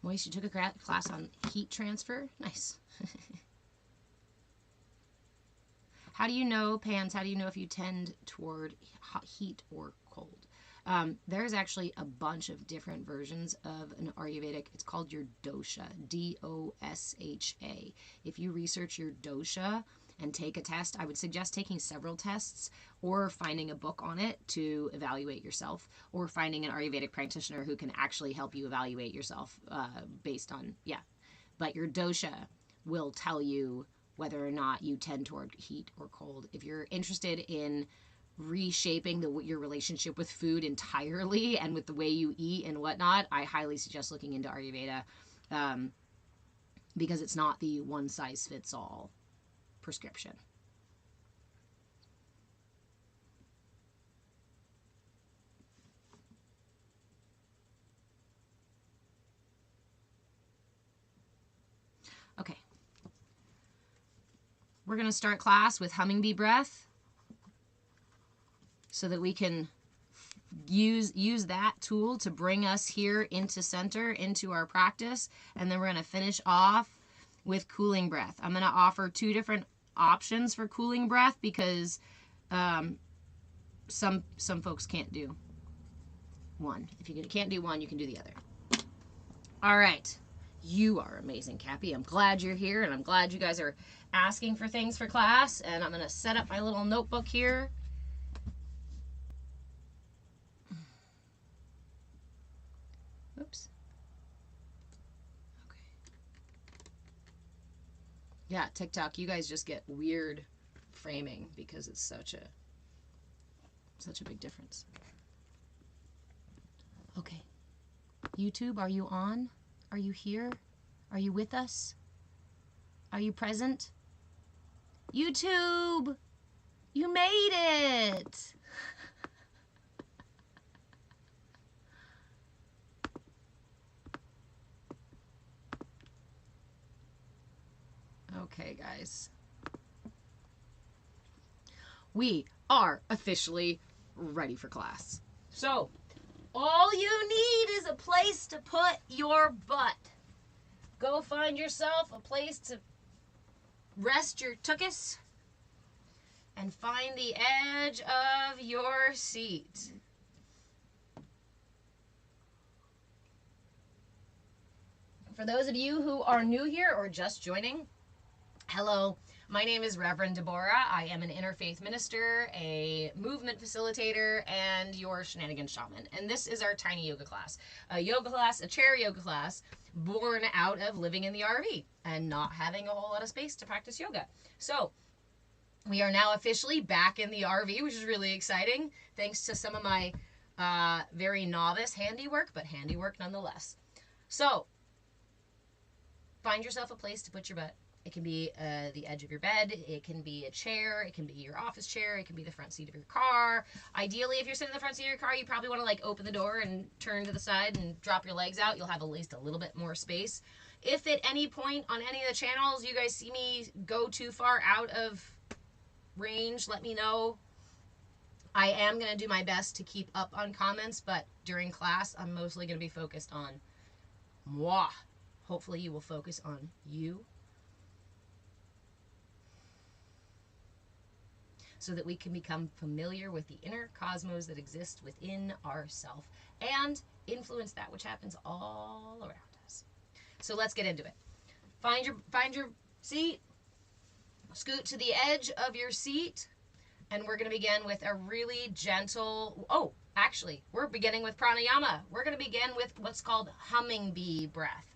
Moise, you took a class on heat transfer? Nice. How do you know, Pans, how do you know if you tend toward heat or cold? There's actually a bunch of different versions of an Ayurvedic. It's called your dosha, D-O-S-H-A. If you research your dosha and take a test, I would suggest taking several tests or finding a book on it to evaluate yourself, or finding an Ayurvedic practitioner who can actually help you evaluate yourself based on, But your dosha will tell you whether or not you tend toward heat or cold. If you're interested in reshaping your relationship with food entirely and with the way you eat and whatnot, I highly suggest looking into Ayurveda, because it's not the one-size-fits-all prescription. Okay. We're going to start class with hummingbee breath so that we can use that tool to bring us here into center, into our practice, and then we're going to finish off with cooling breath. I'm going to offer 2 different options for cooling breath because some folks can't do one. If you can't do one, you can do the other. All right. You are amazing, Cappy. I'm glad you're here, and I'm glad you guys are asking for things for class. And I'm going to set up my little notebook here. Oops. Okay. Yeah, TikTok, you guys just get weird framing because it's such a big difference. Okay. YouTube, are you on? Are you here? Are you with us? Are you present? YouTube! You made it! Okay, guys. We are officially ready for class. So, all you need is a place to put your butt. Go find yourself a place to rest your tuchus and find the edge of your seat. For those of you who are new here or just joining, hello. My name is Reverend Deborah. I am an interfaith minister, a movement facilitator, and your shenanigan shaman. And this is our tiny yoga class. A chair yoga class born out of living in the RV and not having a whole lot of space to practice yoga. So we are now officially back in the RV, which is really exciting, thanks to some of my very novice handiwork, but handiwork nonetheless. So find yourself a place to put your butt. It can be the edge of your bed. It can be a chair. It can be your office chair. It can be the front seat of your car. Ideally, if you're sitting in the front seat of your car, you probably want to like open the door and turn to the side and drop your legs out. You'll have at least a little bit more space. If at any point on any of the channels you guys see me go too far out of range, let me know. I am going to do my best to keep up on comments, but during class, I'm mostly going to be focused on moi. Hopefully you will focus on you, so that we can become familiar with the inner cosmos that exist within ourself and influence that which happens all around us. So let's get into it. Find your seat, scoot to the edge of your seat, and we're going to begin with a really gentle, actually, we're beginning with pranayama. We're going to begin with what's called hummingbee breath.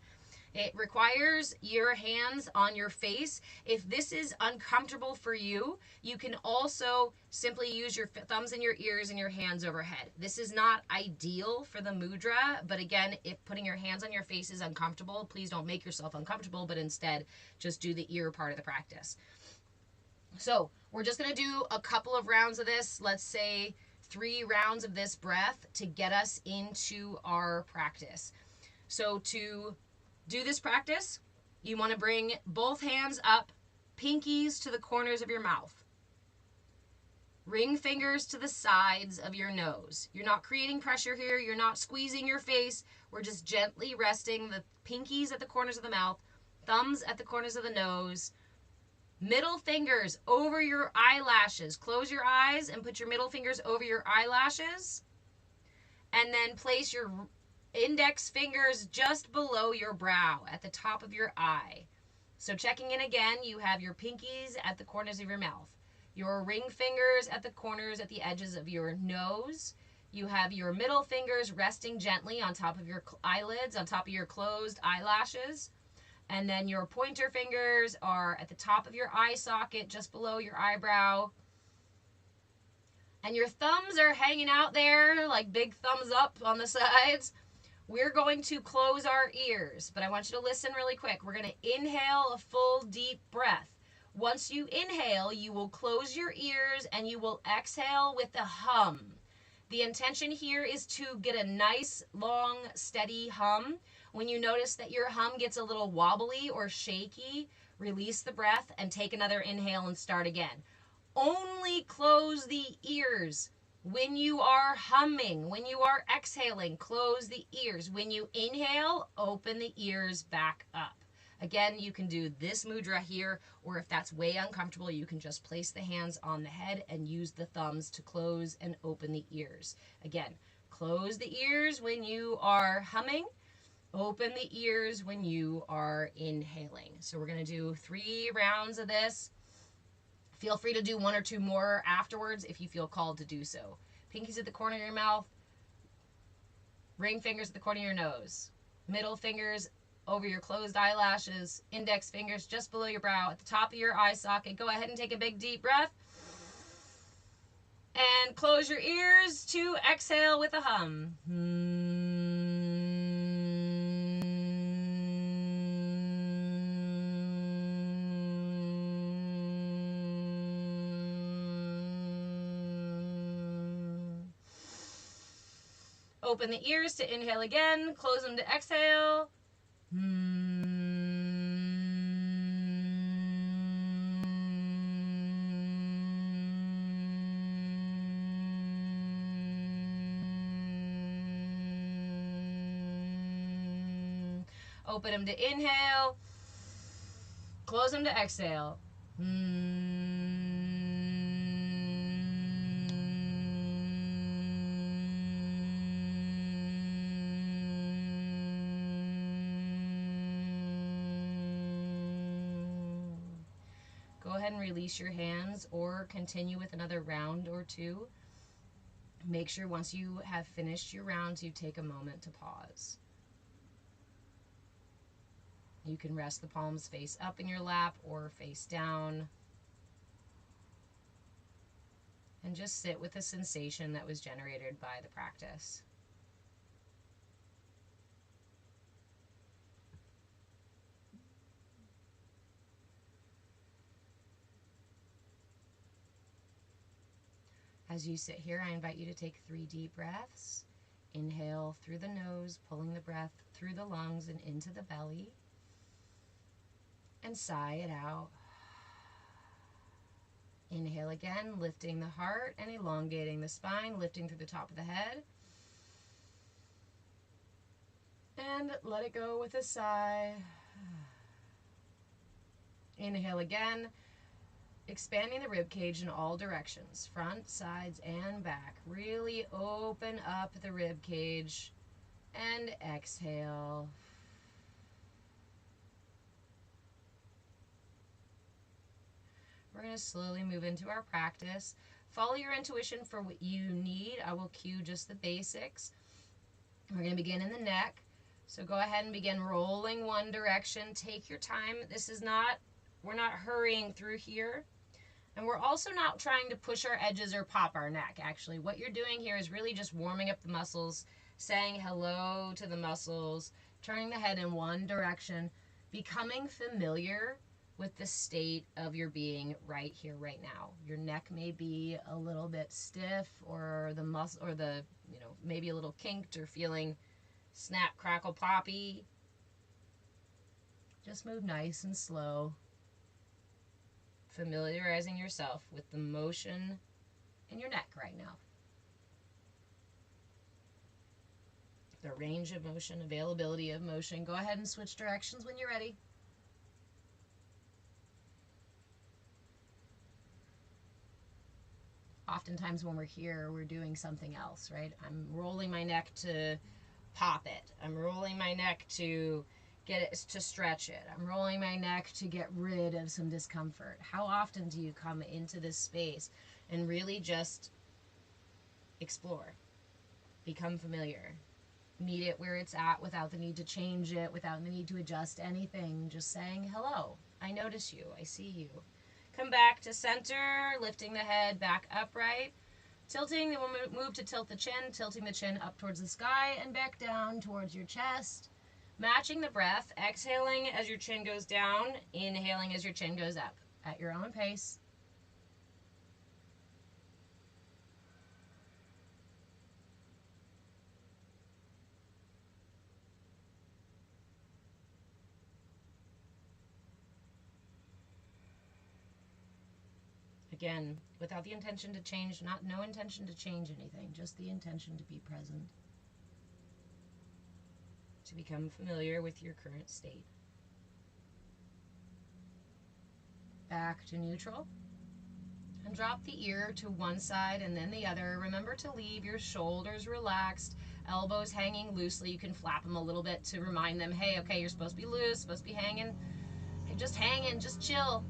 It requires your hands on your face. If this is uncomfortable for you, you can also simply use your thumbs in your ears and your hands overhead. This is not ideal for the mudra, but again, if putting your hands on your face is uncomfortable, please don't make yourself uncomfortable, but instead just do the ear part of the practice. So we're just going to do a couple of rounds of this, let's say 3 rounds of this breath to get us into our practice. So to do this practice, you want to bring both hands up, pinkies to the corners of your mouth. Ring fingers to the sides of your nose. You're not creating pressure here. You're not squeezing your face. We're just gently resting the pinkies at the corners of the mouth, thumbs at the corners of the nose, middle fingers over your eyelashes. Close your eyes and put your middle fingers over your eyelashes. And then place your index fingers just below your brow at the top of your eye. So checking in again, you have your pinkies at the corners of your mouth, your ring fingers at the corners, at the edges of your nose. You have your middle fingers resting gently on top of your eyelids, on top of your closed eyelashes. And then your pointer fingers are at the top of your eye socket, just below your eyebrow. And your thumbs are hanging out there like big thumbs up on the sides. We're going to close our ears, but I want you to listen really quick. We're going to inhale a full deep breath. Once you inhale, you will close your ears and you will exhale with a hum. The intention here is to get a nice, long, steady hum. When you notice that your hum gets a little wobbly or shaky, release the breath and take another inhale and start again. Only close the ears when you are humming. When you are exhaling, close the ears. When you inhale, open the ears back up. Again, you can do this mudra here, or if that's way uncomfortable, you can just place the hands on the head and use the thumbs to close and open the ears. Again, close the ears when you are humming. Open the ears when you are inhaling. So we're going to do 3 rounds of this. Feel free to do 1 or 2 more afterwards if you feel called to do so. Pinkies at the corner of your mouth. Ring fingers at the corner of your nose. Middle fingers over your closed eyelashes. Index fingers just below your brow at the top of your eye socket. Go ahead and take a big deep breath. And close your ears to exhale with a hum. Open the ears to inhale again. Close them to exhale. Open them to inhale. Close them to exhale. Go ahead and release your hands or continue with another round or 2. Make sure once you have finished your rounds, you take a moment to pause. You can rest the palms face up in your lap or face down. And just sit with the sensation that was generated by the practice. As you sit here, I invite you to take 3 deep breaths. Inhale through the nose, pulling the breath through the lungs and into the belly. And sigh it out. Inhale again, lifting the heart and elongating the spine, lifting through the top of the head. And let it go with a sigh. Inhale again, expanding the rib cage in all directions, front, sides, and back. Really open up the rib cage and exhale. We're going to slowly move into our practice. Follow your intuition for what you need. I will cue just the basics. We're going to begin in the neck. So go ahead and begin rolling one direction. Take your time. We're not hurrying through here. And we're also not trying to push our edges or pop our neck, actually. What you're doing here is really just warming up the muscles, saying hello to the muscles, turning the head in one direction, becoming familiar with the state of your being right here, right now. Your neck may be a little bit stiff, or the muscle, or the, maybe a little kinked, or feeling snap, crackle, poppy. Just move nice and slow, familiarizing yourself with the motion in your neck right now. The range of motion, availability of motion. Go ahead and switch directions when you're ready. Oftentimes when we're here, we're doing something else, right? I'm rolling my neck to pop it. I'm rolling my neck to get it, to stretch it. I'm rolling my neck to get rid of some discomfort. How often do you come into this space and really just explore, become familiar, meet it where it's at without the need to change it, without the need to adjust anything, just saying, hello, I notice you, I see you. Come back to center, lifting the head back upright, tilting, then we'll move to tilt the chin, tilting the chin up towards the sky and back down towards your chest. Matching the breath, exhaling as your chin goes down, inhaling as your chin goes up at your own pace. Again, without the intention to change, no intention to change anything, just the intention to be present, to become familiar with your current state. Back to neutral. And drop the ear to one side and then the other. Remember to leave your shoulders relaxed, elbows hanging loosely. You can flap them a little bit to remind them, hey, okay, you're supposed to be loose, supposed to be hanging. Hey, just hanging, just chill.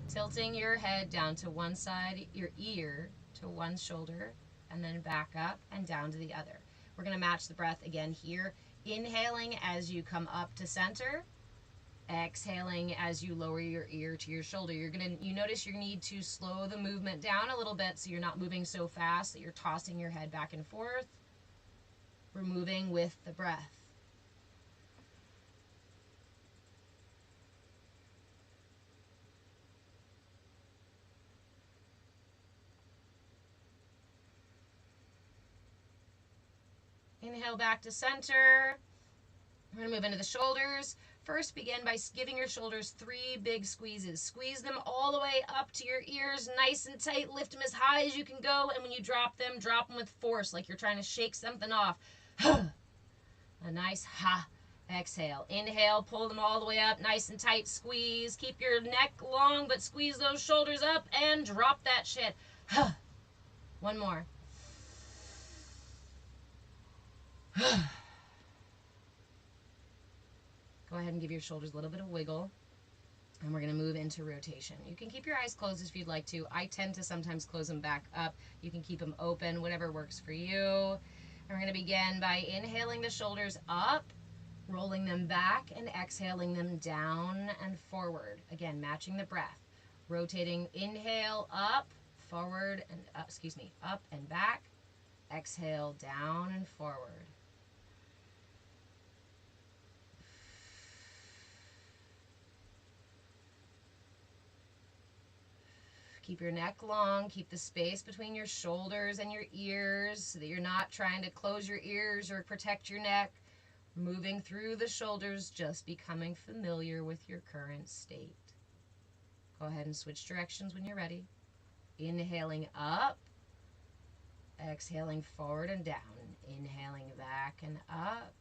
Tilting your head down to one side, your ear to one shoulder, and then back up and down to the other. We're going to match the breath again here. Inhaling as you come up to center. Exhaling as you lower your ear to your shoulder. You notice you need to slow the movement down a little bit so you're not moving so fast that you're tossing your head back and forth. We're moving with the breath. Inhale back to center. We're going to move into the shoulders. First, begin by giving your shoulders 3 big squeezes. Squeeze them all the way up to your ears, nice and tight. Lift them as high as you can go. And when you drop them with force, like you're trying to shake something off. A nice ha. Exhale. Inhale, pull them all the way up, nice and tight. Squeeze. Keep your neck long, but squeeze those shoulders up and drop that shit. One more. Go ahead and give your shoulders a little bit of wiggle. And we're going to move into rotation. You can keep your eyes closed if you'd like to. I tend to sometimes close them back up. You can keep them open, whatever works for you. And we're going to begin by inhaling the shoulders up, rolling them back, and exhaling them down and forward. Again, matching the breath. Rotating, inhale, up, forward, and up, up and back. Exhale, down and forward. Keep your neck long, keep the space between your shoulders and your ears so that you're not trying to close your ears or protect your neck. Moving through the shoulders, just becoming familiar with your current state. Go ahead and switch directions when you're ready. Inhaling up, exhaling forward and down. Inhaling back and up,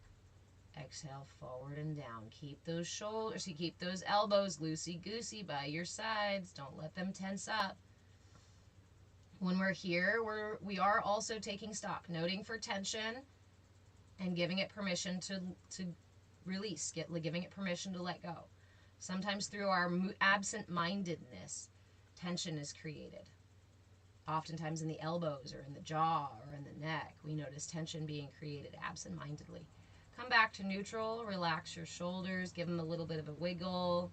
exhale forward and down. Keep those shoulders, keep those elbows loosey-goosey by your sides. Don't let them tense up. When we're here, we are also taking stock, noting for tension and giving it permission to release, giving it permission to let go. Sometimes through our absent-mindedness, tension is created. Oftentimes in the elbows or in the jaw or in the neck, we notice tension being created absent-mindedly. Come back to neutral, relax your shoulders, give them a little bit of a wiggle.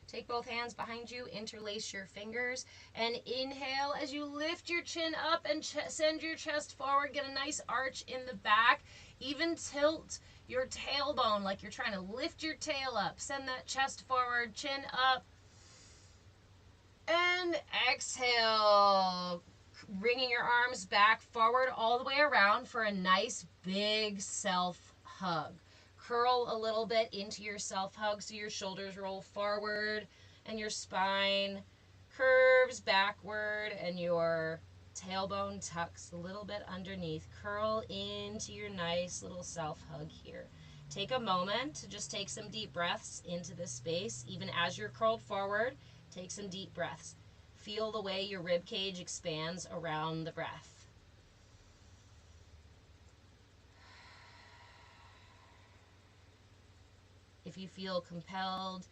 Take both hands behind you, interlace your fingers, and inhale as you lift your chin up and send your chest forward. Get a nice arch in the back. Even tilt your tailbone like you're trying to lift your tail up. Send that chest forward, chin up, and exhale. Bringing your arms back forward all the way around for a nice big self hug. curl a little bit into your self-hug so your shoulders roll forward and your spine curves backward and your tailbone tucks a little bit underneath. Curl into your nice little self-hug here. Take a moment to just take some deep breaths into this space. Even as you're curled forward, take some deep breaths. Feel the way your rib cage expands around the breath. If you feel compelled,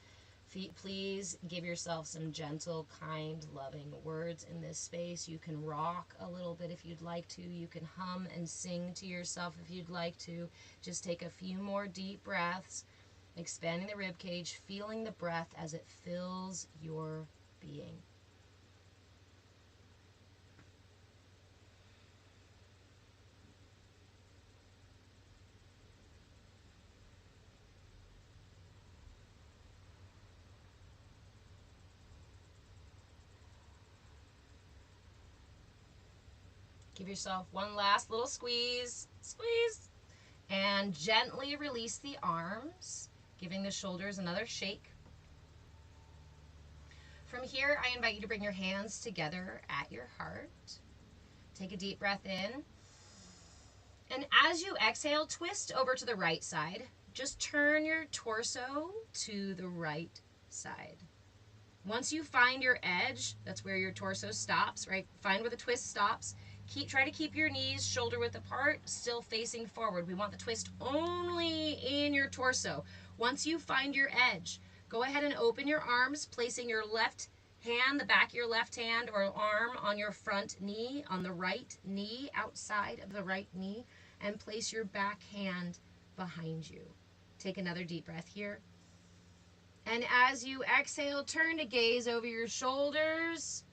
please give yourself some gentle, kind, loving words in this space. You can rock a little bit if you'd like to. You can hum and sing to yourself if you'd like to. Just take a few more deep breaths, expanding the rib cage, feeling the breath as it fills your being. Give yourself one last little squeeze, squeeze, and gently release the arms, giving the shoulders another shake. From here, I invite you to bring your hands together at your heart. Take a deep breath in. And as you exhale, twist over to the right side. Just turn your torso to the right side. Once you find your edge, that's where your torso stops, right? Find where the twist stops. Try to keep your knees shoulder width apart, still facing forward. We want the twist only in your torso. Once you find your edge, go ahead and open your arms, placing your left hand, the back of your left hand or arm on your front knee, on the right knee, outside of the right knee, and place your back hand behind you. Take another deep breath here. And as you exhale, turn to gaze over your shoulders,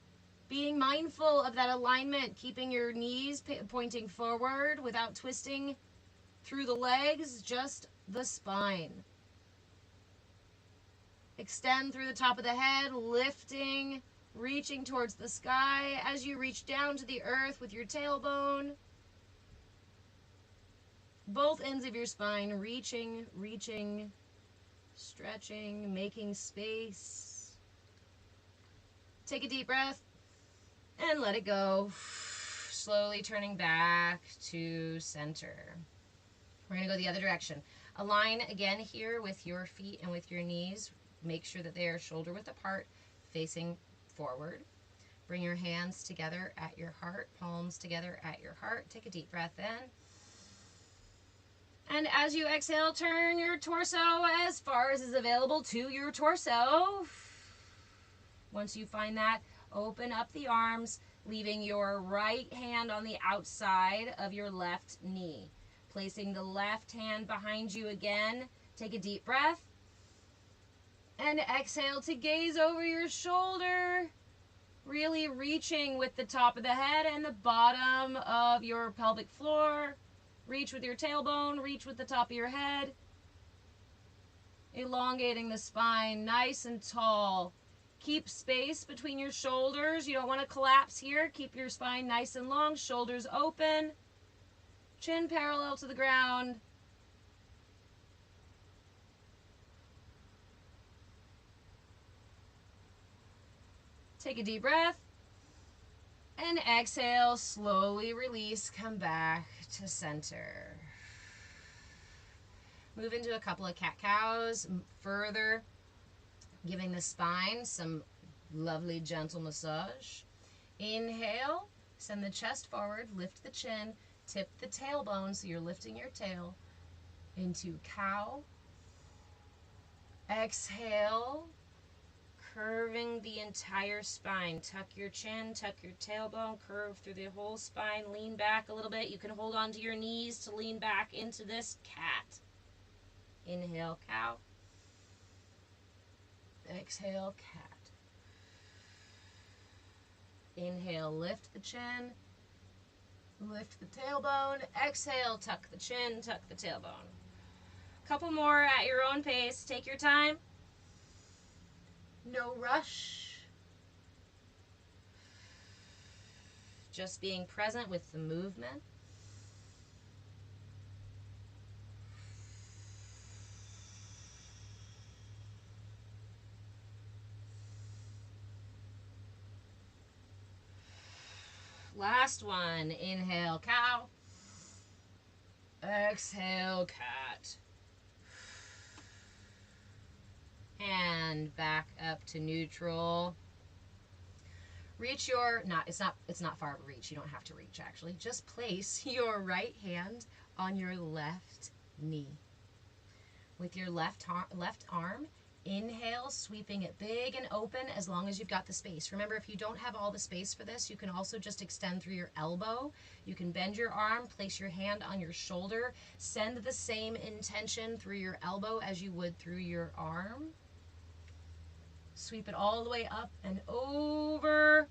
being mindful of that alignment, keeping your knees pointing forward without twisting through the legs, just the spine. Extend through the top of the head, lifting, reaching towards the sky as you reach down to the earth with your tailbone. Both ends of your spine reaching, stretching, making space. Take a deep breath and let it go. Slowly turning back to center. We're going to go the other direction. Align again here with your feet and with your knees. Make sure that they are shoulder width apart, facing forward. Bring your hands together at your heart, palms together at your heart. Take a deep breath in. And as you exhale, turn your torso as far as is available to your torso. Once you find that, open up the arms, leaving your right hand on the outside of your left knee. Placing the left hand behind you again. Take a deep breath. And exhale to gaze over your shoulder. Really reaching with the top of the head and the bottom of your pelvic floor. Reach with your tailbone, reach with the top of your head. Elongating the spine, nice and tall. Keep space between your shoulders. You don't want to collapse here. Keep your spine nice and long, shoulders open. Chin parallel to the ground. Take a deep breath. And exhale, slowly release, come back to center. Move into a couple of cat-cows, further giving the spine some lovely gentle massage. Inhale, send the chest forward, lift the chin, tip the tailbone so you're lifting your tail into cow. Exhale, curving the entire spine. Tuck your chin, tuck your tailbone, curve through the whole spine, lean back a little bit. You can hold on to your knees to lean back into this cat. Inhale, cow. Exhale, cat. Inhale, lift the chin, lift the tailbone. Exhale, tuck the chin, tuck the tailbone. Couple more at your own pace. Take your time. No rush. Just being present with the movement. Last one. Inhale, cow. Exhale, cat. And back up to neutral. Reach your, it's not far to reach. You don't have to reach actually. Just place your right hand on your left knee. With your left arm, inhale, sweeping it big and open as long as you've got the space. Remember, if you don't have all the space for this, you can also just extend through your elbow. You can bend your arm, place your hand on your shoulder, send the same intention through your elbow as you would through your arm. Sweep it all the way up and over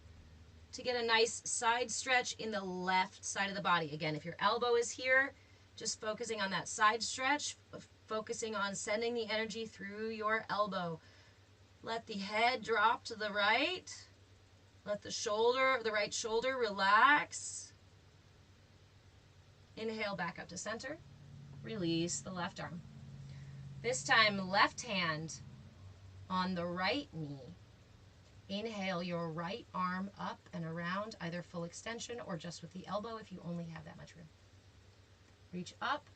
to get a nice side stretch in the left side of the body. Again, if your elbow is here, just focusing on that side stretch, focusing on sending the energy through your elbow. Let the head drop to the right. Let the right shoulder relax. Inhale back up to center. Release the left arm. This time, left hand on the right knee. Inhale your right arm up and around, either full extension or just with the elbow if you only have that much room. Reach up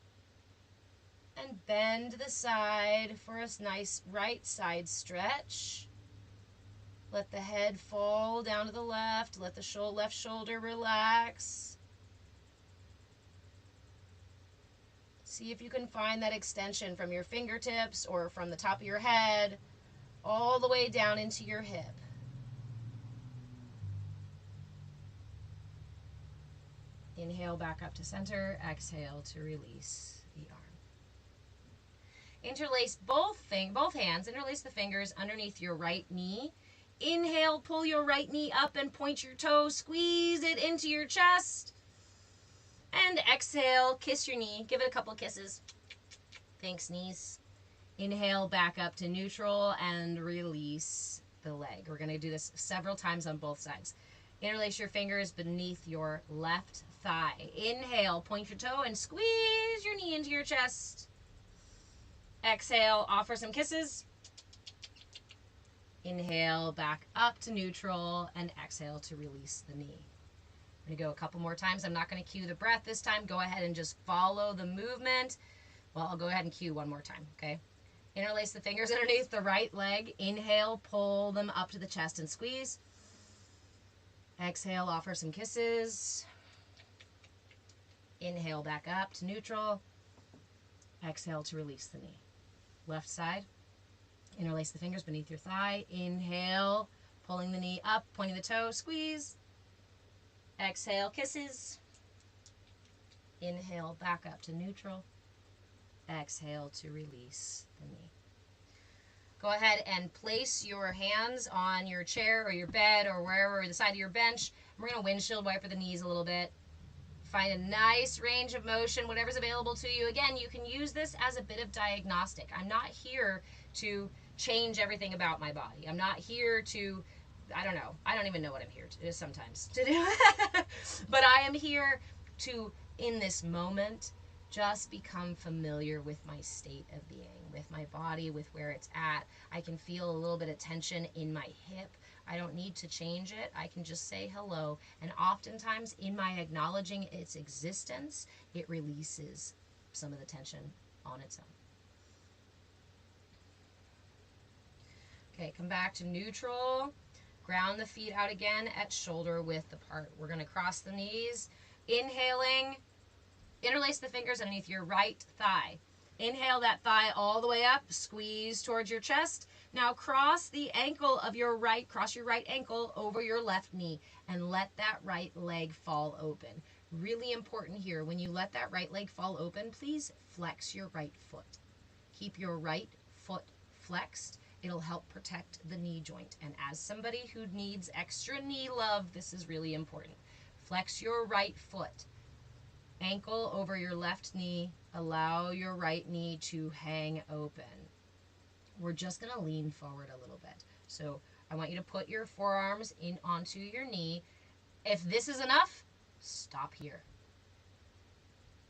and bend the side for a nice right side stretch. Let the head fall down to the left. Let the left shoulder relax. See if you can find that extension from your fingertips or from the top of your head all the way down into your hip. Inhale back up to center. Exhale to release the arm. Interlace both hands. Interlace the fingers underneath your right knee. Inhale, pull your right knee up and point your toe. Squeeze it into your chest. And exhale, kiss your knee. Give it a couple of kisses. Thanks, knees. Inhale back up to neutral and release the leg. We're going to do this several times on both sides. Interlace your fingers beneath your left thigh. Inhale, point your toe and squeeze your knee into your chest. Exhale, offer some kisses. Inhale, back up to neutral, and exhale to release the knee. I'm going to go a couple more times. I'm not going to cue the breath this time. Go ahead and just follow the movement. Well, I'll go ahead and cue one more time, okay? Interlace the fingers underneath the right leg. Inhale, pull them up to the chest and squeeze. Exhale, offer some kisses. Inhale, back up to neutral. Exhale to release the knee. Left side. Interlace the fingers beneath your thigh. Inhale, pulling the knee up, pointing the toe, squeeze. Exhale, kisses. Inhale, back up to neutral. Exhale to release the knee. Go ahead and place your hands on your chair or your bed or wherever, or the side of your bench. We're going to windshield wiper the knees a little bit. Find a nice range of motion, whatever's available to you. Again, you can use this as a bit of diagnostic. I'm not here to change everything about my body. I'm not here to, I don't even know what I'm here to sometimes to do. But I am here to, in this moment, just become familiar with my state of being, with my body, with where it's at. I can feel a little bit of tension in my hip. I don't need to change it. I can just say hello. And oftentimes, in my acknowledging its existence, it releases some of the tension on its own. Okay, come back to neutral. Ground the feet out again at shoulder width apart. We're going to cross the knees. Inhaling. Interlace the fingers underneath your right thigh. Inhale that thigh all the way up. Squeeze towards your chest. Now cross your right ankle over your left knee and let that right leg fall open. Really important here, when you let that right leg fall open, please flex your right foot. Keep your right foot flexed. It'll help protect the knee joint. And as somebody who needs extra knee love, this is really important. Flex your right foot. Ankle over your left knee. Allow your right knee to hang open. We're just going to lean forward a little bit. So I want you to put your forearms in onto your knee. If this is enough, stop here.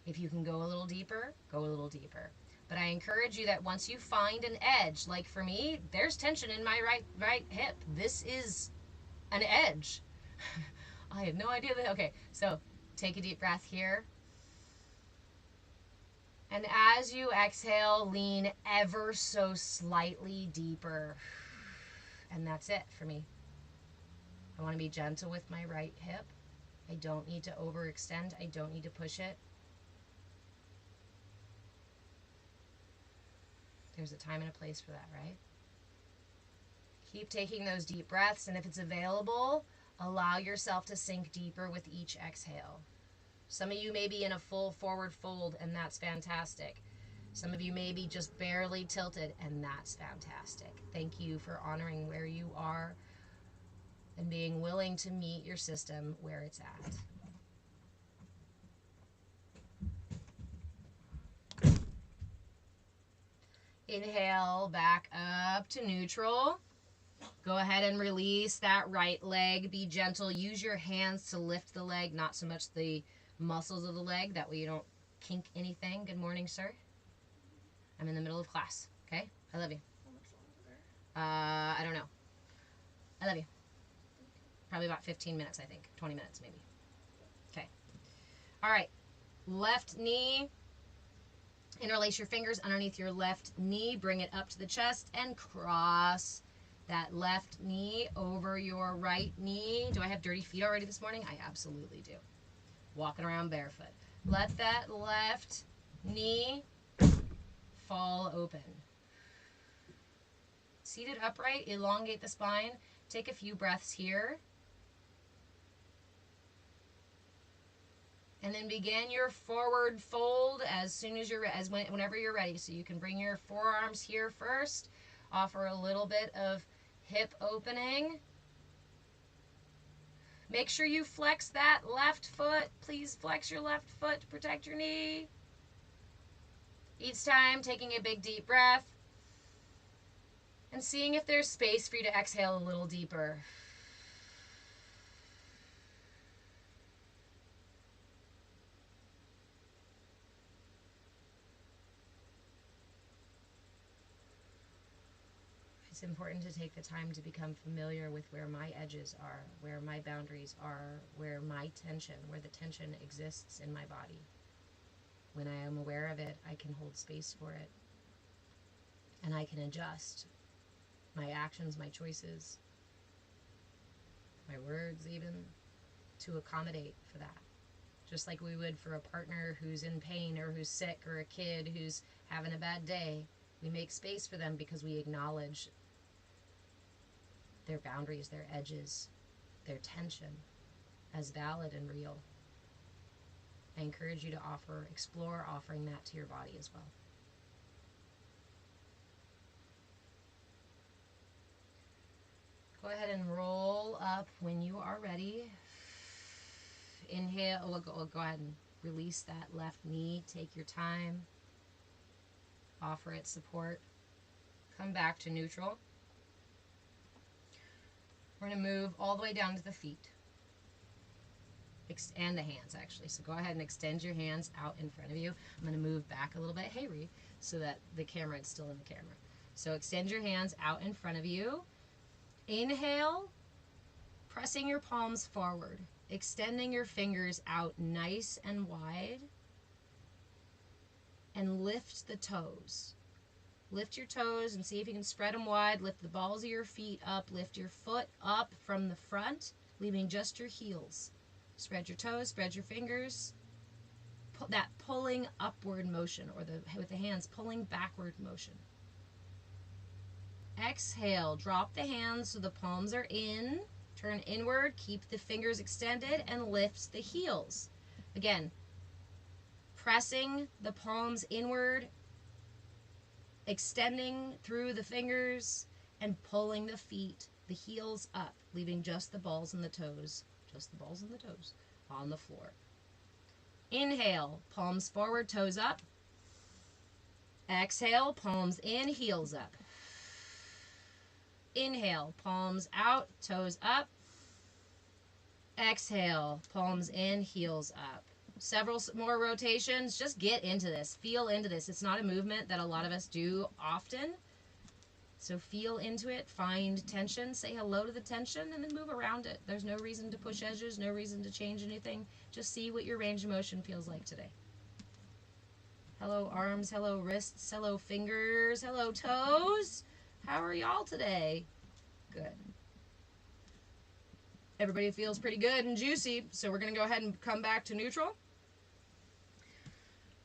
If you can go a little deeper, go a little deeper. But I encourage you that once you find an edge, like for me, there's tension in my right hip. This is an edge. I had no idea that. Okay, so take a deep breath here. And as you exhale, lean ever so slightly deeper. And that's it for me. I want to be gentle with my right hip. I don't need to overextend. I don't need to push it. There's a time and a place for that, right? Keep taking those deep breaths, and if it's available, allow yourself to sink deeper with each exhale. Some of you may be in a full forward fold, and that's fantastic. Some of you may be just barely tilted, and that's fantastic. Thank you for honoring where you are and being willing to meet your system where it's at. Inhale, back up to neutral. Go ahead and release that right leg. Be gentle. Use your hands to lift the leg, not so much the muscles of the leg. That way you don't kink anything. Good morning, sir. I'm in the middle of class. Okay? I love you. How much longer? I don't know. I love you. Probably about 15 minutes, I think. 20 minutes, maybe. Okay. All right. Left knee. Interlace your fingers underneath your left knee. Bring it up to the chest and cross that left knee over your right knee. Do I have dirty feet already this morning? I absolutely do. Walking around barefoot. Let that left knee fall open. Seated upright, elongate the spine. Take a few breaths here. And then begin your forward fold as soon as whenever you're ready. So you can bring your forearms here first. Offer a little bit of hip opening. Make sure you flex that left foot. Please flex your left foot to protect your knee. Each time, taking a big deep breath and seeing if there's space for you to exhale a little deeper. It's important to take the time to become familiar with where my edges are, where my boundaries are, where my tension, where the tension exists in my body. When I am aware of it, I can hold space for it. And I can adjust my actions, my choices, my words even, to accommodate for that. Just like we would for a partner who's in pain or who's sick or a kid who's having a bad day. We make space for them because we acknowledge their boundaries, their edges, their tension as valid and real. I encourage you to explore offering that to your body as well. Go ahead and roll up when you are ready. Inhale, we'll go ahead and release that left knee. Take your time. Offer it support. Come back to neutral. We're going to move all the way down to the feet. And the hands, actually. So go ahead and extend your hands out in front of you. I'm going to move back a little bit, hey Ree, so that the camera is still in the camera. So extend your hands out in front of you. Inhale, pressing your palms forward, extending your fingers out nice and wide, and lift the toes. Lift your toes and see if you can spread them wide. Lift the balls of your feet up. Lift your foot up from the front, leaving just your heels. Spread your toes, spread your fingers. That pulling upward motion, or with the hands pulling backward motion. Exhale, drop the hands so the palms are in. Turn inward, keep the fingers extended, and lift the heels. Again, pressing the palms inward, extending through the fingers, and pulling the feet, the heels up, leaving just the balls and the toes, on the floor. Inhale, palms forward, toes up. Exhale, palms in, heels up. Inhale, palms out, toes up. Exhale, palms in, heels up. Several more rotations. Just get into this. Feel into this. It's not a movement that a lot of us do often. So feel into it, find tension, say hello to the tension, and then move around it. There's no reason to push edges, no reason to change anything. Just see what your range of motion feels like today. Hello arms, hello wrists, hello fingers, hello toes. How are y'all today? Good. Everybody feels pretty good and juicy, so we're going to go ahead and come back to neutral.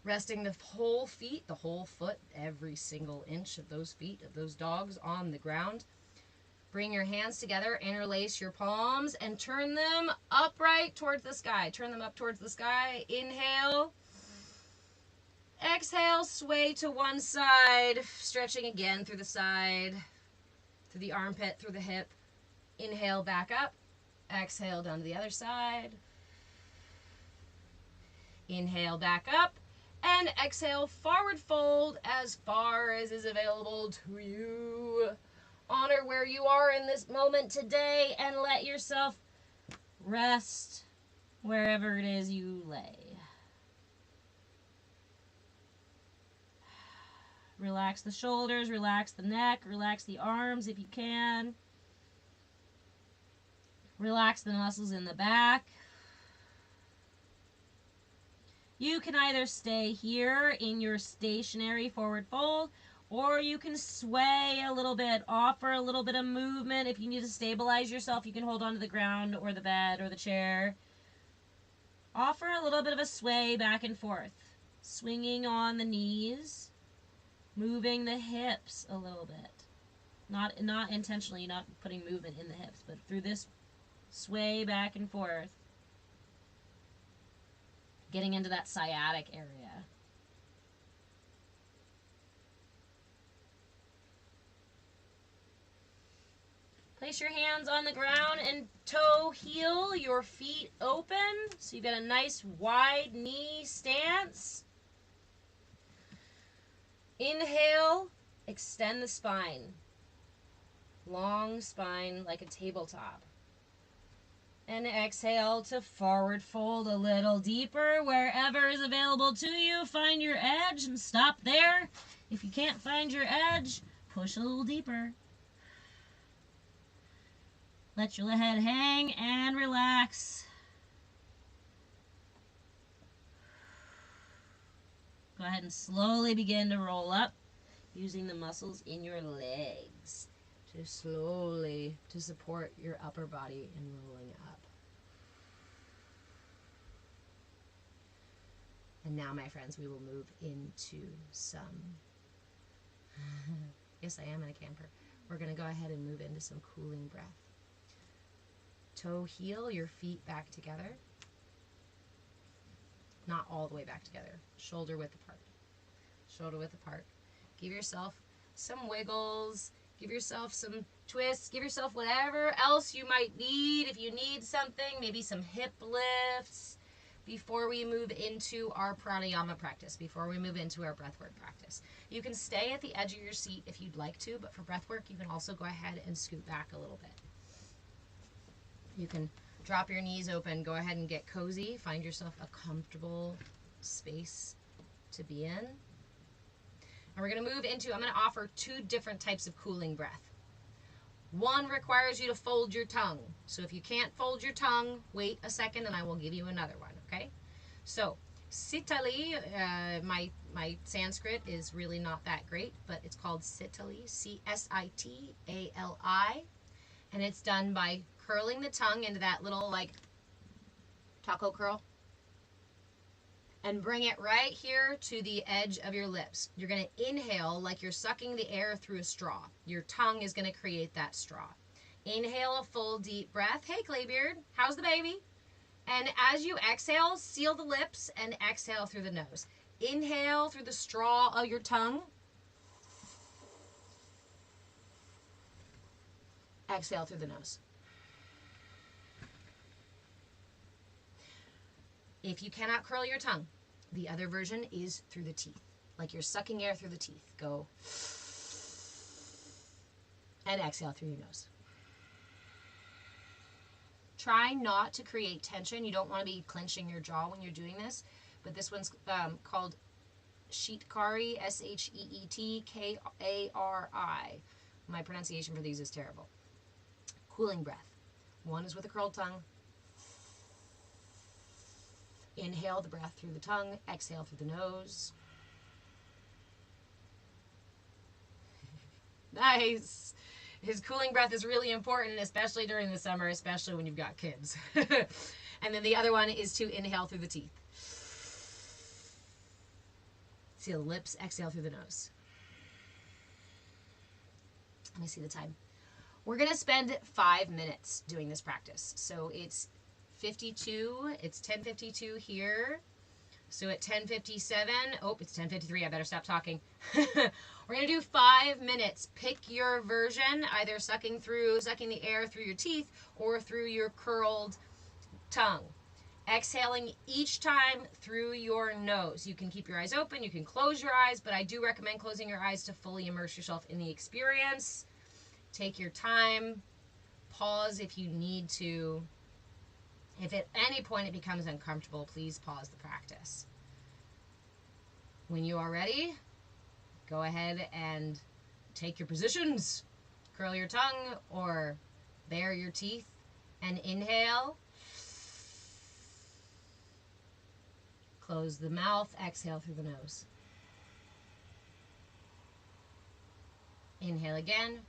Resting the whole feet, the whole foot, every single inch of those feet, of those dogs on the ground. Bring your hands together, interlace your palms, and turn them upright towards the sky. Turn them up towards the sky. Inhale. Exhale, sway to one side, stretching again through the side, through the armpit, through the hip. Inhale, back up. Exhale, down to the other side. Inhale, back up. And exhale, forward fold as far as is available to you. Honor where you are in this moment today and let yourself rest wherever it is you lay. Relax the shoulders, relax the neck, relax the arms if you can. Relax the muscles in the back. You can either stay here in your stationary forward fold, or you can sway a little bit, offer a little bit of movement. If you need to stabilize yourself, you can hold onto the ground or the bed or the chair. Offer a little bit of a sway back and forth, swinging on the knees, moving the hips a little bit. Not intentionally, not putting movement in the hips, but through this sway back and forth. Getting into that sciatic area. Place your hands on the ground and toe heel your feet open. So you've got a nice wide knee stance. Inhale, extend the spine. Long spine like a tabletop. And exhale to forward fold a little deeper wherever is available to you. Find your edge and stop there. If you can't find your edge, push a little deeper. Let your head hang and relax. Go ahead and slowly begin to roll up using the muscles in your legs to slowly to support your upper body in rolling up. And now, my friends, we will move into some, yes, I am in a camper. We're going to go ahead and move into some cooling breath. Toe heel your feet back together. Not all the way back together. Shoulder width apart. Shoulder width apart. Give yourself some wiggles. Give yourself some twists. Give yourself whatever else you might need. If you need something, maybe some hip lifts before we move into our pranayama practice, before we move into our breathwork practice. You can stay at the edge of your seat if you'd like to, but for breathwork, you can also go ahead and scoot back a little bit. You can drop your knees open, go ahead and get cozy, find yourself a comfortable space to be in. And we're going to move into, I'm going to offer two different types of cooling breath. One requires you to fold your tongue. So if you can't fold your tongue, wait a second and I will give you another one, okay? So, Sitali, my Sanskrit is really not that great, but it's called Sitali, C-S-I-T-A-L-I. And it's done by curling the tongue into that little, like, taco curl. And bring it right here to the edge of your lips. You're going to inhale like you're sucking the air through a straw. Your tongue is going to create that straw. Inhale a full deep breath. Hey, Claybeard, how's the baby? And as you exhale, seal the lips and exhale through the nose. Inhale through the straw of your tongue. Exhale through the nose. If you cannot curl your tongue, the other version is through the teeth. Like you're sucking air through the teeth. Go. And exhale through your nose. Try not to create tension. You don't want to be clenching your jaw when you're doing this. But this one's called Sheetkari, S-H-E-E-T-K-A-R-I. My pronunciation for these is terrible. Cooling breath. One is with a curled tongue. Inhale the breath through the tongue. Exhale through the nose. Nice. His cooling breath is really important, especially during the summer, especially when you've got kids. And then the other one is to inhale through the teeth. Seal the lips, exhale through the nose. Let me see the time. We're going to spend 5 minutes doing this practice. So it's 52, it's 10:52 here. So at 10:57, oh, it's 10:53, I better stop talking. We're going to do 5 minutes. Pick your version, either sucking the air through your teeth or through your curled tongue. Exhaling each time through your nose. You can keep your eyes open, you can close your eyes, but I do recommend closing your eyes to fully immerse yourself in the experience. Take your time. Pause if you need to. If at any point it becomes uncomfortable, please pause the practice. When you are ready, go ahead and take your positions. Curl your tongue or bare your teeth and inhale. Close the mouth, exhale through the nose. Inhale again.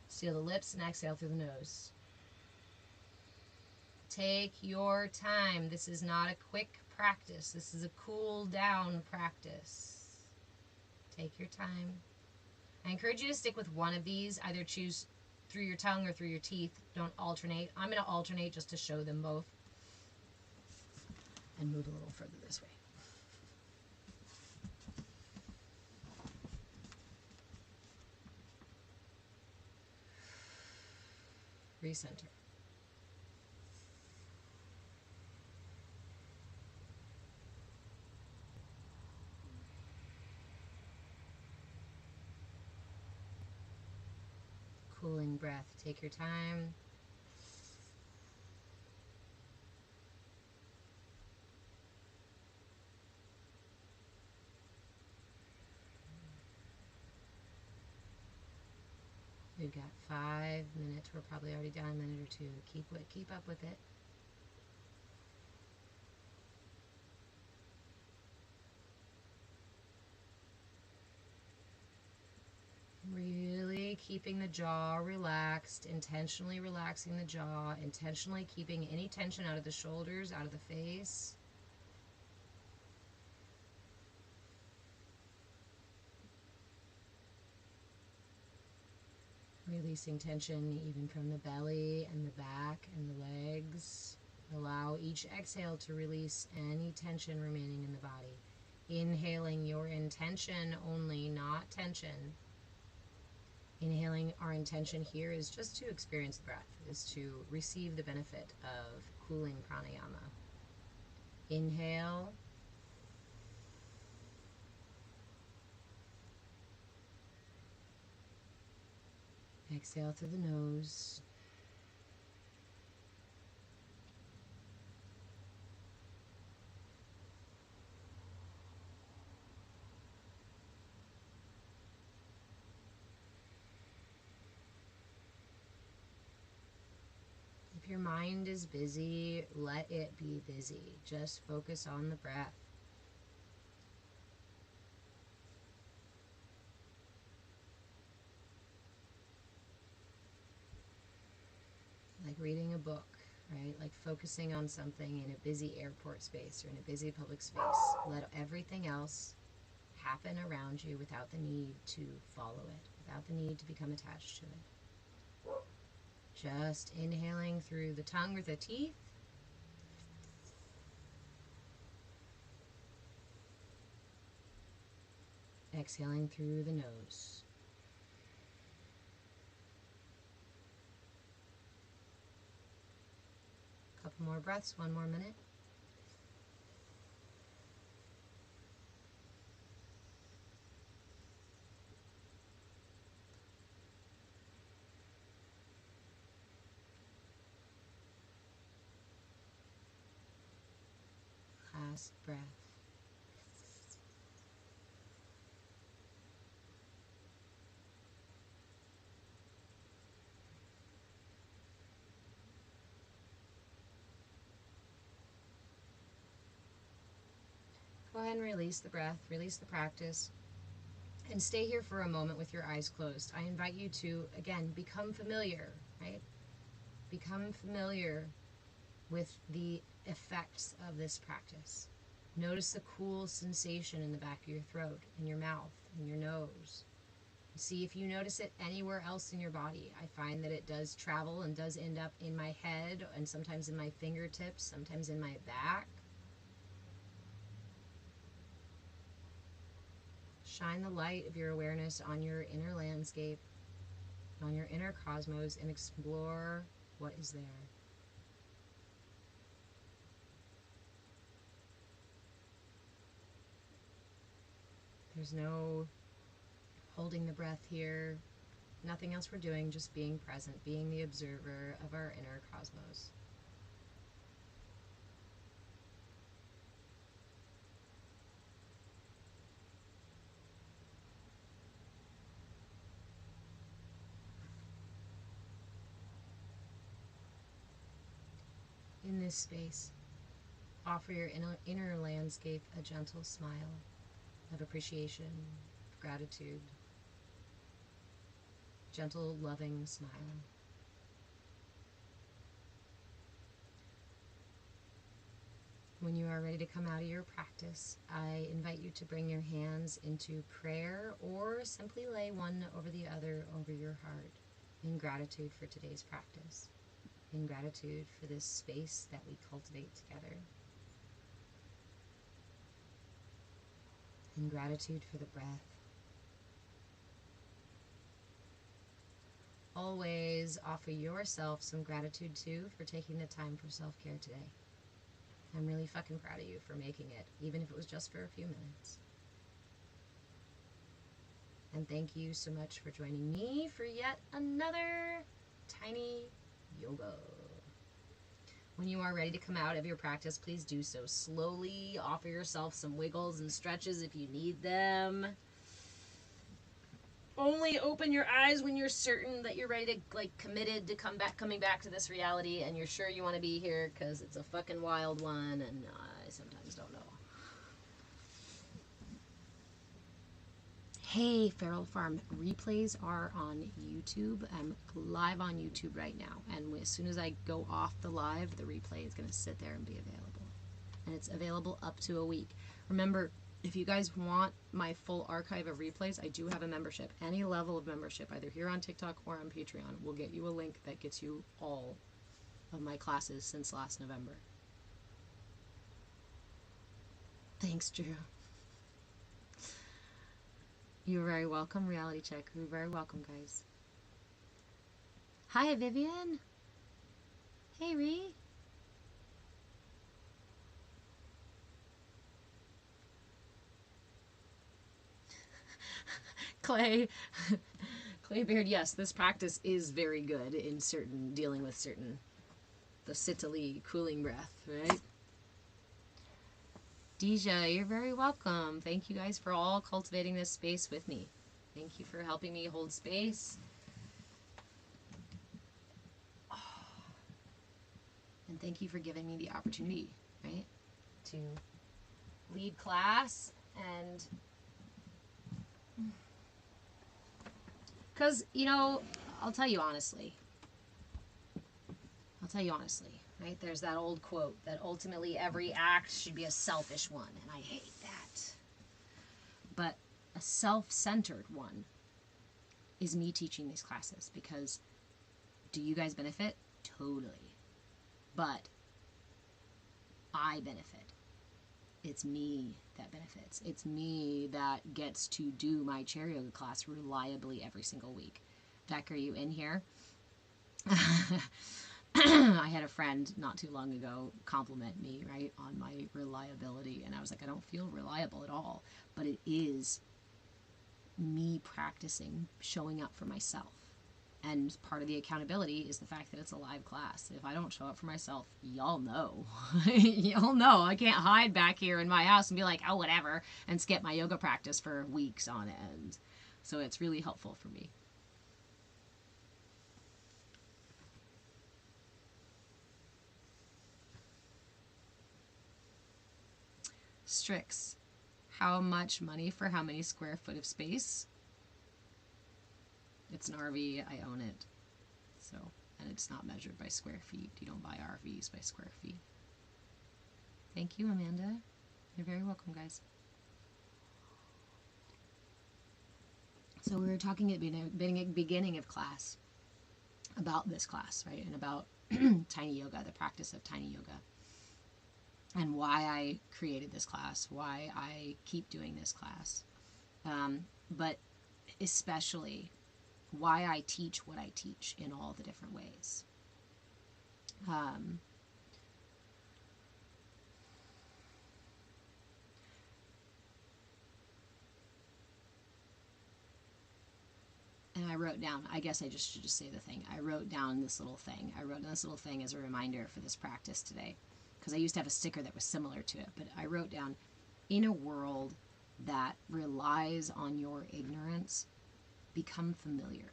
Seal the lips and exhale through the nose. Take your time. This is not a quick practice. This is a cool down practice. Take your time. I encourage you to stick with one of these. Either choose through your tongue or through your teeth. Don't alternate. I'm going to alternate just to show them both. And move a little further this way. Recenter. Cooling breath. Take your time. We've got 5 minutes. We're probably already down a minute or two. Keep up with it. Really keeping the jaw relaxed, intentionally relaxing the jaw, intentionally keeping any tension out of the shoulders, out of the face. Releasing tension even from the belly and the back and the legs. Allow each exhale to release any tension remaining in the body. Inhaling your intention only, not tension. Inhaling, our intention here is just to experience the breath, is to receive the benefit of cooling pranayama. Inhale. Exhale through the nose. If your mind is busy, let it be busy. Just focus on the breath. Like reading a book, right? Like focusing on something in a busy airport space or in a busy public space. Let everything else happen around you without the need to follow it, without the need to become attached to it. Just inhaling through the tongue or the teeth. Exhaling through the nose. Couple more breaths, 1 more minute. last breath. Go ahead and release the breath, release the practice, and stay here for a moment with your eyes closed. I invite you to, again, become familiar, right? Become familiar with the effects of this practice. Notice the cool sensation in the back of your throat, in your mouth, in your nose. See if you notice it anywhere else in your body. I find that it does travel and does end up in my head and sometimes in my fingertips, sometimes in my back. Shine the light of your awareness on your inner landscape, on your inner cosmos, and explore what is there. There's no holding the breath here, nothing else we're doing, just being present, being the observer of our inner cosmos. In this space, offer your inner landscape a gentle smile of appreciation, of gratitude, gentle, loving smile. When you are ready to come out of your practice, I invite you to bring your hands into prayer or simply lay one over the other over your heart in gratitude for today's practice, in gratitude for this space that we cultivate together, in gratitude for the breath. Always offer yourself some gratitude too for taking the time for self-care today. I'm really fucking proud of you for making it, even if it was just for a few minutes. And thank you so much for joining me for yet another tiny yoga. When you are ready to come out of your practice, please do so slowly. Offer yourself some wiggles and stretches if you need them. Only open your eyes when you're certain that you're ready to, committed to coming back to this reality, and you're sure you want to be here, because it's a fucking wild one, and I sometimes don't know. Hey, Feral Farm, replays are on YouTube. I'm live on YouTube right now, and as soon as I go off the live, the replay is going to sit there and be available. And it's available up to a week. Remember, if you guys want my full archive of replays, I do have a membership. Any level of membership, either here on TikTok or on Patreon, will get you a link that gets you all of my classes since last November. Thanks, Drew. You're very welcome, Reality Check. You're very welcome, guys. Hi, Vivian. Hey, Ree. Claybeard, yes, this practice is very good in dealing with the Sitali cooling breath, right? Deja, you're very welcome. Thank you guys for all cultivating this space with me. Thank you for helping me hold space. And thank you for giving me the opportunity, right, to lead class. And because, I'll tell you honestly, right? There's that old quote that ultimately every act should be a selfish one, and I hate that. But a self-centered one is me teaching these classes, because do you guys benefit? Totally. But I benefit. It's me that benefits. It's me that gets to do my chair yoga class reliably every single week. Beck, are you in here? I had a friend not too long ago compliment me, right, on my reliability, and I was like, I don't feel reliable at all, but it is me practicing, showing up for myself, And part of the accountability is the fact that it's a live class. If I don't show up for myself, y'all know. Y'all know. I can't hide back here in my house and be like, oh, whatever, and skip my yoga practice for weeks on end. So it's really helpful for me. Strix, how much money for how many square foot of space? It's an RV, I own it. So, and it's not measured by square feet. You don't buy RVs by square feet. Thank you, Amanda. You're very welcome, guys. So we were talking at the beginning of class about this class, right? And about tiny yoga, the practice of tiny yoga. And why I created this class, why I keep doing this class. But especially why I teach what I teach in all the different ways. And I wrote down, I guess I should just say the thing. I wrote down this little thing. I wrote down this little thing as a reminder for this practice today. Because I used to have a sticker that was similar to it. But I wrote down, in a world that relies on your ignorance, become familiar.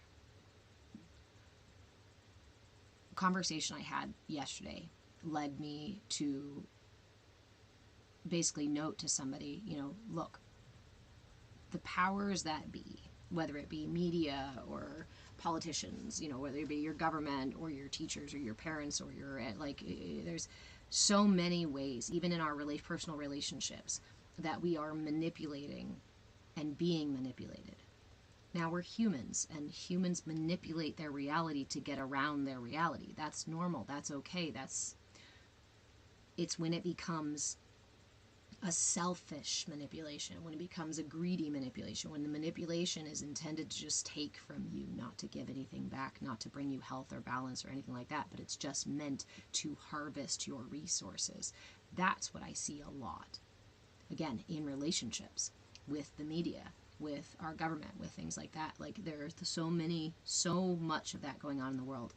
A conversation I had yesterday led me to basically note to somebody, you know, look, the powers that be, whether it be media or politicians, you know, whether it be your government or your teachers or your parents or your, like, there's so many ways, even in our personal relationships, that we are manipulating and being manipulated. Now, we're humans, and humans manipulate their reality to get around their reality. That's normal. That's okay. It's when it becomes a selfish manipulation, when it becomes a greedy manipulation, when the manipulation is intended to just take from you, not to give anything back, not to bring you health or balance or anything like that, but it's just meant to harvest your resources. That's what I see a lot. Again, in relationships, with the media, with our government, with things like that. Like, there's so much of that going on in the world.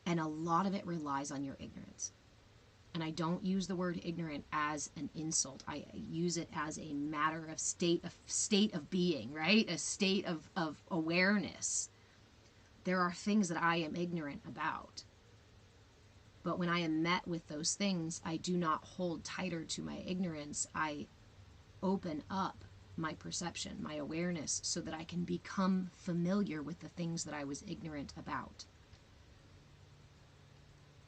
And a lot of it relies on your ignorance. And I don't use the word ignorant as an insult. I use it as a matter of state of being, right? A state of awareness. There are things that I am ignorant about. But when I am met with those things, I do not hold tighter to my ignorance. I open up my perception, my awareness, so that I can become familiar with the things that I was ignorant about.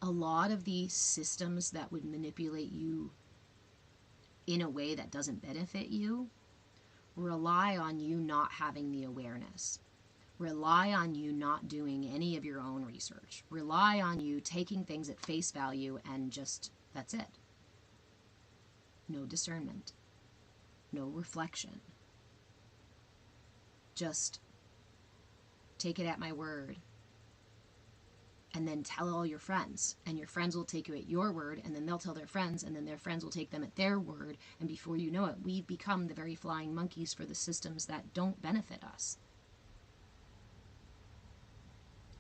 A lot of these systems that would manipulate you in a way that doesn't benefit you rely on you not having the awareness. Rely on you not doing any of your own research. Rely on you taking things at face value and just, that's it. No discernment. No reflection. Just take it at my word. And then tell all your friends, and your friends will take you at your word, and then they'll tell their friends, and then their friends will take them at their word, and before you know it, we've become the very flying monkeys for the systems that don't benefit us.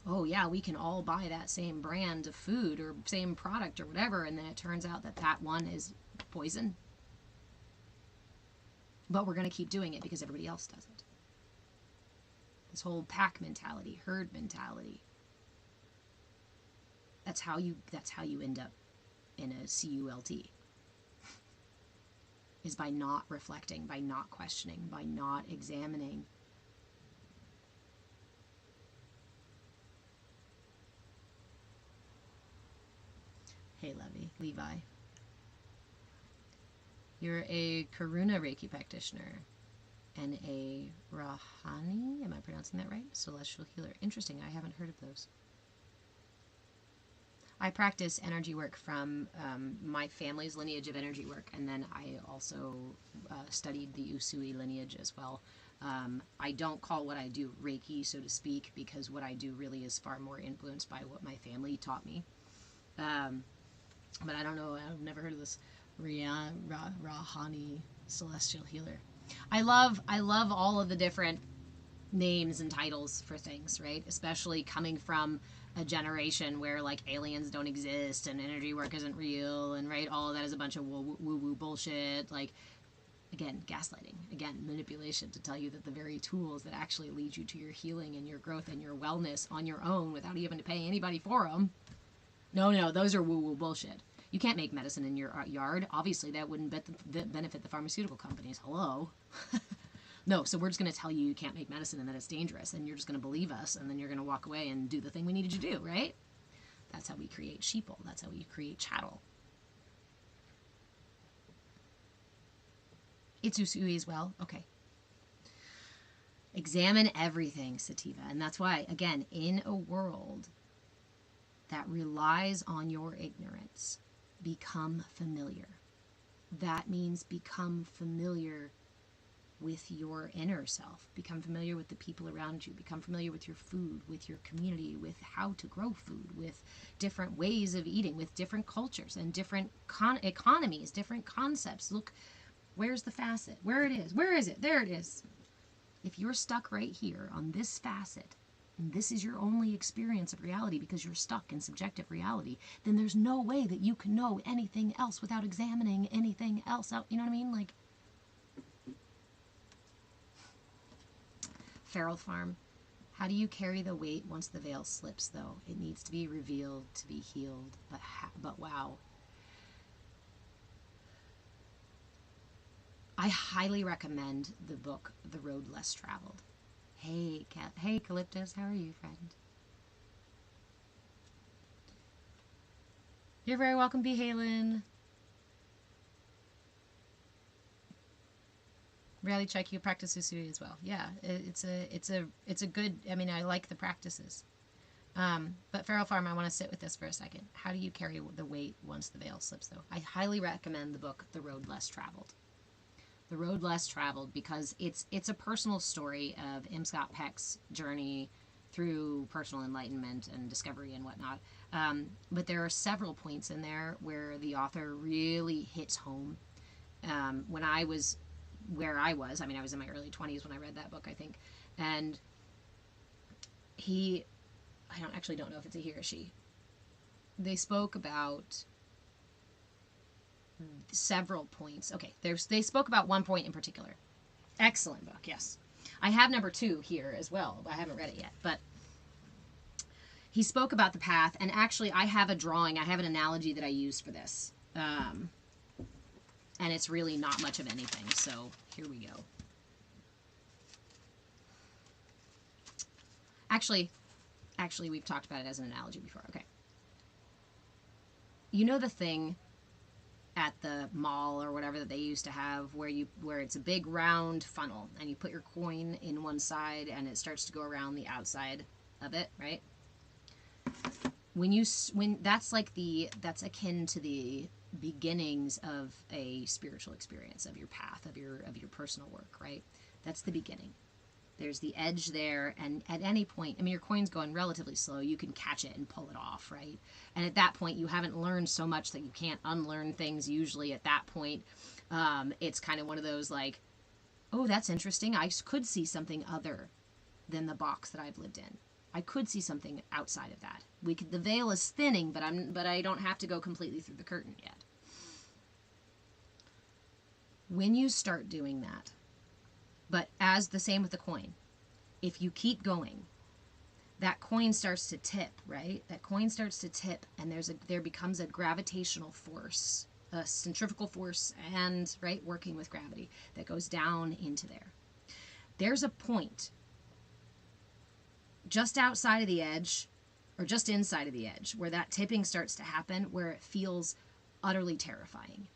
Oh yeah, we can all buy that same brand of food or same product or whatever, and then it turns out that that one is poison. But we're going to keep doing it because everybody else does it. This whole pack mentality, herd mentality. That's how you end up in a CULT. Is by not reflecting, by not questioning, by not examining. Hey, Levi. You're a Karuna Reiki practitioner and a Rahani, am I pronouncing that right? Celestial healer. Interesting, I haven't heard of those. I practice energy work from my family's lineage of energy work, and then I also studied the Usui lineage as well. I don't call what I do Reiki, so to speak, because what I do really is far more influenced by what my family taught me. But I don't know, I've never heard of this Rahani celestial healer. I love all of the different names and titles for things, right? Especially coming from a generation where like aliens don't exist and energy work isn't real and right, all of that is a bunch of woo-woo bullshit. Like, again, gaslighting, again, manipulation to tell you that the very tools that actually lead you to your healing and your growth and your wellness on your own without even to pay anybody for them. No, those are woo-woo bullshit. You can't make medicine in your yard. Obviously, that wouldn't benefit the pharmaceutical companies. Hello? No, so we're just going to tell you can't make medicine and that it's dangerous, and you're just going to believe us, and then you're going to walk away and do the thing we needed you to do, right? That's how we create sheeple. That's how we create chattel. It's usui as well. Okay. Examine everything, Sativa. And that's why, again, in a world that relies on your ignorance, become familiar. That means become familiar with your inner self. Become familiar with the people around you. Become familiar with your food, with your community, with how to grow food, with different ways of eating, with different cultures and different economies, different concepts. Look, where's the facet? Where it is? Where is it? There it is. If you're stuck right here on this facet, and this is your only experience of reality because you're stuck in subjective reality, then there's no way that you can know anything else without examining anything else out. You know what I mean? Like, Feral Farm. How do you carry the weight once the veil slips, though? It needs to be revealed to be healed. But wow. I highly recommend the book, The Road Less Traveled. Hey, hey, Calyptus, how are you, friend? You're very welcome, B. Halen. Rally check, you practice usui as well. Yeah, it's a good. I mean, I like the practices. But Feral Farm, I want to sit with this for a second. How do you carry the weight once the veil slips, though? I highly recommend the book, The Road Less Traveled. The Road Less Traveled, because it's a personal story of M. Scott Peck's journey through personal enlightenment and discovery and whatnot. But there are several points in there where the author really hits home. When I was where I was in my early 20s when I read that book, I think. And I don't know if it's a he or she. They spoke about several points. Okay, they spoke about one point in particular. Excellent book, yes. I have number 2 here as well, but I haven't read it yet. But he spoke about the path, and actually I have a drawing, I have an analogy that I use for this. And it's really not much of anything, so here we go. Actually, we've talked about it as an analogy before. Okay. You know the thing at the mall or whatever that they used to have where it's a big round funnel and you put your coin in one side and it starts to go around the outside of it, right? When that's akin to the beginnings of a spiritual experience, of your path, of your personal work, right? That's the beginning. There's the edge there, and at any point, your coin's going relatively slow, you can catch it and pull it off, right? And at that point, you haven't learned so much that you can't unlearn things usually at that point. It's kind of one of those like, oh, that's interesting. I could see something other than the box that I've lived in. I could see something outside of that. The veil is thinning, but I don't have to go completely through the curtain yet. When you start doing that, but as the same with the coin, if you keep going, that coin starts to tip, right? That coin starts to tip, and there becomes a gravitational force, a centrifugal force, and right, working with gravity that goes down into there. There's a point just outside of the edge, or just inside of the edge, where that tipping starts to happen, where it feels utterly terrifying.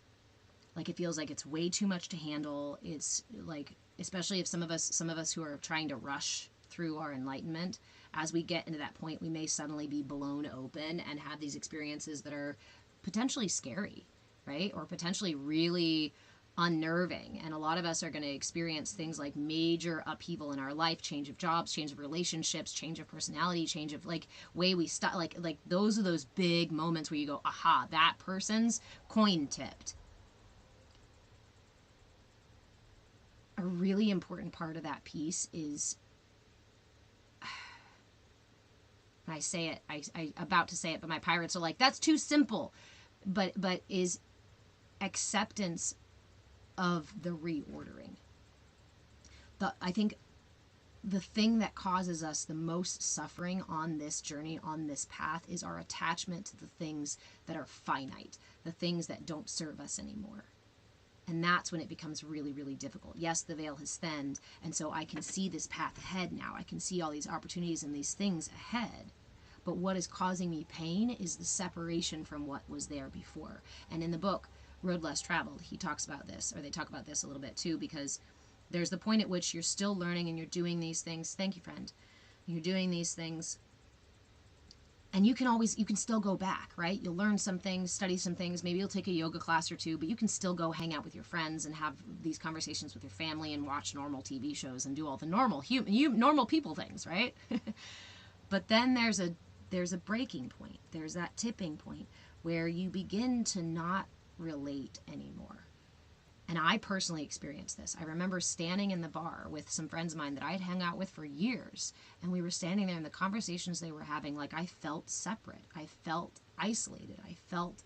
Like it feels like it's way too much to handle. It's like, especially if some of us who are trying to rush through our enlightenment, as we get into that point, we may suddenly be blown open and have these experiences that are potentially scary, right? Or potentially really unnerving. And a lot of us are going to experience things like major upheaval in our life, change of jobs, change of relationships, change of personality, change of like way we start, like those are those big moments where you go, aha, that person's coin tipped. A really important part of that piece is And I say it, I about to say it, but my pirates are like, that's too simple. But is acceptance of the reordering. I think the thing that causes us the most suffering on this journey, on this path, is our attachment to the things that are finite, the things that don't serve us anymore. And that's when it becomes really, really difficult. Yes, the veil has thinned, and so I can see this path ahead now. I can see all these opportunities and these things ahead. But what is causing me pain is the separation from what was there before. And in the book, Road Less Traveled, he talks about this, or they talk about this a little bit too, because there's the point at which you're still learning and you're doing these things. Thank you, friend. You're doing these things. And you can still go back, right? You'll learn some things, study some things. Maybe you'll take a yoga class or two, but you can still go hang out with your friends and have these conversations with your family and watch normal TV shows and do all the normal normal people things, right? But then there's a breaking point. There's that tipping point where you begin to not relate anymore. And I personally experienced this. I remember standing in the bar with some friends of mine that I had hung out with for years, and we were standing there, and the conversations they were having, like, I felt separate. I felt isolated. I felt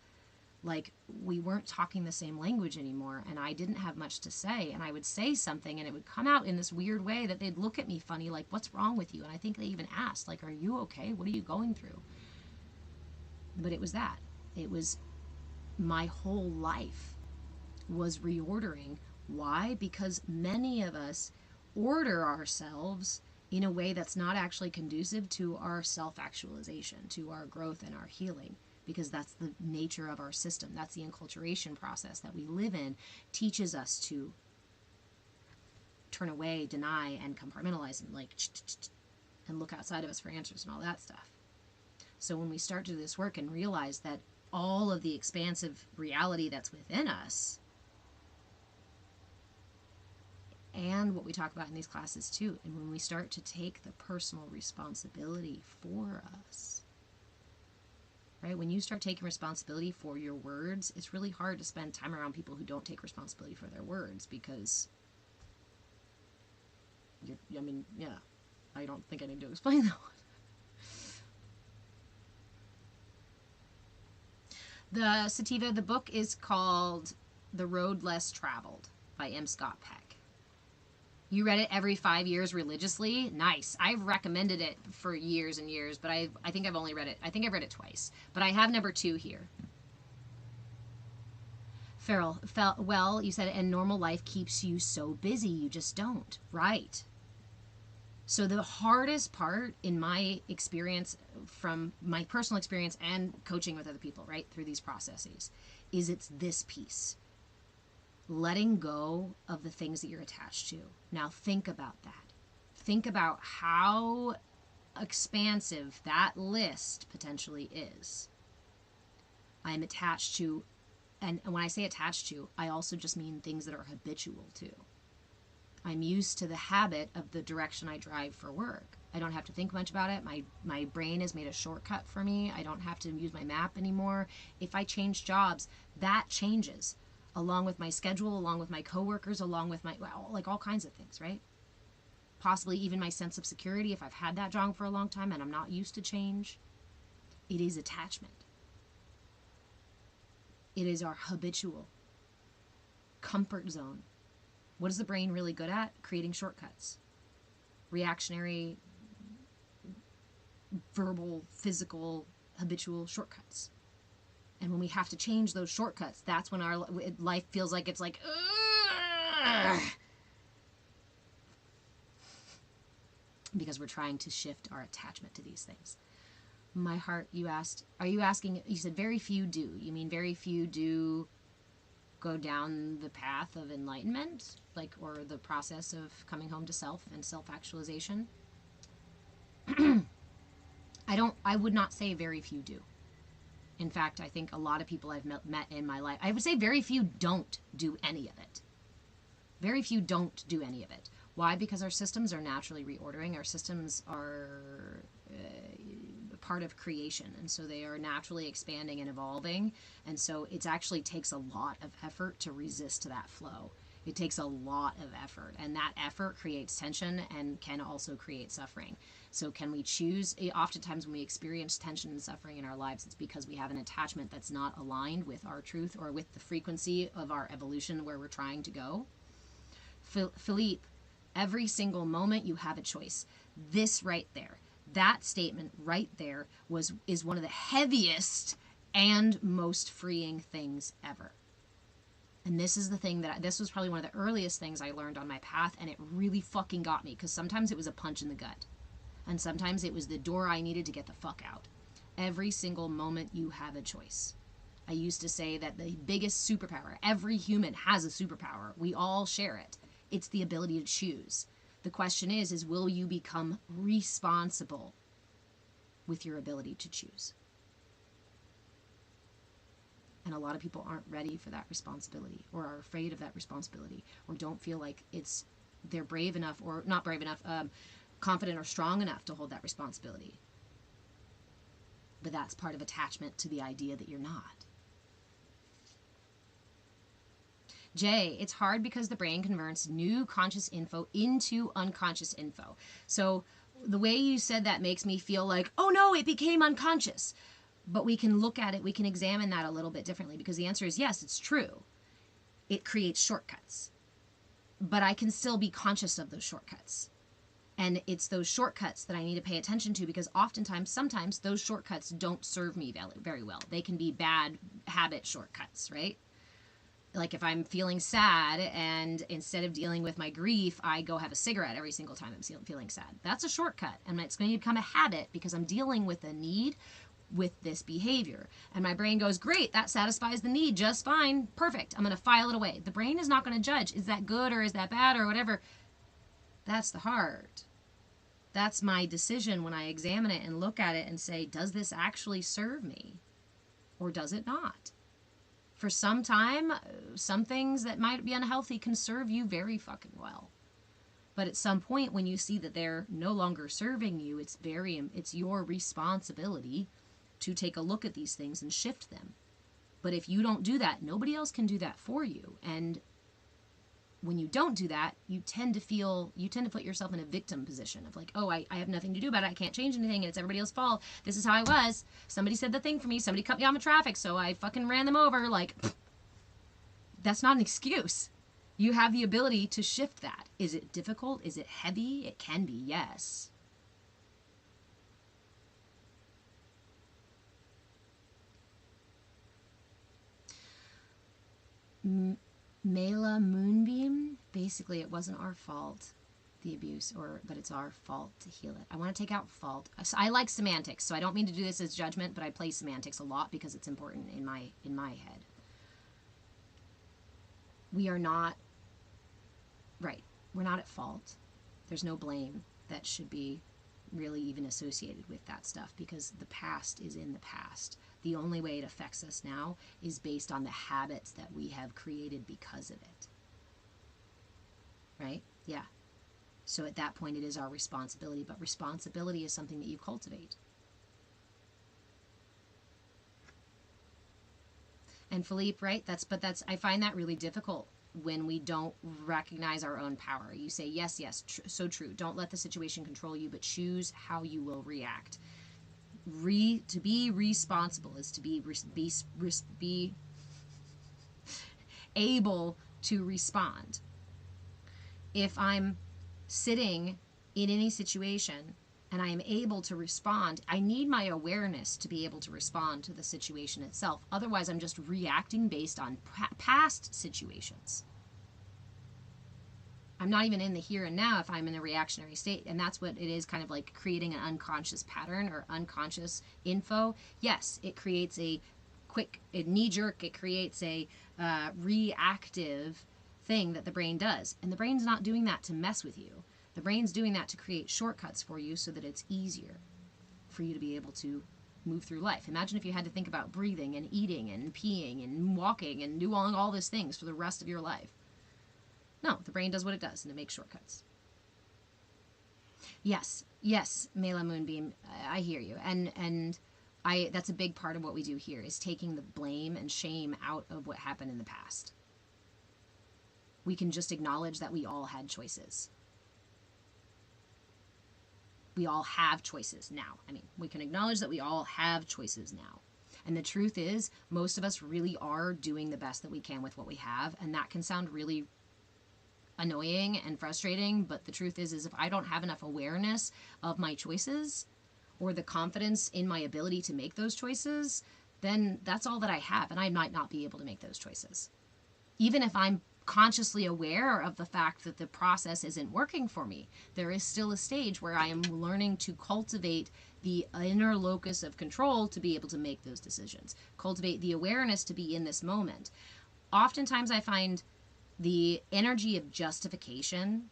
like we weren't talking the same language anymore, and I didn't have much to say. And I would say something, and it would come out in this weird way that they'd look at me funny, like, what's wrong with you? And I think they even asked, like, are you okay? What are you going through? But it was that. It was my whole life was reordering. Why? Because many of us order ourselves in a way that's not actually conducive to our self-actualization, to our growth and our healing, because that's the nature of our system. That's the enculturation process that we live in, teaches us to turn away, deny, and compartmentalize and and look outside of us for answers and all that stuff. So when we start to do this work and realize that all of the expansive reality that's within us, and what we talk about in these classes too, and when we start to take the personal responsibility for us, right? When you start taking responsibility for your words, it's really hard to spend time around people who don't take responsibility for their words, because I don't think I need to explain that one. The Sativa, the book is called The Road Less Traveled by M. Scott Peck. You read it every 5 years religiously? Nice. I've recommended it for years and years, but I think I've only read it. I think I've read it twice. But I have number 2 here. Farrell, well, you said, and normal life keeps you so busy, you just don't. Right. So the hardest part in my experience, from my personal experience and coaching with other people, right, through these processes, is it's this piece. Letting go of the things that you're attached to. Now think about that. Think about how expansive that list potentially is. I'm attached to, and when I say attached to, I also just mean things that are habitual to. I'm used to the habit of the direction I drive for work. I don't have to think much about it. My brain has made a shortcut for me. I don't have to use my map anymore. If I change jobs, that changes, along with my schedule, along with my coworkers, along with like all kinds of things, right? Possibly even my sense of security if I've had that job for a long time and I'm not used to change. It is attachment. It is our habitual comfort zone. What is the brain really good at? Creating shortcuts. Reactionary, verbal, physical, habitual shortcuts. And when we have to change those shortcuts, that's when our life feels like it's like, ugh! Because we're trying to shift our attachment to these things. My heart, you asked, are you asking, you said very few do. You mean very few do go down the path of enlightenment, or the process of coming home to self and self-actualization? I would not say very few do. In fact, I think a lot of people I've met in my life, I would say very few don't do any of it. Very few don't do any of it. Why? Because our systems are naturally reordering. Our systems are part of creation, and so they are naturally expanding and evolving, and so it actually takes a lot of effort to resist that flow. It takes a lot of effort, and that effort creates tension and can also create suffering. So can we choose? Oftentimes when we experience tension and suffering in our lives, it's because we have an attachment that's not aligned with our truth or with the frequency of our evolution where we're trying to go. Philippe, every single moment you have a choice. This right there, that statement right there is one of the heaviest and most freeing things ever. And this is the thing this was probably one of the earliest things I learned on my path, and it really fucking got me, because sometimes it was a punch in the gut. And sometimes it was the door I needed to get the fuck out. Every single moment you have a choice. I used to say that the biggest superpower, every human has a superpower. We all share it. It's the ability to choose. The question is will you become responsible with your ability to choose? And a lot of people aren't ready for that responsibility, or are afraid of that responsibility, or don't feel like they're brave enough, or not brave enough, confident or strong enough to hold that responsibility. But that's part of attachment to the idea that you're not. Jay, it's hard because the brain converts new conscious info into unconscious info. So the way you said that makes me feel like, oh no, it became unconscious. But we can look at it, we can examine that a little bit differently, because the answer is yes, it's true. It creates shortcuts. But I can still be conscious of those shortcuts. And it's those shortcuts that I need to pay attention to, because sometimes those shortcuts don't serve me very well. They can be bad habit shortcuts, right? Like if I'm feeling sad and instead of dealing with my grief, I go have a cigarette every single time I'm feeling sad. That's a shortcut, and it's going to become a habit because I'm dealing with a need with this behavior. And my brain goes, great, that satisfies the need just fine, perfect, I'm going to file it away. The brain is not going to judge, is that good or is that bad or whatever. That's the heart. That's my decision when I examine it and look at it and say, does this actually serve me or does it not? For some time, some things that might be unhealthy can serve you very fucking well. But at some point when you see that they're no longer serving you, it's your responsibility to take a look at these things and shift them. But if you don't do that, nobody else can do that for you. And when you don't do that, you tend to put yourself in a victim position of like, oh, I have nothing to do about it. I can't change anything. And it's everybody else's fault. This is how I was. Somebody said the thing for me. Somebody cut me off in traffic. So I fucking ran them over. Like, that's not an excuse. You have the ability to shift that. Is it difficult? Is it heavy? It can be, yes. Mela Moonbeam, basically it wasn't our fault, the abuse, but it's our fault to heal it. I want to take out fault. I like semantics, so I don't mean to do this as judgment, but I play semantics a lot because it's important in my head. We are not, right, we're not at fault. There's no blame that should be really even associated with that stuff, because the past is in the past. The only way it affects us now is based on the habits that we have created because of it. Right? Yeah. So at that point, it is our responsibility, but responsibility is something that you cultivate. And Philippe, right? I find that really difficult when we don't recognize our own power. You say, yes, so true. Don't let the situation control you, but choose how you will react. To be responsible is to be able to respond. If I'm sitting in any situation and I am able to respond, I need my awareness to be able to respond to the situation itself. Otherwise, I'm just reacting based on past situations. I'm not even in the here and now if I'm in a reactionary state. And that's what it is, kind of like creating an unconscious pattern or unconscious info. Yes, it creates a knee-jerk, it creates a reactive thing that the brain does. And the brain's not doing that to mess with you. The brain's doing that to create shortcuts for you so that it's easier for you to be able to move through life. Imagine if you had to think about breathing and eating and peeing and walking and doing all these things for the rest of your life. No, the brain does what it does, and it makes shortcuts. Yes, Mela Moonbeam, I hear you. And that's a big part of what we do here, is taking the blame and shame out of what happened in the past. we can just acknowledge that we all had choices. We all have choices now. I mean, we can acknowledge that we all have choices now. And the truth is, most of us really are doing the best that we can with what we have. And that can sound really annoying and frustrating. But the truth is if I don't have enough awareness of my choices or the confidence in my ability to make those choices, then that's all that I have. And I might not be able to make those choices. Even if I'm consciously aware of the fact that the process isn't working for me, there is still a stage where I am learning to cultivate the inner locus of control to be able to make those decisions, cultivate the awareness to be in this moment. Oftentimes I find the energy of justification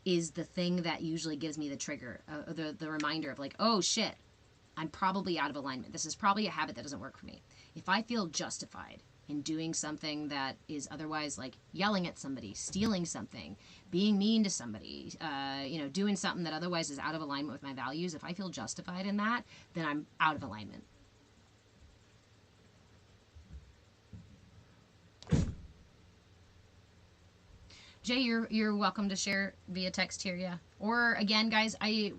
is the thing that usually gives me the trigger, the reminder of like, oh shit, I'm probably out of alignment. This is probably a habit that doesn't work for me. If I feel justified in doing something that is otherwise like yelling at somebody, stealing something, being mean to somebody, doing something that otherwise is out of alignment with my values, if I feel justified in that, then I'm out of alignment. Jay, you're welcome to share via text here, yeah. Or again, guys, I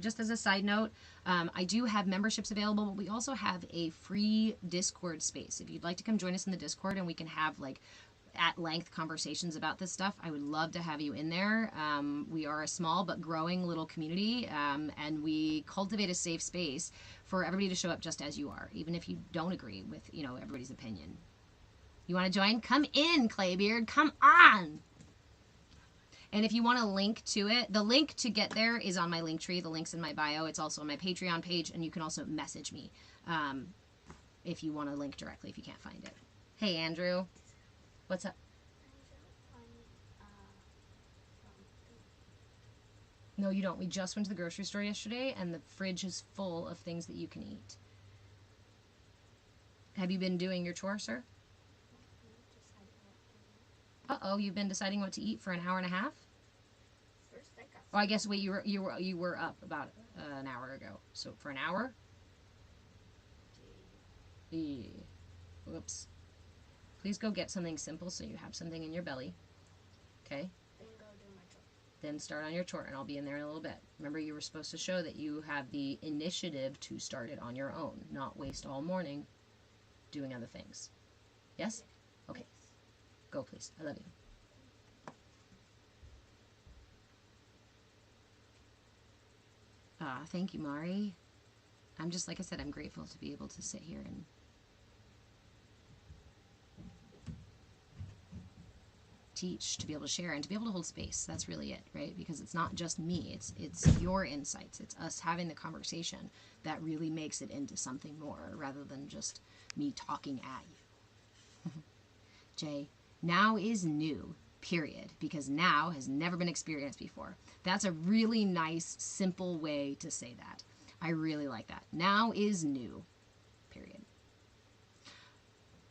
just as a side note, I do have memberships available, but we also have a free Discord space. If you'd like to come join us in the Discord and we can have like at length conversations about this stuff, I would love to have you in there. We are a small but growing little community, and we cultivate a safe space for everybody to show up just as you are, even if you don't agree with everybody's opinion. You want to join? Come in, Claybeard. Come on. And if you want a link to it, the link to get there is on my link tree. The link's in my bio. It's also on my Patreon page, and you can also message me if you want a link directly if you can't find it. Hey, Andrew. What's up? No, you don't. We just went to the grocery store yesterday, and the fridge is full of things that you can eat. Have you been doing your chore, sir? Uh-oh, you've been deciding what to eat for an hour and a half? Oh, I guess, wait, you were up about an hour ago. So for an hour? Whoops. Please go get something simple so you have something in your belly. Okay? Then go do my chore. Then start on your chore, and I'll be in there in a little bit. Remember, you were supposed to show that you have the initiative to start it on your own, not waste all morning doing other things. Yes? Okay. Go, please. I love you. Thank you, Mari. I'm just, like I said, I'm grateful to be able to sit here and teach, to be able to share, and to be able to hold space. That's really it, right? Because it's not just me. It's your insights. It's us having the conversation that really makes it into something more rather than just me talking at you. Jay, now is new, period, because now has never been experienced before. That's a really nice, simple way to say that. I really like that. Now is new, period.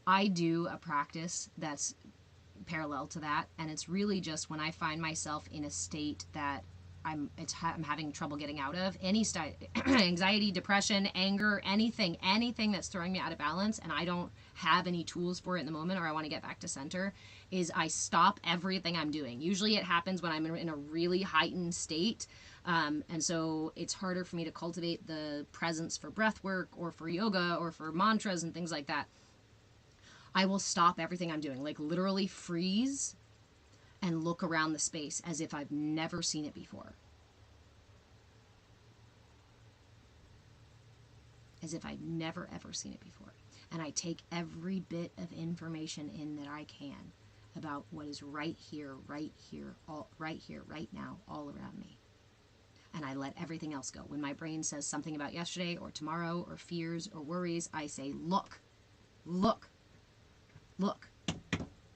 I do a practice that's parallel to that, and it's really just when I find myself in a state that I'm having trouble getting out of, any anxiety, depression, anger, anything that's throwing me out of balance, and I don't have any tools for it in the moment, or I want to get back to center, is I stop everything I'm doing. Usually it happens when I'm in a really heightened state, and so it's harder for me to cultivate the presence for breath work or for yoga or for mantras and things like that. I will stop everything I'm doing, like literally freeze and look around the space as if I've never seen it before. As if I've never, ever seen it before. And I take every bit of information in that I can about what is right here, right now, all around me. And I let everything else go. When my brain says something about yesterday or tomorrow or fears or worries, I say, look,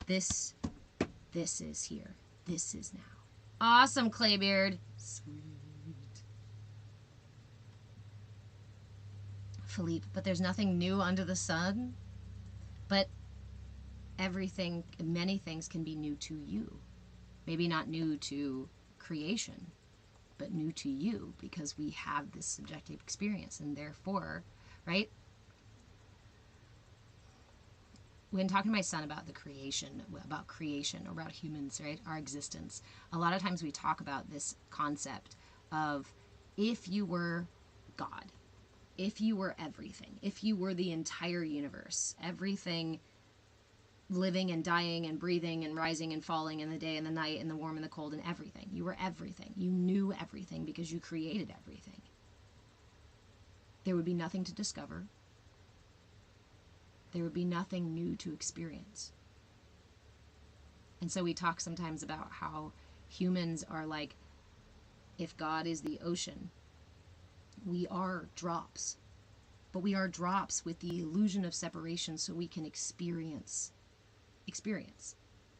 this is here. This is now. Awesome, Claybeard. Sweet. Philippe, but there's nothing new under the sun. But many things can be new to you. Maybe not new to creation, but new to you, because we have this subjective experience, and therefore, right? when talking to my son about creation, or about humans, right, our existence, a lot of times we talk about this concept of, if you were God, if you were everything, if you were the entire universe, everything living and dying and breathing and rising and falling in the day and the night and the warm and the cold and everything. You were everything. You knew everything because you created everything. There would be nothing to discover. There would be nothing new to experience. And so we talk sometimes about how humans are like, if God is the ocean, we are drops. But we are drops with the illusion of separation so we can experience.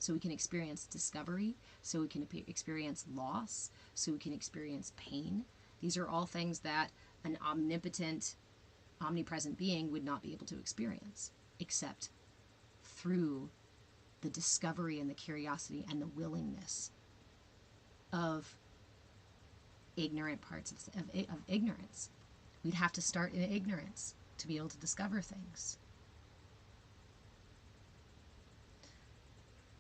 So we can experience discovery, so we can experience loss, so we can experience pain. These are all things that an omnipotent, omnipresent being would not be able to experience, except through the discovery and the curiosity and the willingness of ignorant parts of ignorance. We'd have to start in ignorance to be able to discover things.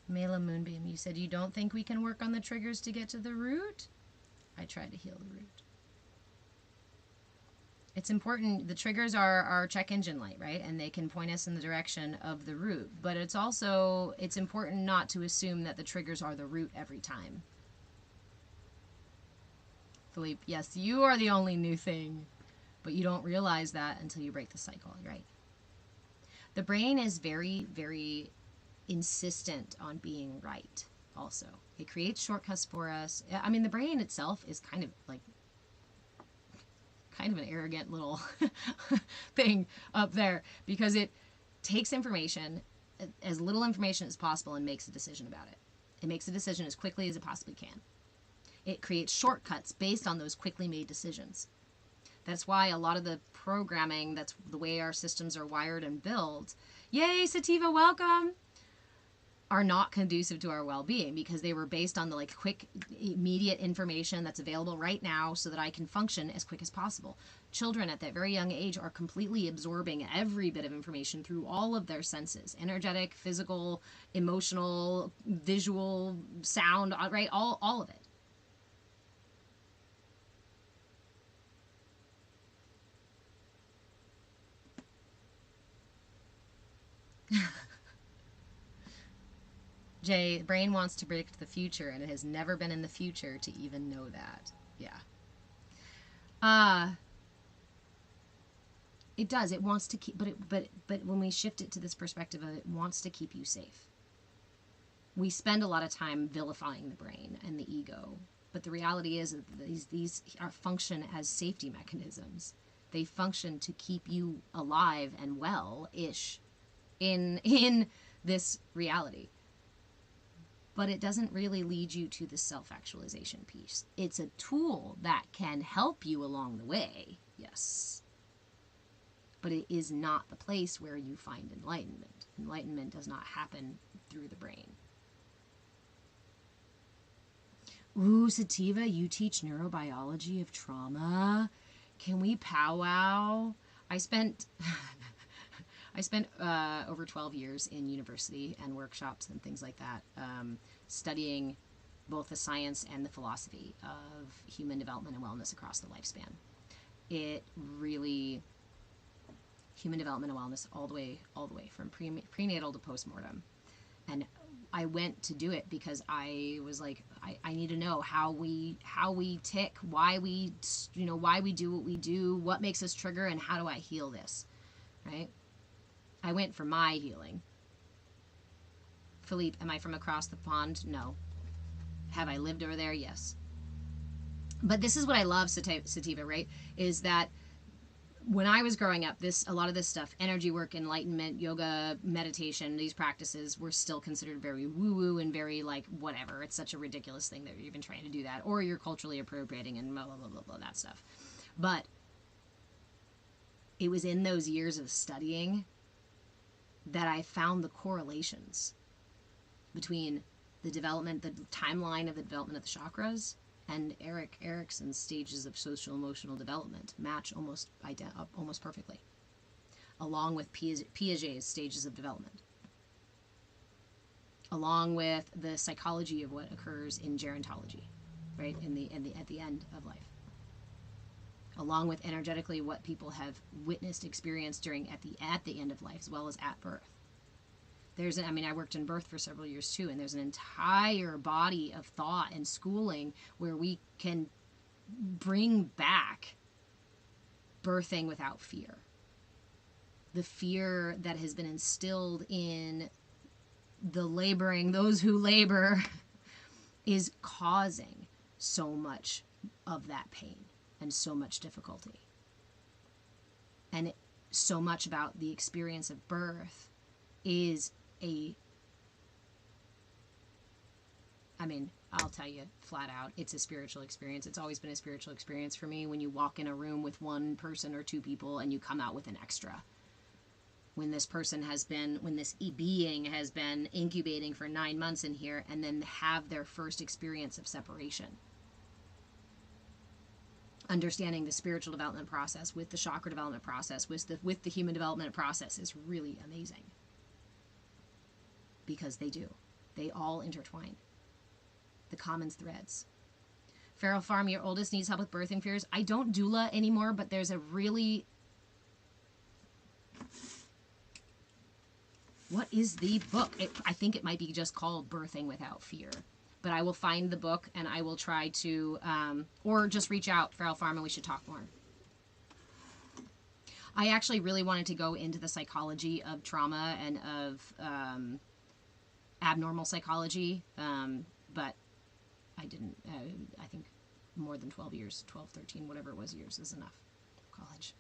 Mela Moonbeam, you said you don't think we can work on the triggers to get to the root? I tried to heal the root. It's important. The triggers are our check engine light, right? And they can point us in the direction of the root. But it's important not to assume that the triggers are the root every time. Philippe, yes, you are the only new thing. But you don't realize that until you break the cycle, right? The brain is very, very insistent on being right also. It creates shortcuts for us. I mean, the brain itself is kind of an arrogant little thing up there, because it takes information, as little information as possible, and makes a decision about it. It makes a decision as quickly as it possibly can. It creates shortcuts based on those quickly made decisions. That's why a lot of the programming, that's the way our systems are wired and built. Yay, Sativa, welcome! Are not conducive to our well-being, because they were based on the quick, immediate information that's available right now so that I can function as quick as possible. Children at that very young age are completely absorbing every bit of information through all of their senses: energetic, physical, emotional, visual, sound, right? All of it. Jay, the brain wants to predict the future, and it has never been in the future to even know that. Yeah. It does. It wants to keep, but when we shift it to this perspective of it wants to keep you safe. We spend a lot of time vilifying the brain and the ego, but the reality is that these are function as safety mechanisms. They function to keep you alive and well-ish in this reality. But it doesn't really lead you to the self-actualization piece. It's a tool that can help you along the way, yes. But it is not the place where you find enlightenment. Enlightenment does not happen through the brain. Ooh, Sativa, you teach neurobiology of trauma. Can we powwow? I spent over 12 years in university and workshops and things like that, studying both the science and the philosophy of human development and wellness across the lifespan. It really, human development and wellness all the way from prenatal to postmortem. And I went to do it because I was like, I need to know how we tick, why we do what we do, what makes us trigger, and how do I heal this, right? I went for my healing. Philippe, am I from across the pond? No. Have I lived over there? Yes. But this is what I love, Sativa, right? Is that when I was growing up, a lot of this stuff, energy work, enlightenment, yoga, meditation, these practices were still considered very woo-woo and very whatever. It's such a ridiculous thing that you're even trying to do that, or you're culturally appropriating and blah, blah, blah, blah, blah, that stuff. But it was in those years of studying that I found the correlations between the timeline of the development of the chakras and Erik Erikson's stages of social emotional development match almost perfectly, along with Piaget's stages of development. along with the psychology of what occurs in gerontology, right, at the end of life, along with energetically what people have witnessed, experienced at the end of life, as well as at birth. I worked in birth for several years too, and there's an entire body of thought and schooling where we can bring back birthing without fear. The fear that has been instilled in those who labor is causing so much of that pain and so much difficulty. And so much about the experience of birth is I'll tell you flat out, it's a spiritual experience. It's always been a spiritual experience for me when you walk in a room with one person or two people and you come out with an extra. When this being has been incubating for 9 months in here and then have their first experience of separation. Understanding the spiritual development process with the chakra development process, with the human development process is really amazing. Because they all intertwine. The common threads. Feral Farm, your oldest needs help with birthing fears. I don't doula anymore, but there's a really... What is the book? I think it might be just called Birthing Without Fear. But I will find the book and I will try to... or just reach out, Feral Farm, and we should talk more. I actually really wanted to go into the psychology of trauma and of abnormal psychology, but I didn't. I think more than 12 years, 12, 13, whatever it was years is enough. College.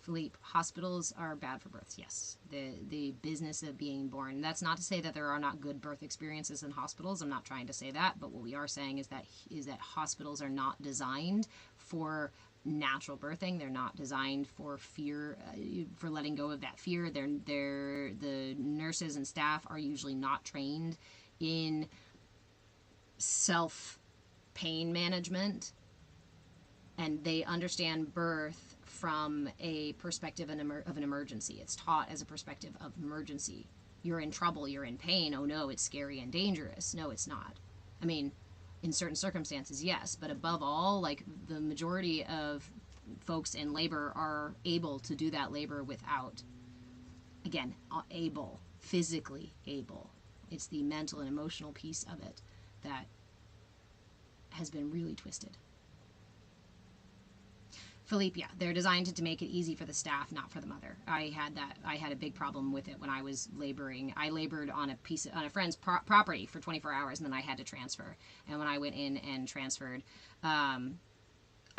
Philippe, hospitals are bad for births. Yes, the business of being born. That's not to say that there are not good birth experiences in hospitals. I'm not trying to say that, but what we are saying is that hospitals are not designed for natural birthing. They're not designed for fear, for letting go of that fear. The nurses and staff are usually not trained in self pain management, and they understand birth from a perspective of an emergency. It's taught as a perspective of emergency. You're in trouble, you're in pain, oh no, it's scary and dangerous. No, it's not. I mean, in certain circumstances, yes, but above all, like the majority of folks in labor are able to do that labor without, again, physically able. It's the mental and emotional piece of it that has been really twisted. Philippe, yeah, they're designed to make it easy for the staff, not for the mother. I had a big problem with it when I was laboring. I labored on a friend's property for 24 hours, and then I had to transfer. And when I went in and transferred, I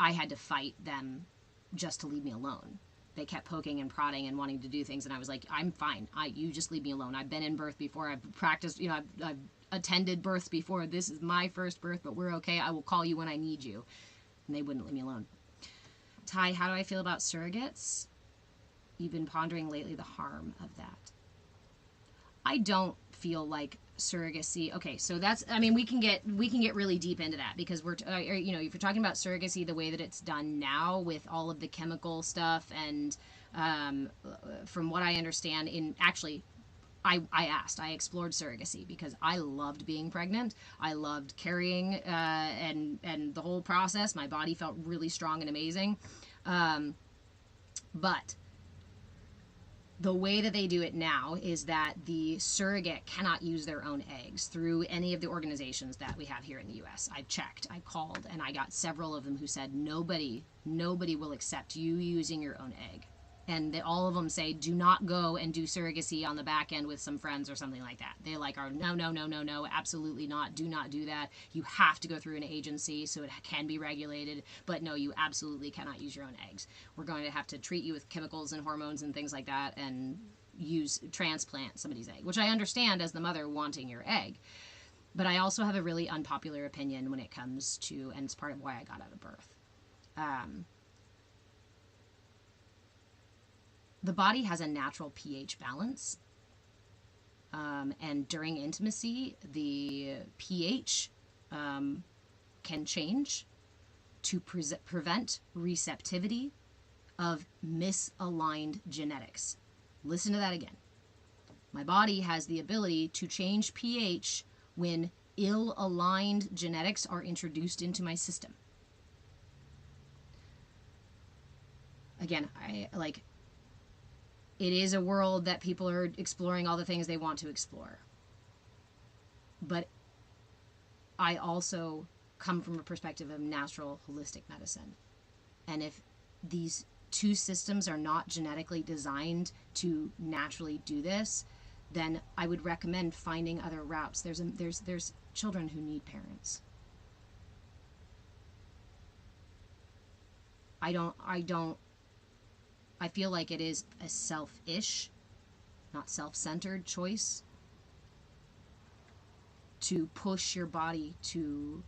had to fight them just to leave me alone. They kept poking and prodding and wanting to do things, and I was like, I'm fine. You just leave me alone. I've been in birth before. I've practiced, I've attended births before. This is my first birth, but we're okay. I will call you when I need you. And they wouldn't leave me alone. Ty, how do I feel about surrogates? You've been pondering lately the harm of that. I don't feel like surrogacy. Okay, so that's, we can get really deep into that because we're, if you're talking about surrogacy the way that it's done now with all of the chemical stuff and from what I understand I explored surrogacy because I loved being pregnant. I loved carrying and the whole process. My body felt really strong and amazing. But the way that they do it now is that the surrogate cannot use their own eggs through any of the organizations that we have here in the U.S. I checked, I called, and I got several of them who said nobody will accept you using your own egg. And all of them say, do not go and do surrogacy on the back end with some friends or something like that. They no, absolutely not. Do not do that. You have to go through an agency so it can be regulated. But no, you absolutely cannot use your own eggs. We're going to have to treat you with chemicals and hormones and things like that and transplant somebody's egg, which I understand as the mother wanting your egg. But I also have a really unpopular opinion when it comes to, and it's part of why I got out of birth. The body has a natural pH balance, and during intimacy, the pH can change to prevent receptivity of misaligned genetics. Listen to that again. My body has the ability to change pH when ill-aligned genetics are introduced into my system. Again, it is a world that people are exploring all the things they want to explore. But I also come from a perspective of natural holistic medicine. And if these two systems are not genetically designed to naturally do this, then I would recommend finding other routes. There's children who need parents. I feel like it is a selfish, not self-centered choice to push your body to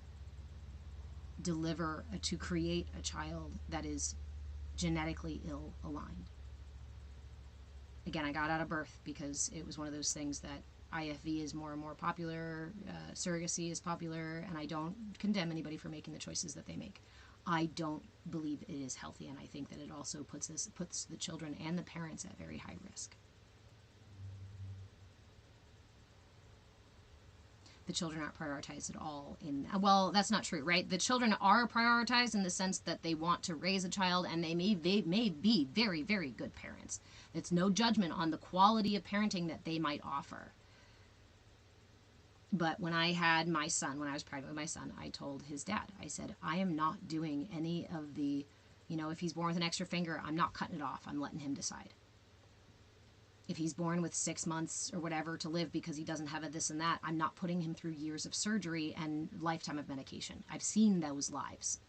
deliver, to create a child that is genetically ill-aligned. Again, I got out of birth because it was one of those things that IFV is more and more popular, surrogacy is popular, and I don't condemn anybody for making the choices that they make. I don't believe it is healthy, and I think that it also puts the children and the parents at very high risk. The children aren't prioritized at all well, that's not true, right? The children are prioritized in the sense that they want to raise a child, and they may be very, very good parents. It's no judgment on the quality of parenting that they might offer. But when I had my son, when I was pregnant with my son, I told his dad, I said, I am not doing any of the, if he's born with an extra finger, I'm not cutting it off. I'm letting him decide. If he's born with 6 months or whatever to live because he doesn't have a this and that, I'm not putting him through years of surgery and lifetime of medication. I've seen those lives.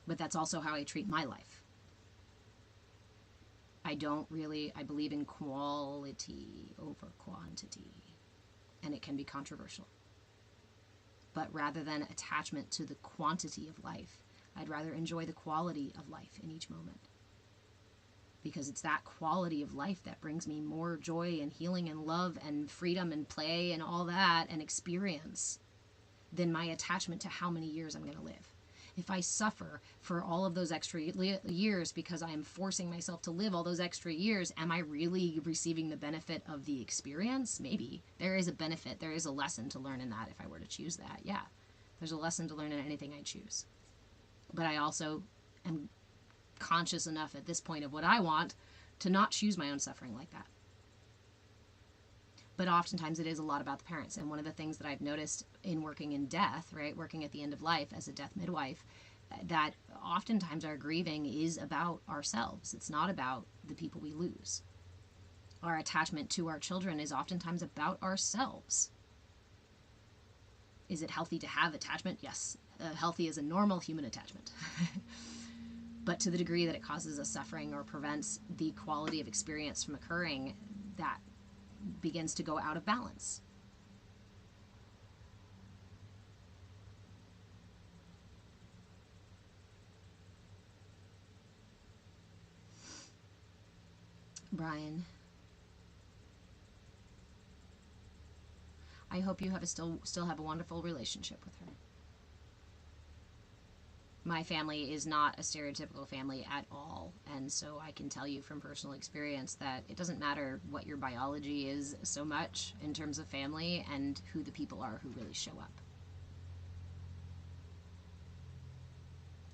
But that's also how I treat my life. I believe in quality over quantity. And it can be controversial. But rather than attachment to the quantity of life, I'd rather enjoy the quality of life in each moment. Because it's that quality of life that brings me more joy and healing and love and freedom and play and all that and experience than my attachment to how many years I'm going to live. If I suffer for all of those extra years because I am forcing myself to live all those extra years, am I really receiving the benefit of the experience? Maybe. There is a benefit. There is a lesson to learn in that if I were to choose that. Yeah, there's a lesson to learn in anything I choose. But I also am conscious enough at this point of what I want to not choose my own suffering like that. But oftentimes it is a lot about the parents. And one of the things that I've noticed in working in death, right, working at the end of life as a death midwife, that oftentimes our grieving is about ourselves. It's not about the people we lose. Our attachment to our children is oftentimes about ourselves. Is it healthy to have attachment? Yes. Healthy is a normal human attachment. But to the degree that it causes us suffering or prevents the quality of experience from occurring, that begins to go out of balance. Brian, I hope you have still have a wonderful relationship with her. My family is not a stereotypical family at all, and so I can tell you from personal experience that it doesn't matter what your biology is so much in terms of family and who the people are who really show up.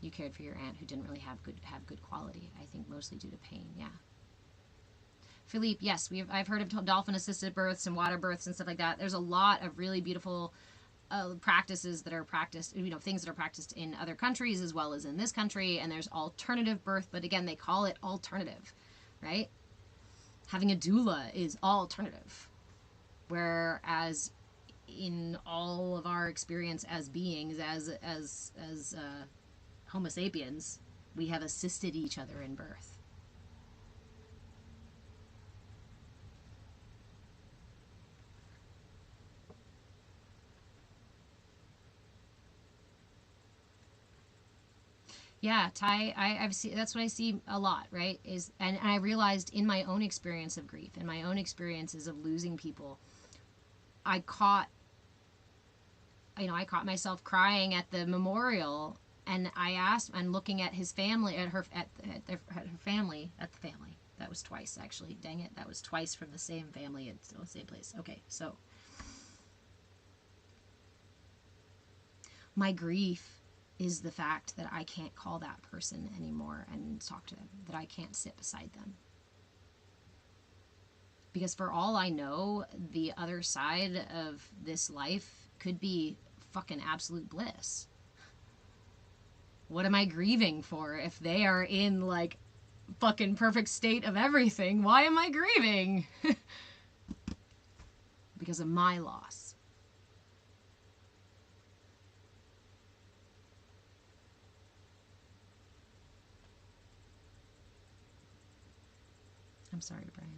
You cared for your aunt who didn't really have good quality, I think mostly due to pain, yeah. Philippe, yes, I've heard of dolphin-assisted births and water births and stuff like that. There's a lot of really beautiful practices that are practiced, things that are practiced in other countries as well as in this country, and there's alternative birth, but again, they call it alternative, right? Having a doula is alternative, whereas in all of our experience as beings, as Homo sapiens, we have assisted each other in birth. Yeah, Ty, I've seen, that's what I see a lot, right? And I realized in my own experience of grief, in my own experiences of losing people, I caught myself crying at the memorial, and I asked, and looking at his family, at her family, That was twice, actually. Dang it. That was twice from the same family and still the same place. Okay, so. My grief is the fact that I can't call that person anymore and talk to them, that I can't sit beside them. Because for all I know, the other side of this life could be fucking absolute bliss. What am I grieving for if they are in, like, fucking perfect state of everything? Why am I grieving? Because of my loss. I'm sorry, Brian.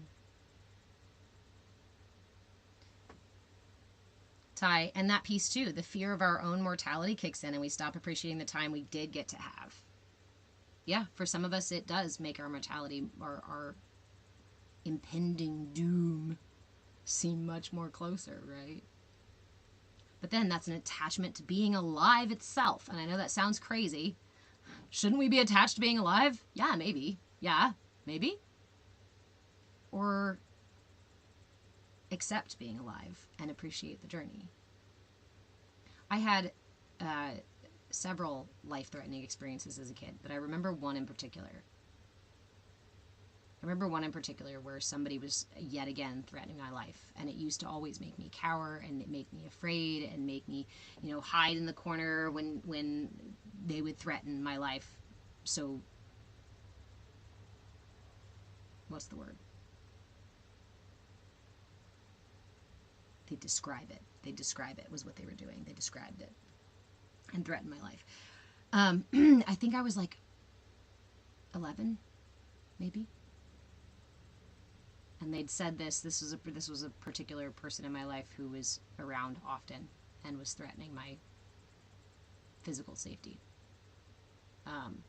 Ty, and that piece too, the fear of our own mortality kicks in and we stop appreciating the time we did get to have. Yeah, for some of us it does make our mortality or our impending doom seem much more closer, right? But then that's an attachment to being alive itself. And I know that sounds crazy. Shouldn't we be attached to being alive? Yeah, maybe. Yeah, maybe. Or accept being alive and appreciate the journey. I had several life-threatening experiences as a kid, but I remember one in particular. Where somebody was yet again threatening my life, and it used to always make me cower, and it made me afraid, and make me, hide in the corner when they would threaten my life. So, what's the word? They describe it was what they were doing. They described it and threatened my life. I think I was like 11, maybe. And they'd said this was a particular person in my life who was around often and was threatening my physical safety. And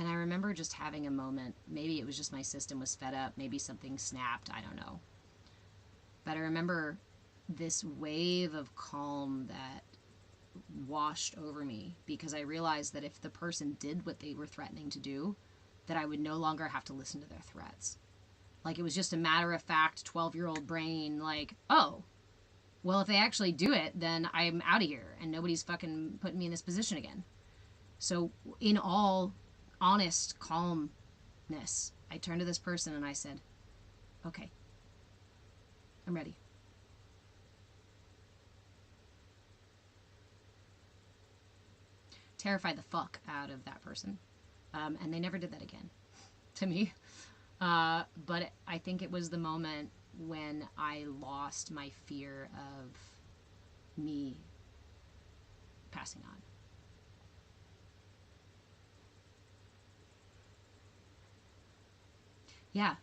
I remember just having a moment. Maybe it was just my system was fed up. Maybe something snapped. I don't know. But I remember this wave of calm that washed over me because I realized that if the person did what they were threatening to do, that I would no longer have to listen to their threats. Like, it was just a matter-of-fact 12-year-old brain, like, oh, well, if they actually do it, then I'm out of here, and nobody's fucking putting me in this position again. So, in all honest calmness, I turned to this person and I said, okay, I'm ready. Terrified the fuck out of that person. And they never did that again to me. But I think it was the moment when I lost my fear of me passing on. Yeah.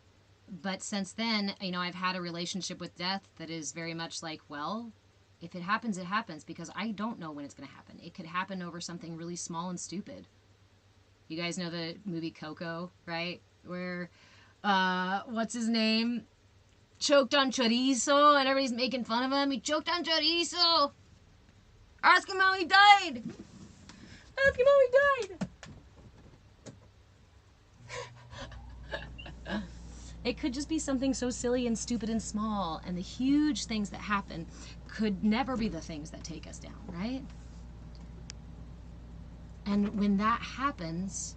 But since then, I've had a relationship with death that is very much like, well, if it happens, it happens, because I don't know when it's going to happen. It could happen over something really small and stupid. You guys know the movie Coco, right? Where, what's his name? Choked on chorizo, and everybody's making fun of him. He choked on chorizo. Ask him how he died. Ask him how he died. It could just be something so silly and stupid and small, and the huge things that happen could never be the things that take us down, right? And when that happens,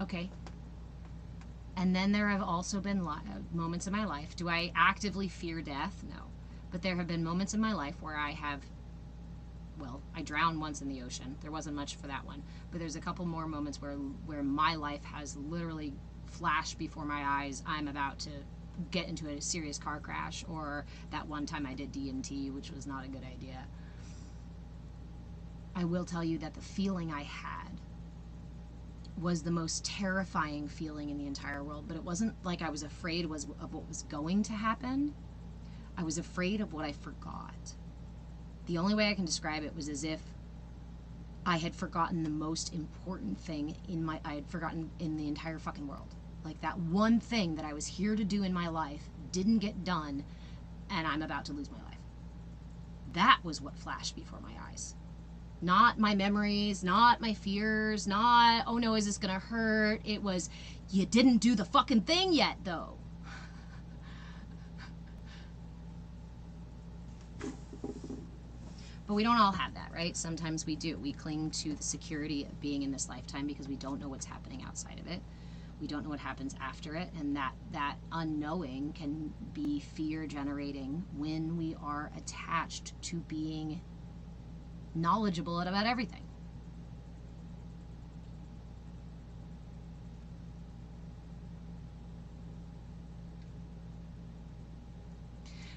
okay. And then there have also been moments in my life. Do I actively fear death? No. But there have been moments in my life where I drowned once in the ocean. There wasn't much for that one. But there's a couple more moments where my life has literally flashed before my eyes. I'm about to get into a serious car crash, or that one time I did DMT, which was not a good idea. I will tell you that the feeling I had was the most terrifying feeling in the entire world, but it wasn't like I was afraid of what was going to happen. I was afraid of what I forgot. The only way I can describe it was as if I had forgotten the most important thing I had forgotten in the entire fucking world. Like, that one thing that I was here to do in my life didn't get done, and I'm about to lose my life. That was what flashed before my eyes. Not my memories, not my fears, not, oh no, is this gonna hurt? It was, you didn't do the fucking thing yet, though. But we don't all have that, right? Sometimes we do. We cling to the security of being in this lifetime because we don't know what's happening outside of it. We don't know what happens after it, and that unknowing can be fear generating when we are attached to being knowledgeable about everything.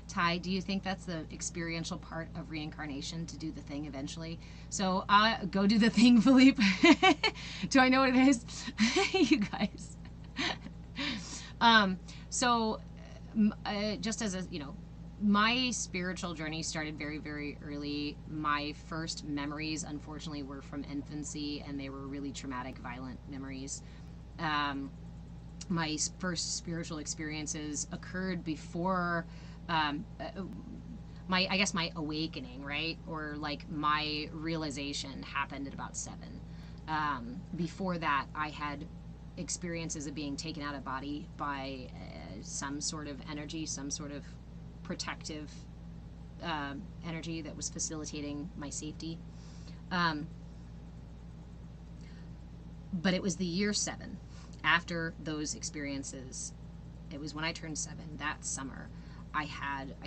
Ty, do you think that's the experiential part of reincarnation, to do the thing eventually? So go do the thing, Philippe. Do I know what it is? You guys. Just as a, my spiritual journey started very, very early. My first memories, unfortunately, were from infancy, and they were really traumatic, violent memories. My first spiritual experiences occurred before my awakening, right? Or like my realization happened at about 7. Before that, I had experiences of being taken out of body by some sort of energy, some sort of protective energy that was facilitating my safety. But it was the year 7 after those experiences. It was when I turned 7 that summer. I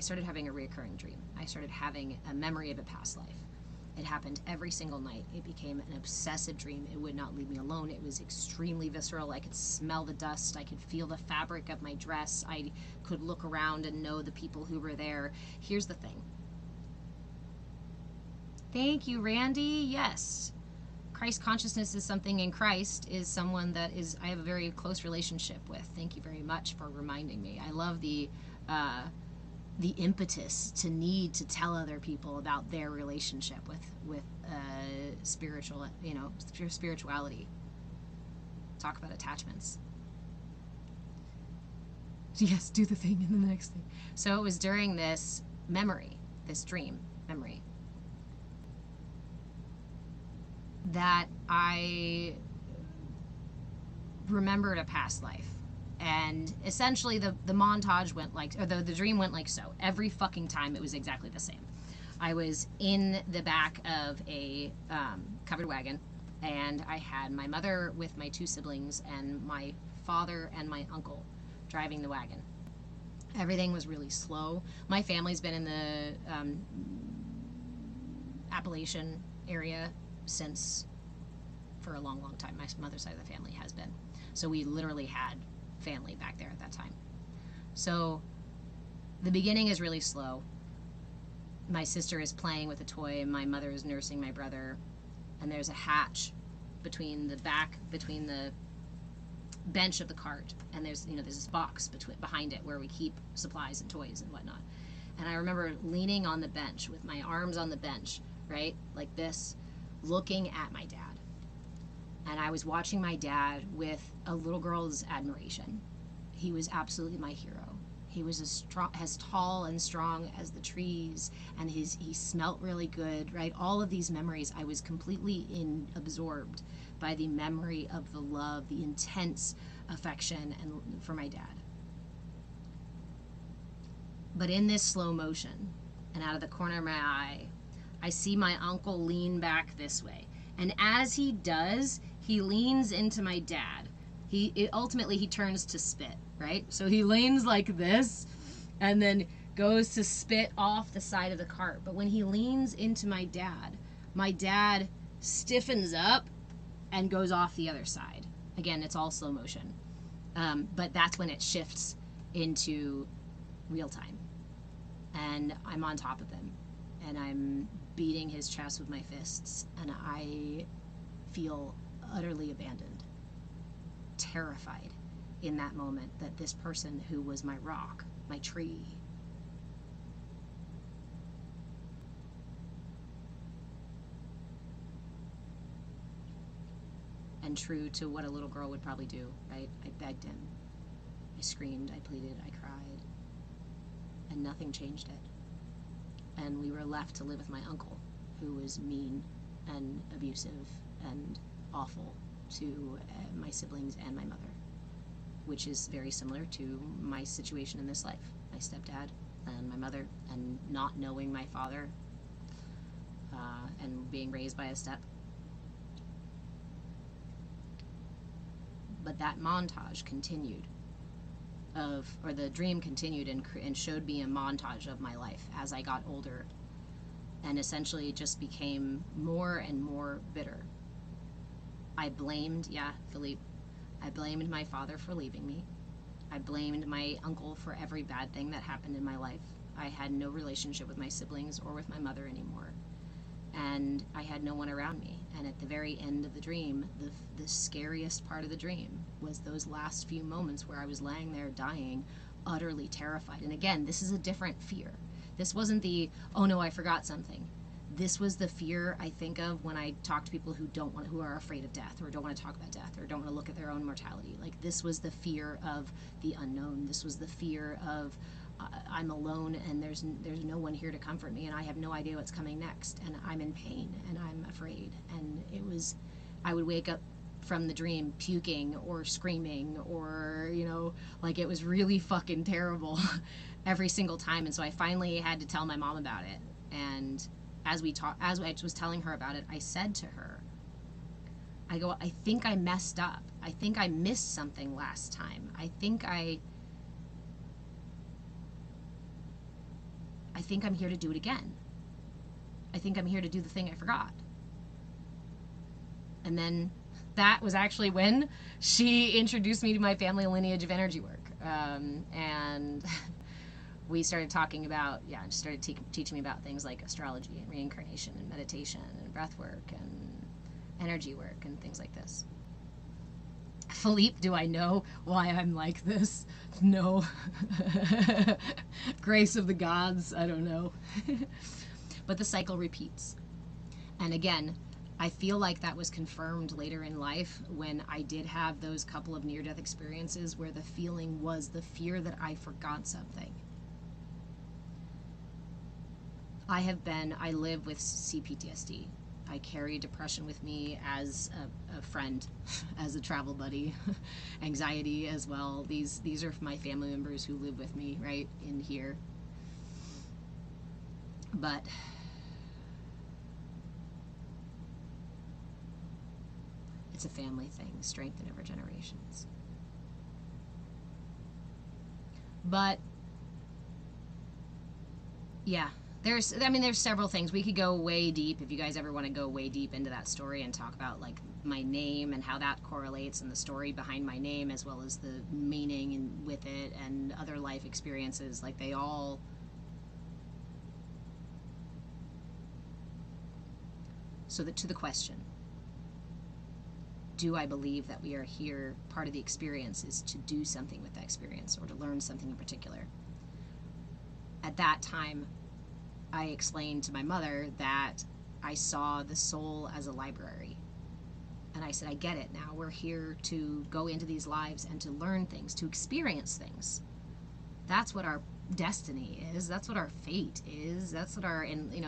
started having a recurring dream. I started having a memory of a past life. It happened every single night. It became an obsessive dream. It would not leave me alone. It was extremely visceral. I could smell the dust. I could feel the fabric of my dress. I could look around and know the people who were there. Here's the thing. Thank you, Randy. Yes. Christ consciousness is something in Christ, is someone that I have a very close relationship with. Thank you very much for reminding me. I love the impetus to need to tell other people about their relationship with spirituality. Talk about attachments. Yes, do the thing and then the next thing. So it was during this dream memory, that I remembered a past life. And essentially the montage went like, or the dream went like so. Every fucking time it was exactly the same. I was in the back of a covered wagon, and I had my mother with my 2 siblings and my father and my uncle driving the wagon. Everything was really slow. My family's been in the Appalachian area for a long, long time. My mother's side of the family has been. So we literally had family back there at that time. So the beginning is really slow. My sister is playing with a toy. My mother is nursing my brother. And there's a hatch between the bench of the cart. And there's this box behind it where we keep supplies and toys and whatnot. And I remember leaning on the bench with my arms on the bench, right? Like this, looking at my dad. And I was watching my dad with a little girl's admiration. He was absolutely my hero. He was as tall and strong as the trees, and he smelt really good, right? All of these memories, I was completely absorbed by the memory of the love, the intense affection for my dad. But in this slow motion, and out of the corner of my eye, I see my uncle lean back this way. And as he does, he leans into my dad. Ultimately he turns to spit, right? So he leans like this and then goes to spit off the side of the cart. But when he leans into my dad stiffens up and goes off the other side. Again, it's all slow motion. But that's when it shifts into real time. And I'm on top of him. And I'm beating his chest with my fists. And I feel utterly abandoned, terrified in that moment that this person who was my rock, my tree, and true to what a little girl would probably do, right? I begged him, I screamed, I pleaded, I cried, and nothing changed it. And we were left to live with my uncle, who was mean and abusive and awful to my siblings and my mother, which is very similar to my situation in this life. My stepdad and my mother, and not knowing my father, and being raised by a step. But that montage continued or the dream continued and showed me a montage of my life as I got older, and essentially just became more and more bitter. I blamed, Philippe, I blamed my father for leaving me. I blamed my uncle for every bad thing that happened in my life. I had no relationship with my siblings or with my mother anymore. And I had no one around me. And at the very end of the dream, the scariest part of the dream was those last few moments where I was laying there dying, utterly terrified. And again, this is a different fear. This wasn't the, oh no, I forgot something. This was the fear I think of when I talk to people who are afraid of death, or don't want to talk about death, or don't want to look at their own mortality. Like, this was the fear of the unknown. This was the fear of I'm alone and there's no one here to comfort me, and I have no idea what's coming next, and I'm in pain and I'm afraid. And I would wake up from the dream puking or screaming, or like, it was really fucking terrible every single time. And so I finally had to tell my mom about it. And as I was telling her about it, I said to her, I think I messed up. I think I missed something last time. I think I'm here to do it again. I think I'm here to do the thing I forgot. And then that was actually when she introduced me to my family lineage of energy work. And we started talking about, started teaching me about things like astrology and reincarnation and meditation and breath work and energy work and things like this. Philippe, do I know why I'm like this? No. Grace of the gods, I don't know. But the cycle repeats. And again, I feel like that was confirmed later in life when I did have those couple of near-death experiences where the feeling was the fear that I forgot something. I live with CPTSD. I carry depression with me as a friend, as a travel buddy, anxiety as well. These are my family members who live with me right in here. But it's a family thing, strengthened over generations. But yeah. There's several things. We could go way deep if you guys ever want to go way deep into that story and talk about like my name and how that correlates, and the story behind my name, as well as the meaning with it and other life experiences. Like, they all... So to the question, do I believe that we are here, part of the experience is to do something with that experience or to learn something in particular? At that time, I explained to my mother that I saw the soul as a library. And I said, I get it now. We're here to go into these lives and to learn things, to experience things. That's what our destiny is. That's what our fate is. That's what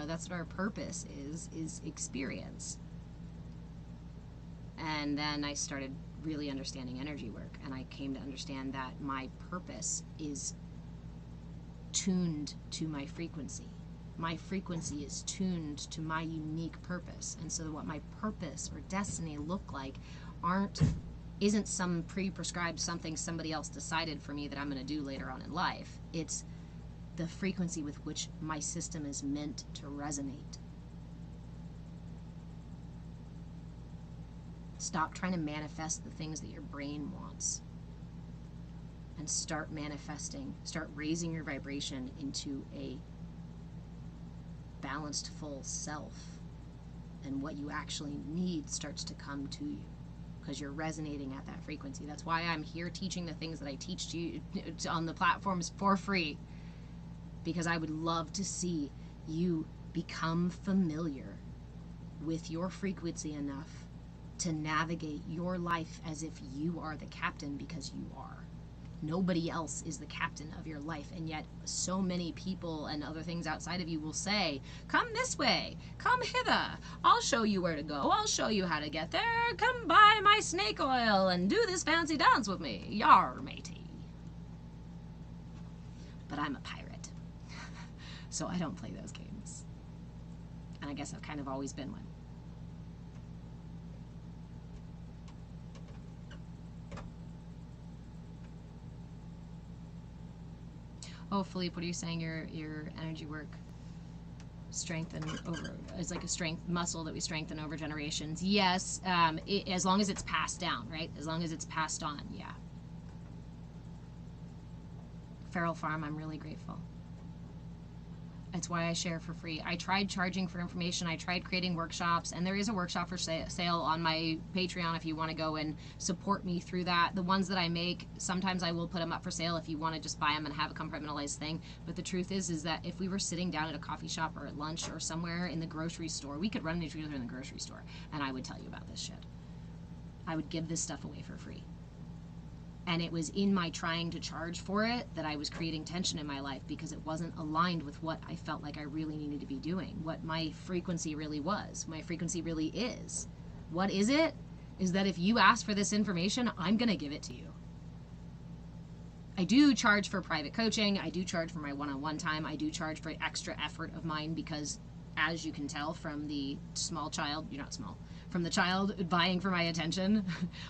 that's what our purpose is experience. And then I started really understanding energy work, and I came to understand that my purpose is tuned to my frequency. My frequency is tuned to my unique purpose. And so what my purpose or destiny look like isn't some pre-prescribed something somebody else decided for me that I'm going to do later on in life. It's the frequency with which my system is meant to resonate. Stop trying to manifest the things that your brain wants, and start manifesting, start raising your vibration into a balanced full self, and what you actually need starts to come to you because you're resonating at that frequency. That's why I'm here teaching the things that I teach to you on the platforms for free, because I would love to see you become familiar with your frequency enough to navigate your life as if you are the captain, because you are. Nobody else is the captain of your life, and yet so many people and other things outside of you will say, come this way, come hither, I'll show you where to go, I'll show you how to get there, come buy my snake oil and do this fancy dance with me, yar matey. But I'm a pirate, so I don't play those games. And I guess I've kind of always been one. Oh, Philippe, what are you saying? Your energy work strengthen over is like a strength muscle that we strengthen over generations. Yes, as long as it's passed down, right? As long as it's passed on, yeah. Feral Farm, I'm really grateful. That's why I share for free. I tried charging for information. I tried creating workshops, and there is a workshop for sale on my Patreon if you want to go and support me through that. The ones that I make, sometimes I will put them up for sale if you want to just buy them and have a compartmentalized thing. But the truth is that if we were sitting down at a coffee shop or at lunch or somewhere in the grocery store, we could run into each other in the grocery store, and I would tell you about this shit. I would give this stuff away for free. And it was in my trying to charge for it that I was creating tension in my life, because it wasn't aligned with what I felt like I really needed to be doing, what my frequency really was, my frequency really is. What is it? Is that if you ask for this information, I'm going to give it to you. I do charge for private coaching. I do charge for my one-on-one time. I do charge for extra effort of mine because, as you can tell from the small child, you're not small, from the child vying for my attention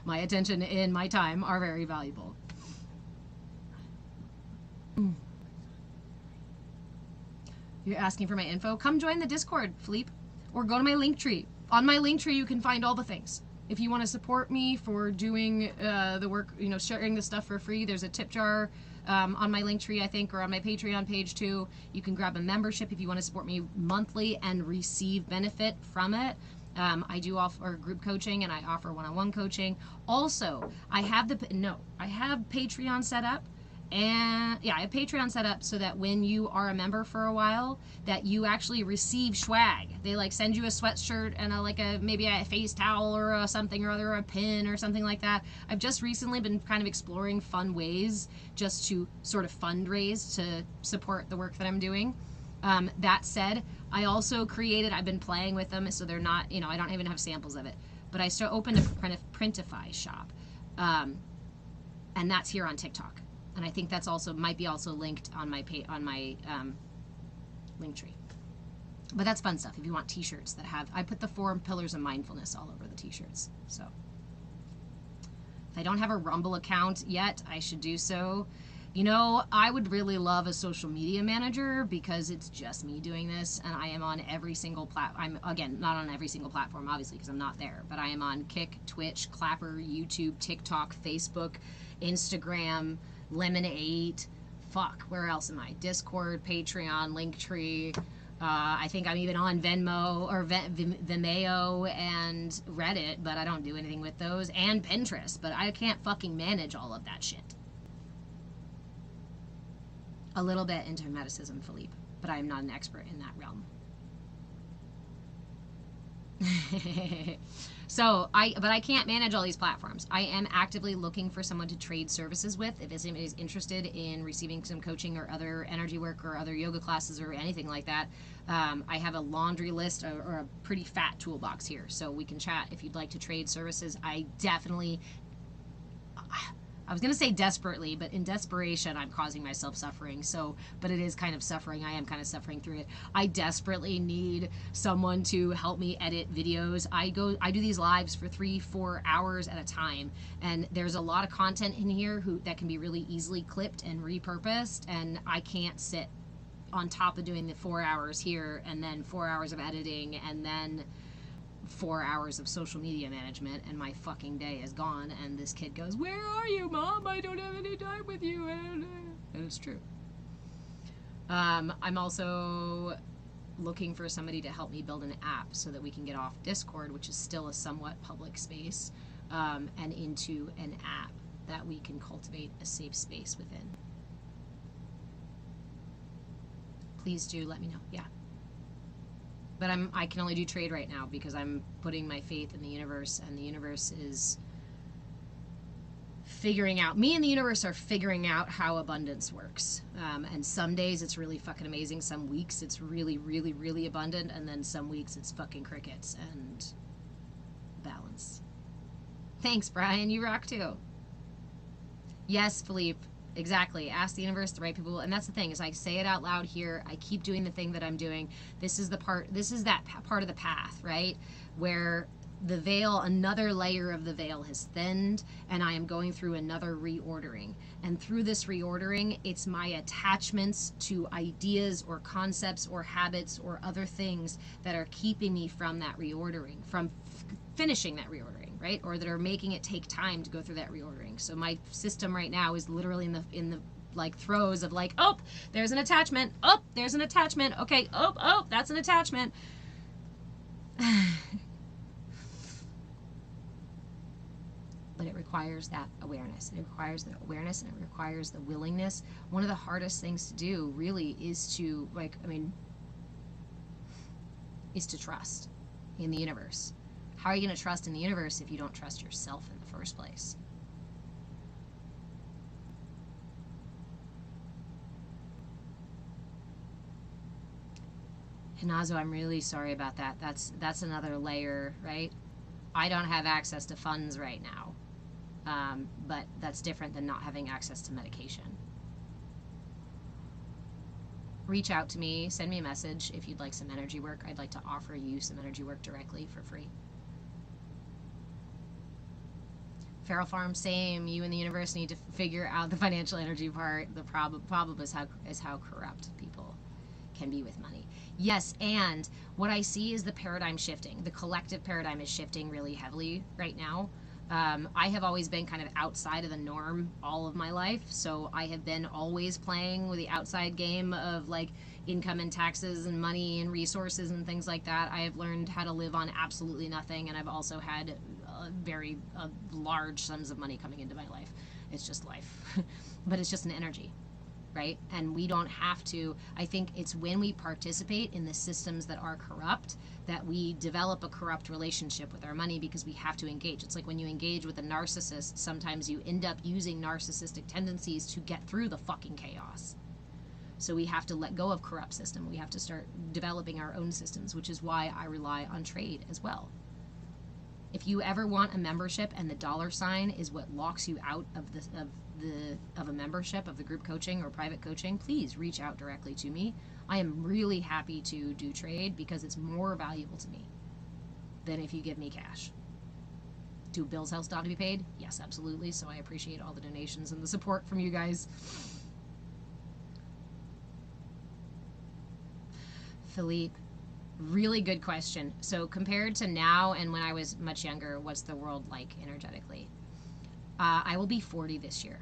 and my time are very valuable. You're asking for my info? Come join the Discord, Philippe, or go to my link tree. On my link tree, you can find all the things. If you want to support me for doing the work, sharing the stuff for free, there's a tip jar on my link tree, I think, or on my Patreon page too. You can grab a membership if you want to support me monthly and receive benefit from it. I do offer group coaching, and I offer one-on-one coaching. Also, I have Patreon set up, and I have Patreon set up so that when you are a member for a while, that you actually receive swag. They like send you a sweatshirt and maybe a face towel or something or other, or a pin or something like that. I've just recently been kind of exploring fun ways just to sort of fundraise to support the work that I'm doing. That said, I also I've been playing with them, so they're not, I don't even have samples of it, but I still opened a Printify shop, and that's here on TikTok, and I think that's might be also linked on my link tree. But that's fun stuff. If you want t-shirts I put the 4 pillars of mindfulness all over the t-shirts. So if I don't have a Rumble account yet, I should do so. I would really love a social media manager, because it's just me doing this, and I am on every single I'm, again, not on every single platform, obviously, because I'm not there, but I am on Kick, Twitch, Clapper, YouTube, TikTok, Facebook, Instagram, Lemon8, where else am I? Discord, Patreon, Linktree. I think I'm even on Venmo or Vimeo and Reddit, but I don't do anything with those, and Pinterest, but I can't fucking manage all of that shit. A little bit into Hermeticism, Philippe, but I am not an expert in that realm. But I can't manage all these platforms. I am actively looking for someone to trade services with. If anybody is interested in receiving some coaching or other energy work or other yoga classes or anything like that, I have a laundry list or a pretty fat toolbox here, so we can chat if you'd like to trade services. I was going to say desperately, but in desperation, I'm causing myself suffering. But it is kind of suffering. I am kind of suffering through it. I desperately need someone to help me edit videos. I do these lives for 3-4 hours at a time, and there's a lot of content in here that can be really easily clipped and repurposed, and I can't sit on top of doing the 4 hours here and then 4 hours of editing and then 4 hours of social media management, and my fucking day is gone, and this kid goes, "Where are you, Mom? I don't have any time with you." And it's true. I'm also looking for somebody to help me build an app so that we can get off Discord, which is still a somewhat public space, and into an app that we can cultivate a safe space within. Please do let me know. Yeah. But I can only do trade right now because I'm putting my faith in the universe, and the universe is figuring out, me and the universe are figuring out how abundance works. And some days it's really fucking amazing. Some weeks it's really, really, really abundant. And then some weeks it's fucking crickets and balance. Thanks, Brian. You rock too. Yes, Philippe. Exactly. Ask the universe, the right people. And that's the thing, is I say it out loud here. I keep doing the thing that I'm doing. This is that part of the path, right? Where the veil, another layer of the veil has thinned, and I am going through another reordering. And through this reordering, it's my attachments to ideas or concepts or habits or other things that are keeping me from that reordering, from finishing that reordering, right? Or that are making it take time to go through that reordering. So my system right now is literally in the like throes of like, oh, there's an attachment. Oh, there's an attachment. Okay. Oh, that's an attachment. But it requires that awareness. It requires the awareness, and it requires the willingness. One of the hardest things to do really is to, is to trust in the universe. How are you going to trust in the universe if you don't trust yourself in the first place? Hinazo, I'm really sorry about that. That's another layer, right? I don't have access to funds right now. But that's different than not having access to medication. Reach out to me, send me a message if you'd like some energy work. I'd like to offer you some energy work directly for free. Feral Farm, same. You and the universe need to figure out the financial energy part. The problem is how corrupt people can be with money. Yes, and what I see is the paradigm shifting. The collective paradigm is shifting really heavily right now. I have always been kind of outside of the norm all of my life, so I have been always playing with the outside game of like income and taxes and money and resources and things like that. I have learned how to live on absolutely nothing, and I've also had very large sums of money coming into my life. It's just life. But it's just an energy, right? And we don't have to. I think it's when we participate in the systems that are corrupt that we develop a corrupt relationship with our money, because we have to engage. It's like when you engage with a narcissist, sometimes you end up using narcissistic tendencies to get through the fucking chaos. So we have to let go of corrupt system. We have to start developing our own systems, which is why I rely on trade as well. If you ever want a membership and the dollar sign is what locks you out of a membership of the group coaching or private coaching, please reach out directly to me. I am really happy to do trade because it's more valuable to me than if you give me cash. Do bills still have to be paid? Yes, absolutely. So I appreciate all the donations and the support from you guys. Philippe, really good question. So compared to now and when I was much younger, what's the world like energetically? I will be 40 this year.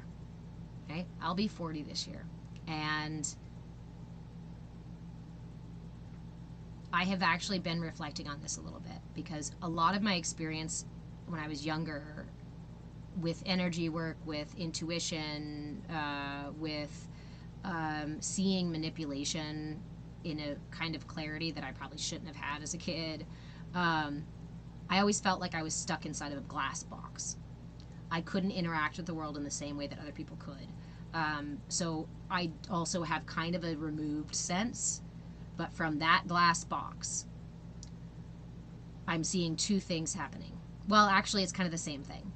Okay? I'll be 40 this year. And I have actually been reflecting on this a little bit, because a lot of my experience when I was younger with energy work, with intuition, with seeing manipulation in a kind of clarity that I probably shouldn't have had as a kid, I always felt like I was stuck inside of a glass box. I couldn't interact with the world in the same way that other people could. So I also have kind of a removed sense, but from that glass box, I'm seeing two things happening. Well, actually, it's kind of the same thing.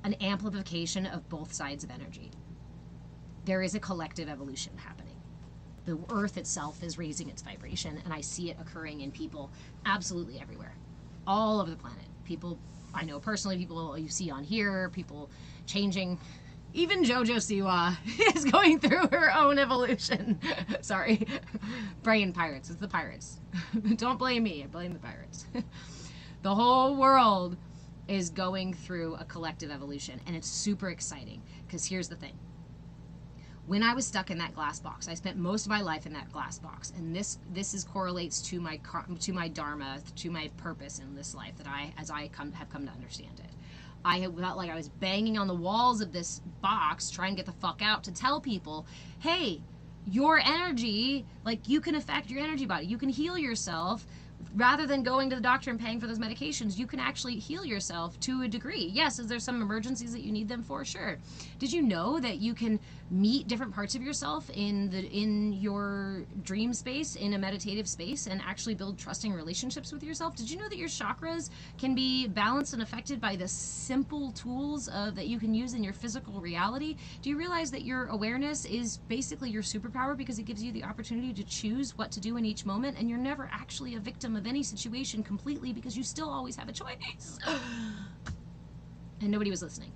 An amplification of both sides of energy. There is a collective evolution happening. The earth itself is raising its vibration, and I see it occurring in people absolutely everywhere, all over the planet. People I know personally, people you see on here, people changing. Even JoJo Siwa is going through her own evolution. Sorry. Brain pirates. It's the pirates. Don't blame me. I blame the pirates. The whole world is going through a collective evolution, and it's super exciting, because here's the thing. When I was stuck in that glass box, I spent most of my life in that glass box, and this correlates to my dharma, to my purpose in this life, that have come to understand it. I felt like I was banging on the walls of this box trying to get the fuck out, to tell people, hey, your energy, like, you can affect your energy body, you can heal yourself rather than going to the doctor and paying for those medications, you can actually heal yourself to a degree. Yes, is there some emergencies that you need them for? Sure. Did you know that you can meet different parts of yourself in your dream space, in a meditative space, and actually build trusting relationships with yourself? Did you know that your chakras can be balanced and affected by the simple tools that you can use in your physical reality? Do you realize that your awareness is basically your superpower, because it gives you the opportunity to choose what to do in each moment, and you're never actually a victim of any situation completely, because you still always have a choice. And nobody was listening.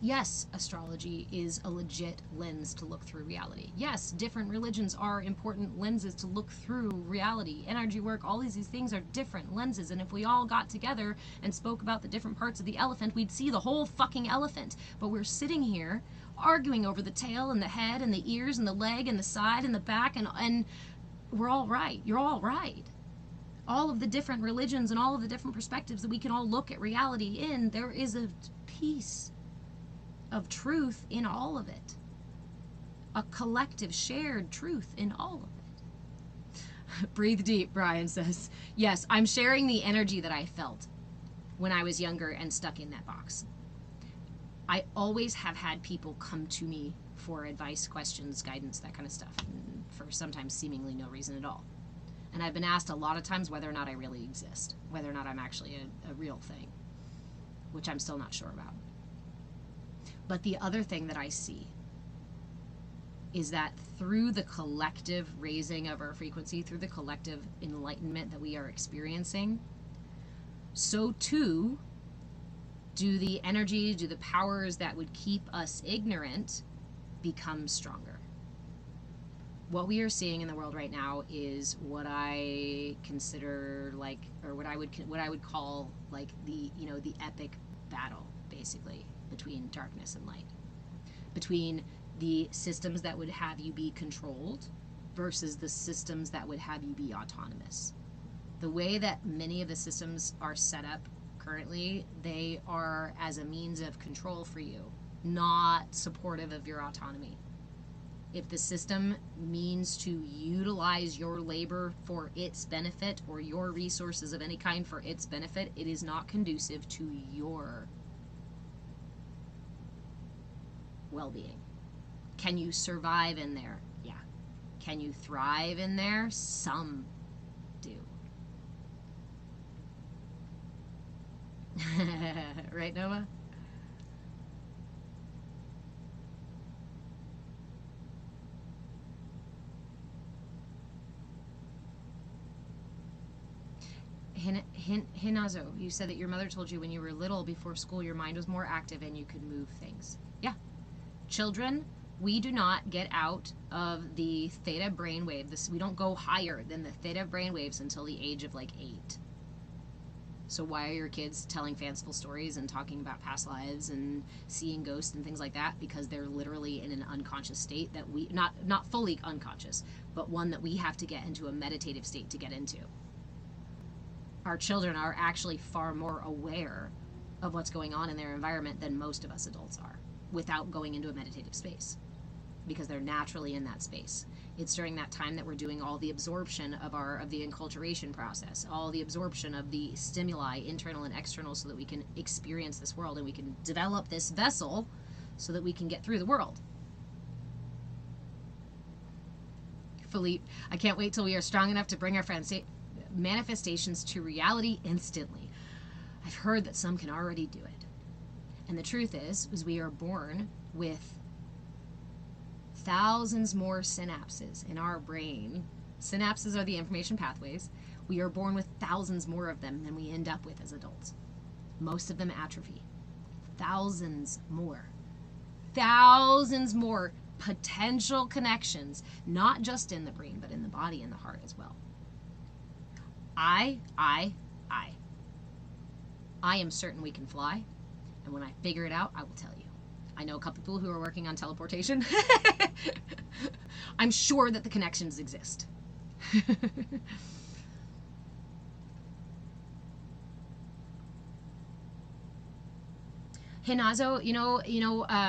Yes, astrology is a legit lens to look through reality. Yes, different religions are important lenses to look through reality. Energy work, all these things are different lenses, and if we all got together and spoke about the different parts of the elephant, we'd see the whole fucking elephant. But we're sitting here arguing over the tail and the head and the ears and the leg and the side and the back, and we're all right. You're all right. All of the different religions and all of the different perspectives that we can all look at reality in, there is a piece of truth in all of it. A collective shared truth in all of it. Breathe deep, Brian says. Yes, I'm sharing the energy that I felt when I was younger and stuck in that box. I always have had people come to me for advice, questions, guidance, that kind of stuff, for sometimes seemingly no reason at all. And I've been asked a lot of times whether or not I really exist, whether or not I'm actually a real thing, which I'm still not sure about. But the other thing that I see is that through the collective raising of our frequency, through the collective enlightenment that we are experiencing, so too do the energy, do the powers that would keep us ignorant become stronger. What we are seeing in the world right now is what I consider like, or what I would call like the epic battle, basically, between darkness and light, between the systems that would have you be controlled versus the systems that would have you be autonomous. The way that many of the systems are set up currently, they are as a means of control for you, not supportive of your autonomy. If the system means to utilize your labor for its benefit, or your resources of any kind for its benefit, it is not conducive to your well-being. Can you survive in there? Yeah. Can you thrive in there? Some do. Right, Nova? Hinazo, you said that your mother told you when you were little, before school, your mind was more active and you could move things. Yeah. Children, we do not get out of the theta brainwave. We don't go higher than the theta brainwaves until the age of like 8. So why are your kids telling fanciful stories and talking about past lives and seeing ghosts and things like that? Because they're literally in an unconscious state that we, not fully unconscious, but one that we have to get into a meditative state to get into. Our children are actually far more aware of what's going on in their environment than most of us adults are, without going into a meditative space, because they're naturally in that space. It's during that time that we're doing all the absorption of the enculturation process, all the absorption of the stimuli, internal and external, so that we can experience this world and we can develop this vessel so that we can get through the world. Philippe, I can't wait till we are strong enough to bring our manifestations to reality instantly. I've heard that some can already do it. And the truth is we are born with thousands more synapses in our brain. Synapses are the information pathways. We are born with thousands more of them than we end up with as adults. Most of them atrophy. Thousands more. Thousands more potential connections, not just in the brain, but in the body and the heart as well. I am certain we can fly, and when I figure it out, I will tell you. I know a couple people who are working on teleportation. I'm sure that the connections exist. Hinazo,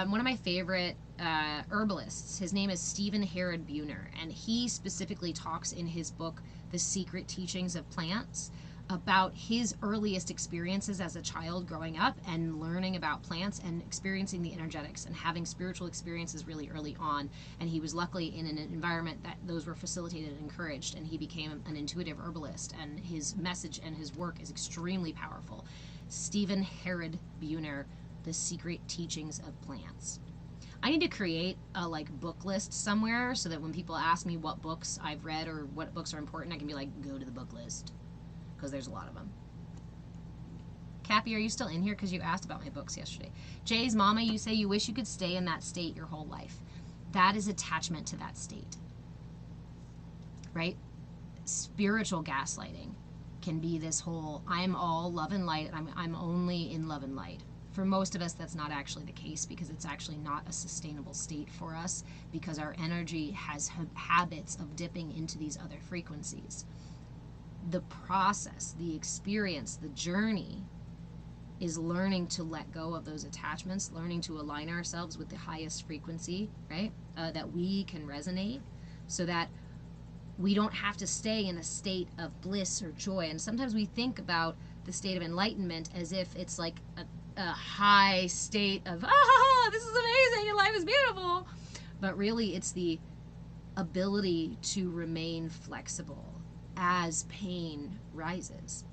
one of my favorite herbalists. His name is Stephen Herod Buhner, and he specifically talks in his book, The Secret Teachings of Plants, about his earliest experiences as a child growing up and learning about plants and experiencing the energetics and having spiritual experiences really early on. And he was luckily in an environment that those were facilitated and encouraged, and he became an intuitive herbalist, and his message and his work is extremely powerful. Stephen Herod Buhner, The Secret Teachings of Plants. I need to create a book list somewhere so that when people ask me what books I've read or what books are important, I can be like, go to the book list, because there's a lot of them. Cappy, are you still in here? Because you asked about my books yesterday. Jay's mama, you say you wish you could stay in that state your whole life. That is attachment to that state, right? Spiritual gaslighting can be this whole, I'm all love and light, I'm only in love and light. For most of us, that's not actually the case, because it's actually not a sustainable state for us, because our energy has habits of dipping into these other frequencies. The process, the experience, the journey is learning to let go of those attachments, learning to align ourselves with the highest frequency, right? That we can resonate, so that we don't have to stay in a state of bliss or joy. And sometimes we think about the state of enlightenment as if it's like a high state of, this is amazing and life is beautiful. But really, it's the ability to remain flexible as pain rises.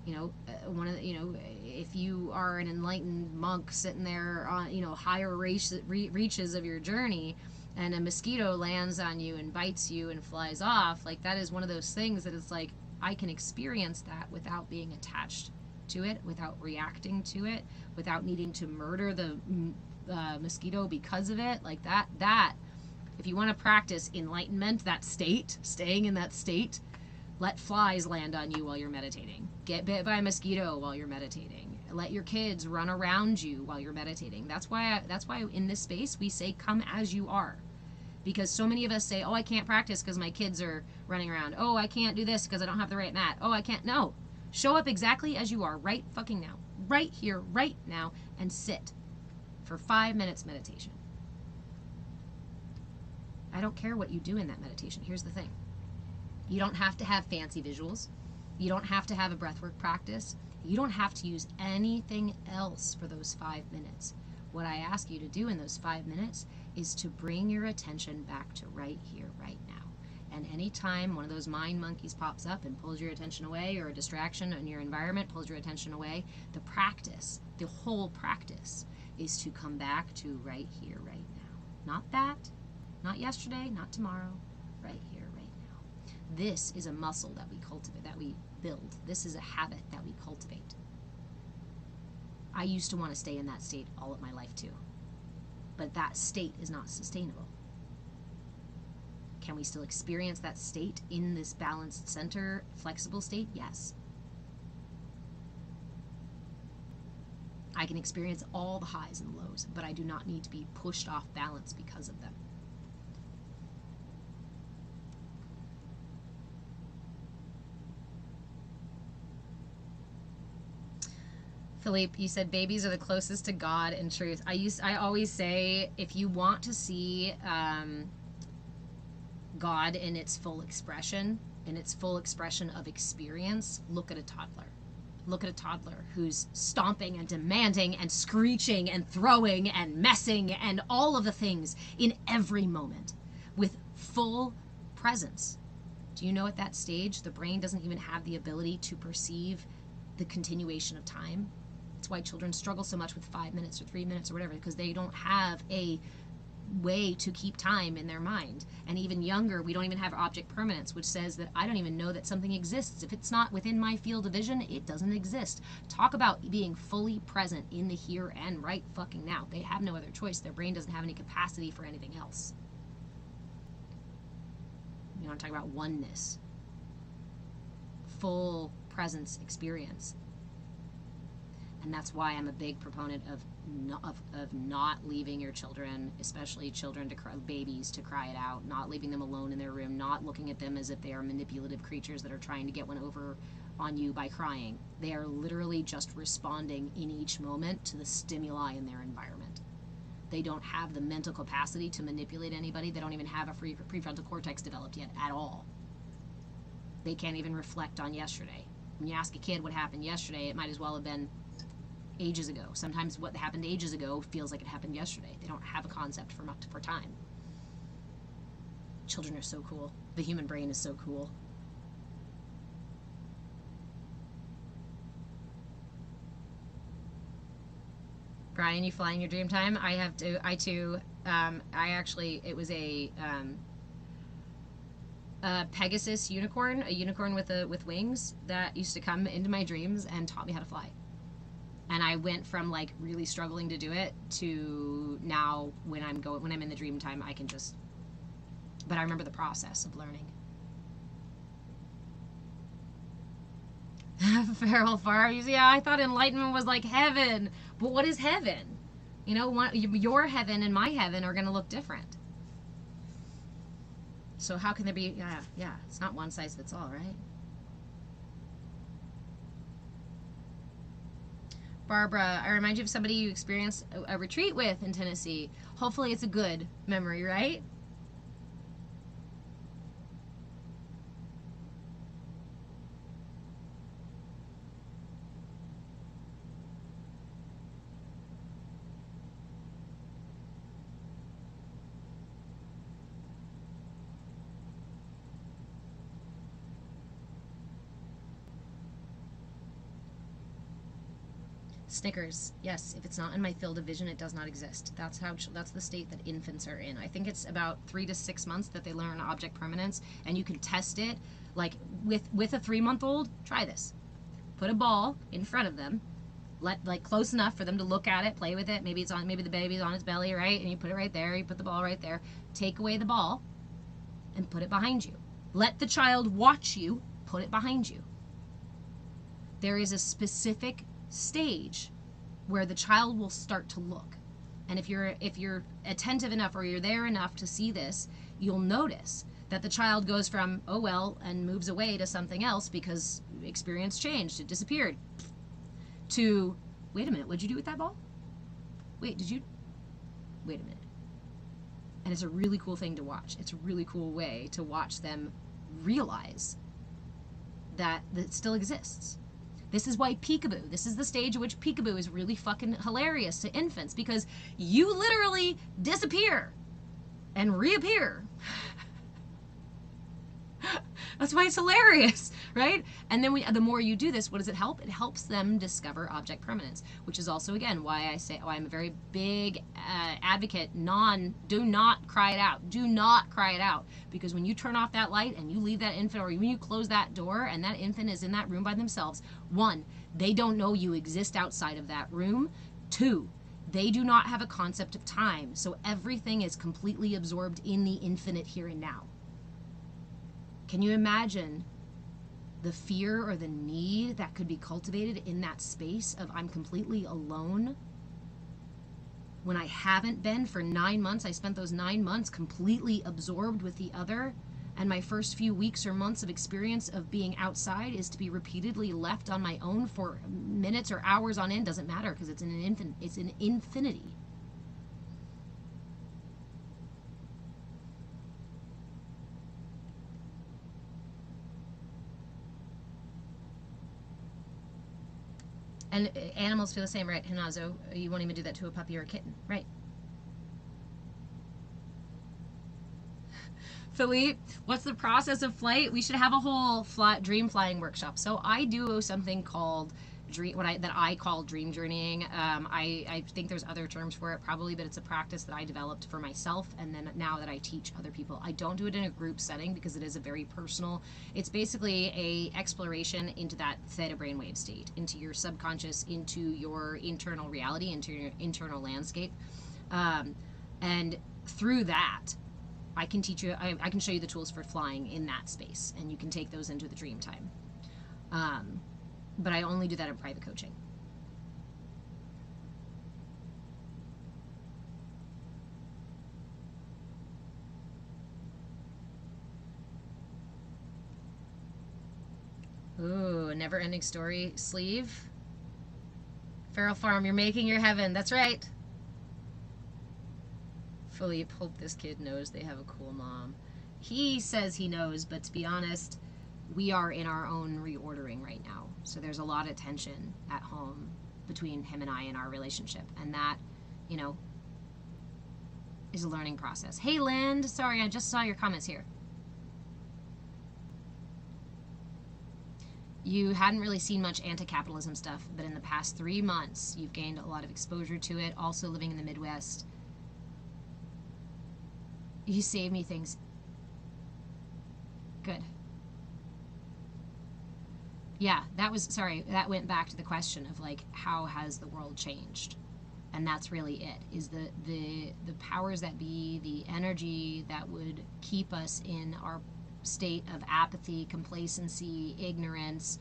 If you are an enlightened monk sitting there on, higher reaches of your journey, and a mosquito lands on you and bites you and flies off, that is one of those things that it's like, I can experience that without being attached to it, without reacting to it, without needing to murder the mosquito because of it. That, if you want to practice enlightenment, that state, staying in that state, let flies land on you while you're meditating. Get bit by a mosquito while you're meditating. Let your kids run around you while you're meditating. That's why in this space we say, come as you are. Because so many of us say, oh, I can't practice because my kids are running around. Oh, I can't do this because I don't have the right mat. Oh, I can't. No. Show up exactly as you are right fucking now. Right here, right now, and sit for 5 minutes meditation. I don't care what you do in that meditation. Here's the thing. You don't have to have fancy visuals. You don't have to have a breathwork practice. You don't have to use anything else for those 5 minutes. What I ask you to do in those 5 minutes is to bring your attention back to right here, right now. And anytime one of those mind monkeys pops up and pulls your attention away, or a distraction in your environment pulls your attention away, the practice, the whole practice, is to come back to right here, right now. Not that, not yesterday, not tomorrow, right here, right now. This is a muscle that we cultivate, that we build. This is a habit that we cultivate. I used to want to stay in that state all of my life too. But that state is not sustainable. Can we still experience that state in this balanced center, flexible state? Yes. I can experience all the highs and lows, but I do not need to be pushed off balance because of them. Philippe, you said babies are the closest to God and truth. I always say, if you want to see God in its full expression of experience, look at a toddler. Look at a toddler who's stomping and demanding and screeching and throwing and messing and all of the things in every moment with full presence. Do you know at that stage, the brain doesn't even have the ability to perceive the continuation of time? That's why children struggle so much with 5 minutes or 3 minutes or whatever, because they don't have a way to keep time in their mind. And even younger, we don't even have object permanence, which says that I don't even know that something exists. If it's not within my field of vision, it doesn't exist. Talk about being fully present in the here and right fucking now. They have no other choice. Their brain doesn't have any capacity for anything else. You know, I'm talking about oneness. Full presence experience. And that's why I'm a big proponent of not leaving your children, especially children, babies, to cry it out, not leaving them alone in their room, not looking at them as if they are manipulative creatures that are trying to get one over on you by crying. They are literally just responding in each moment to the stimuli in their environment. They don't have the mental capacity to manipulate anybody. They don't even have a prefrontal cortex developed yet at all. They can't even reflect on yesterday. When you ask a kid what happened yesterday, it might as well have been ages ago. Sometimes what happened ages ago feels like it happened yesterday. They don't have a concept for time. Children are so cool. The human brain is so cool. Brian, you fly in your dream time? I too. It was a Pegasus unicorn, a unicorn with wings that used to come into my dreams and taught me how to fly. And I went from like really struggling to do it to now when I'm in the dream time, I can just, but I remember the process of learning. Feral farms. Yeah, I thought enlightenment was like heaven. But what is heaven? You know, your heaven and my heaven are going to look different. So how can there be, yeah, it's not one size fits all, right? Barbara, I remind you of somebody you experienced a retreat with in Tennessee. Hopefully it's a good memory, right? Snickers, yes. If it's not in my field of vision, it does not exist. That's the state that infants are in. I think it's about 3 to 6 months that they learn object permanence, and you can test it. Like with a 3-month-old, try this. Put a ball in front of them, close enough for them to look at it, play with it. Maybe the baby's on its belly, right? And you put it right there. You put the ball right there. Take away the ball, and put it behind you. Let the child watch you. Put it behind you. There is a specific stage where the child will start to look, and if you're attentive enough or you're there enough to see this, you'll notice that the child goes from oh well and moves away to something else because experience changed, it disappeared, to wait a minute, what'd you do with that ball? Wait a minute. And it's a really cool thing to watch. It's a really cool way to watch them realize that it still exists. This is why peekaboo, this is the stage at which peekaboo is really fucking hilarious to infants, because you literally disappear and reappear. That's why it's hilarious, right? And then the more you do this, what does it help? It helps them discover object permanence, which is also, again, why I say, I'm a very big advocate, do not cry it out. Do not cry it out. Because when you turn off that light and you leave that infant, or even you close that door and that infant is in that room by themselves, 1, they don't know you exist outside of that room. 2, they do not have a concept of time. So everything is completely absorbed in the infinite here and now. Can you imagine the fear or the need that could be cultivated in that space of I'm completely alone? When I haven't been for 9 months, I spent those 9 months completely absorbed with the other, and my first few weeks or months of experience of being outside is to be repeatedly left on my own for minutes or hours on end. Doesn't matter, because it's an infinity. And animals feel the same, right, Hinazo? You won't even do that to a puppy or a kitten, right? Philippe, what's the process of flight? We should have a whole dream flying workshop. So I do something called that I call dream journeying. I think there's other terms for it probably, but it's a practice that I developed for myself, and then now that I teach other people. I don't do it in a group setting because it is a very personal. It's basically a exploration into that theta brainwave state, into your subconscious, into your internal reality, into your internal landscape, and through that, I can teach you. I can show you the tools for flying in that space, and you can take those into the dream time. But I only do that in private coaching. Ooh, a never-ending story sleeve. Feral Farm, you're making your heaven. That's right. Philippe, hope this kid knows they have a cool mom. He says he knows, but to be honest, we are in our own reordering right now. So there's a lot of tension at home between him and I in our relationship. And that, you know, is a learning process. Hey, Lind. Sorry, I just saw your comments here. You hadn't really seen much anti-capitalism stuff, but in the past 3 months, you've gained a lot of exposure to it. Also living in the Midwest, you saved me things. Good. Yeah, that was, sorry, that went back to the question of like, how has the world changed? And that's really it, is the powers that be, the energy that would keep us in our state of apathy, complacency, ignorance,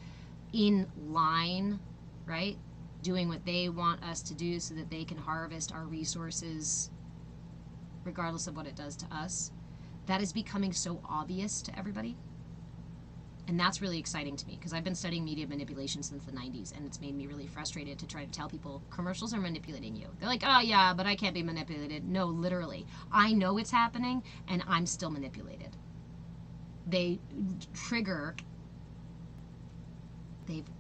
in line, right? Doing what they want us to do so that they can harvest our resources regardless of what it does to us. That is becoming so obvious to everybody. And that's really exciting to me because I've been studying media manipulation since the 90s, and it's made me really frustrated to try to tell people commercials are manipulating you. They're like, oh yeah, but I can't be manipulated. No, literally. I know it's happening and I'm still manipulated. They trigger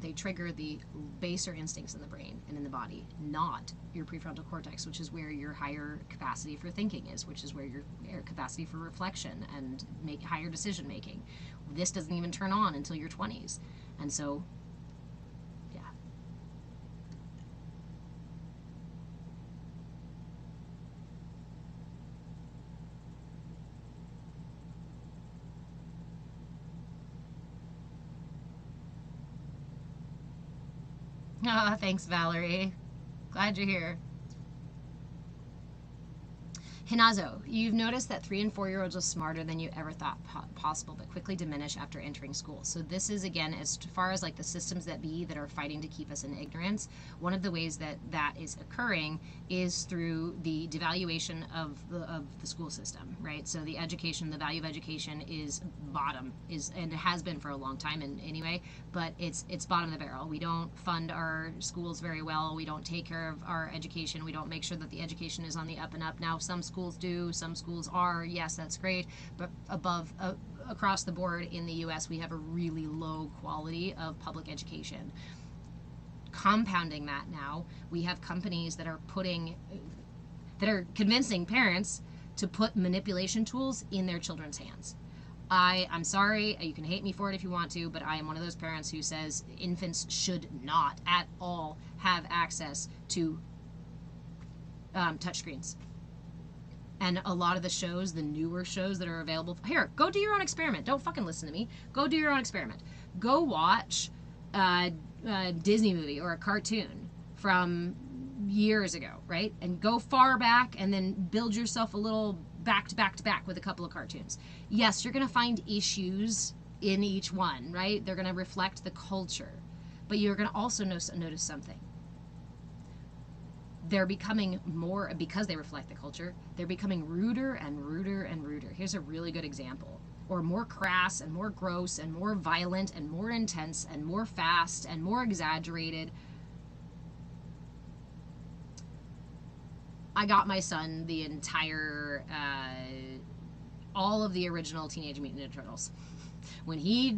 they trigger the baser instincts in the brain and in the body, not your prefrontal cortex, which is where your higher capacity for thinking is, which is where your capacity for reflection and higher decision making. This doesn't even turn on until your 20s. And so, yeah. Oh, thanks, Valerie. Glad you're here. Hinazo, you've noticed that 3 and 4-year-olds are smarter than you ever thought possible, but quickly diminish after entering school. So this is, again, as far as like the systems that be that are fighting to keep us in ignorance, one of the ways that that is occurring is through the devaluation of the school system, right? So the education, the value of education is bottom, and it has been for a long time anyway, but it's bottom of the barrel. We don't fund our schools very well. We don't take care of our education. We don't make sure that the education is on the up and up. Now, some schools do, some schools are, yes, that's great, but across the board in the US, we have a really low quality of public education. Compounding that now, we have companies that are convincing parents to put manipulation tools in their children's hands. I'm sorry, you can hate me for it if you want to, but I am one of those parents who says infants should not at all have access to touchscreens. And a lot of the shows, the newer shows that are available, here, go do your own experiment. Don't fucking listen to me. Go do your own experiment. Go watch a Disney movie or a cartoon from years ago, right? And go far back and then build yourself a little back to back with a couple of cartoons. Yes, you're going to find issues in each one, right? They're going to reflect the culture. But you're going to also notice something. They're becoming more, because they reflect the culture, they're becoming ruder and ruder and ruder. Here's a really good example. Or more crass and more gross and more violent and more intense and more fast and more exaggerated. I got my son the entire, all of the original Teenage Mutant Ninja Turtles. When he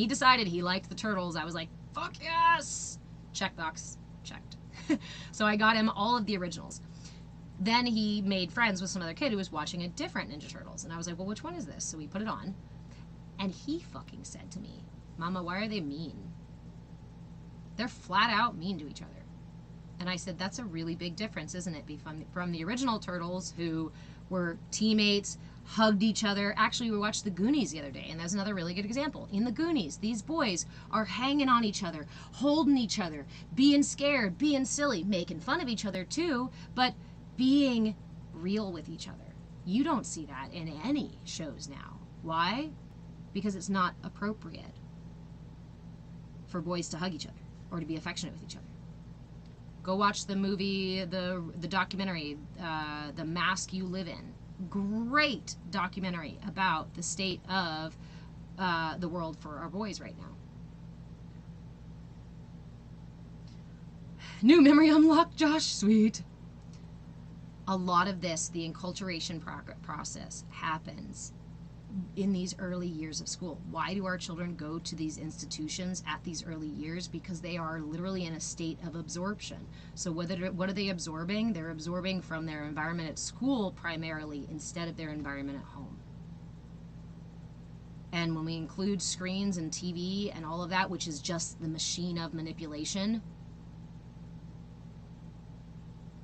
decided he liked the Turtles, I was like, fuck yes! Checkbox, checked. So I got him all of the originals. Then he made friends with some other kid who was watching a different Ninja Turtles. And I was like, well, which one is this? So we put it on. And he fucking said to me, Mama, why are they mean? They're flat out mean to each other. And I said, that's a really big difference, isn't it? From the original Turtles, who were teammates, hugged each other. Actually, we watched The Goonies the other day, and that's another really good example. In The Goonies, these boys are hanging on each other, holding each other, being scared, being silly, making fun of each other too, but being real with each other. You don't see that in any shows now. Why? Because it's not appropriate for boys to hug each other or to be affectionate with each other. Go watch the movie, the documentary, The Mask You Live In. Great documentary about the state of the world for our boys right now. New memory unlocked, Josh. Sweet. A lot of this, the enculturation process, happens in these early years of school. Why do our children go to these institutions at these early years? Because they are literally in a state of absorption. So what are they absorbing? They're absorbing from their environment at school primarily instead of their environment at home. And when we include screens and TV and all of that, which is just the machine of manipulation,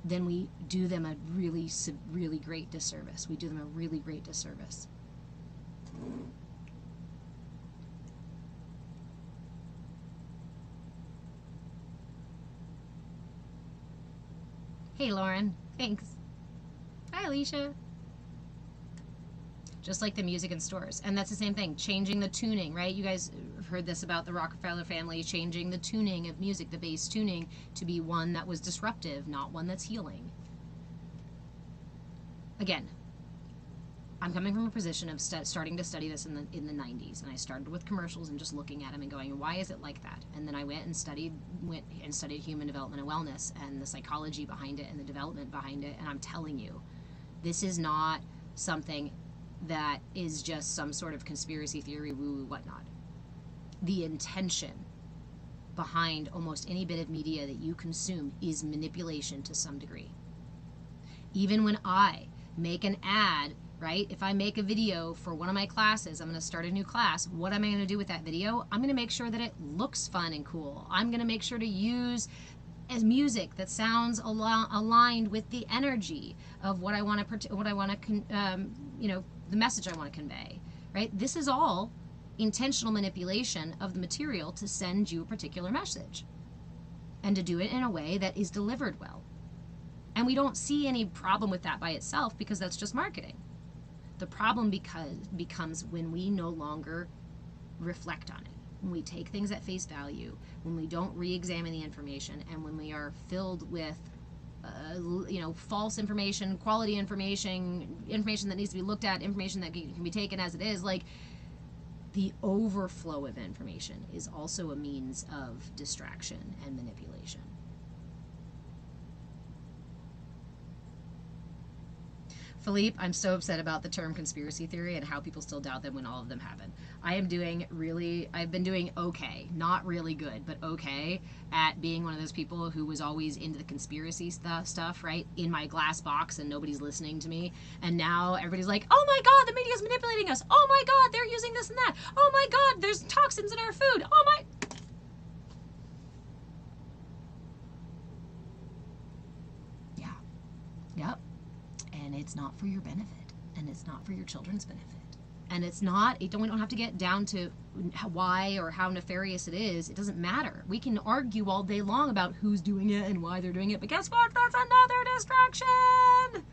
then we do them a really, really great disservice. We do them a really great disservice. Hey, Lauren. Thanks. Hi, Alicia. Just like the music in stores. And that's the same thing, changing the tuning, right? You guys have heard this about the Rockefeller family, changing the tuning of music, the bass tuning, to be one that was disruptive, not one that's healing. Again, I'm coming from a position of starting to study this in the 90s, and I started with commercials and just looking at them and going, why is it like that? And then I went and studied human development and wellness and the psychology behind it and the development behind it, and I'm telling you, this is not something that is just some sort of conspiracy theory, woo-woo, whatnot. The intention behind almost any bit of media that you consume is manipulation to some degree. Even when I make an ad, right? If I make a video for one of my classes, I'm going to start a new class. What am I going to do with that video? I'm going to make sure that it looks fun and cool. I'm going to make sure to use as music that sounds aligned with the energy of what I want to, the message I want to convey, right? This is all intentional manipulation of the material to send you a particular message and to do it in a way that is delivered well. And we don't see any problem with that by itself because that's just marketing. The problem becomes when we no longer reflect on it, when we take things at face value, when we don't re-examine the information, and when we are filled with false information, quality information that needs to be looked at, information that can be taken as it is. Like, the overflow of information is also a means of distraction and manipulation. Philippe, I'm so upset about the term conspiracy theory and how people still doubt them when all of them happen. I've been doing okay, not really good, but okay at being one of those people who was always into the conspiracy stuff, right? In my glass box and nobody's listening to me. And now everybody's like, oh my God, the media's manipulating us. Oh my God, they're using this and that. Oh my God, there's toxins in our food. Oh my... Yeah. Yep. And it's not for your benefit, and it's not for your children's benefit, and it's not, we don't have to get down to why or how nefarious it is. It doesn't matter. We can argue all day long about who's doing it and why they're doing it, but guess what? That's another distraction.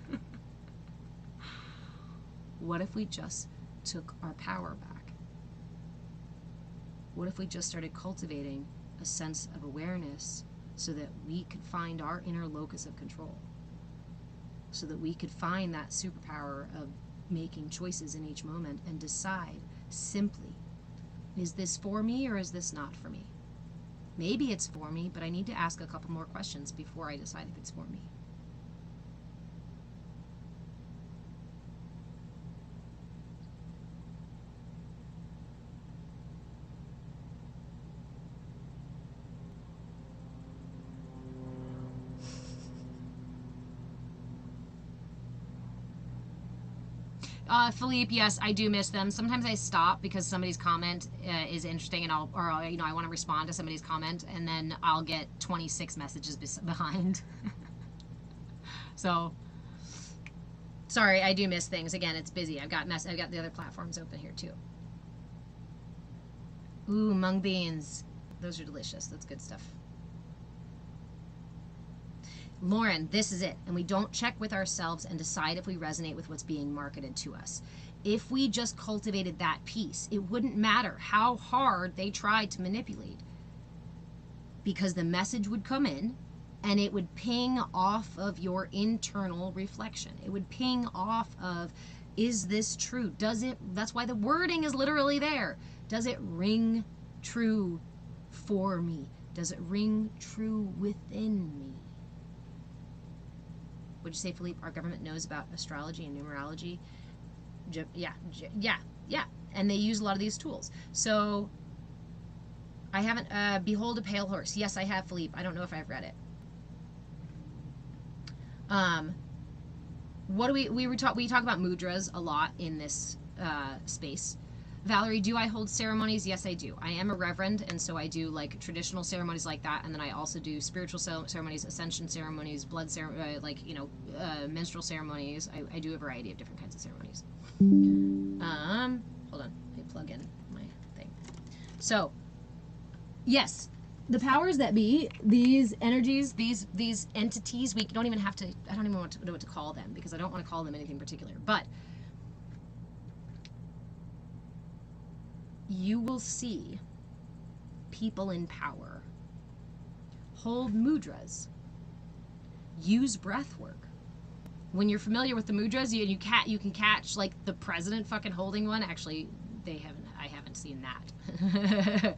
What if we just took our power back? What if we just started cultivating a sense of awareness so that we could find our inner locus of control? So that we could find that superpower of making choices in each moment and decide simply, is this for me or is this not for me? Maybe it's for me, but I need to ask a couple more questions before I decide if it's for me. Philippe, yes, I do miss them. Sometimes I stop because somebody's comment is interesting, and I want to respond to somebody's comment, and then I'll get 26 messages behind. So, sorry, I do miss things. Again, it's busy. I've got the other platforms open here too. Ooh, mung beans. Those are delicious. That's good stuff. Lauren, this is it. And we don't check with ourselves and decide if we resonate with what's being marketed to us. If we just cultivated that piece, it wouldn't matter how hard they tried to manipulate, because the message would come in and it would ping off of your internal reflection. It would ping off of, is this true? Does it, that's why the wording is literally there. Does it ring true for me? Does it ring true within me? Would you say, Philippe, our government knows about astrology and numerology? Yeah. And they use a lot of these tools. So I haven't, Behold a Pale Horse. Yes, I have, Philippe. I don't know if I've read it. What do we talk about mudras a lot in this space. Valerie, do I hold ceremonies? Yes, I do. I am a reverend, and so I do like traditional ceremonies like that, and then I also do spiritual ceremonies, ascension ceremonies, blood ceremonies, menstrual ceremonies. I do a variety of different kinds of ceremonies. Hold on, let me plug in my thing. So, yes, the powers that be, these energies, these entities, we don't even have to, I don't even know what to call them, because I don't want to call them anything particular, but you will see people in power hold mudras, use breath work. When you're familiar with the mudras, you can catch like the president fucking holding one. Actually, I haven't seen that.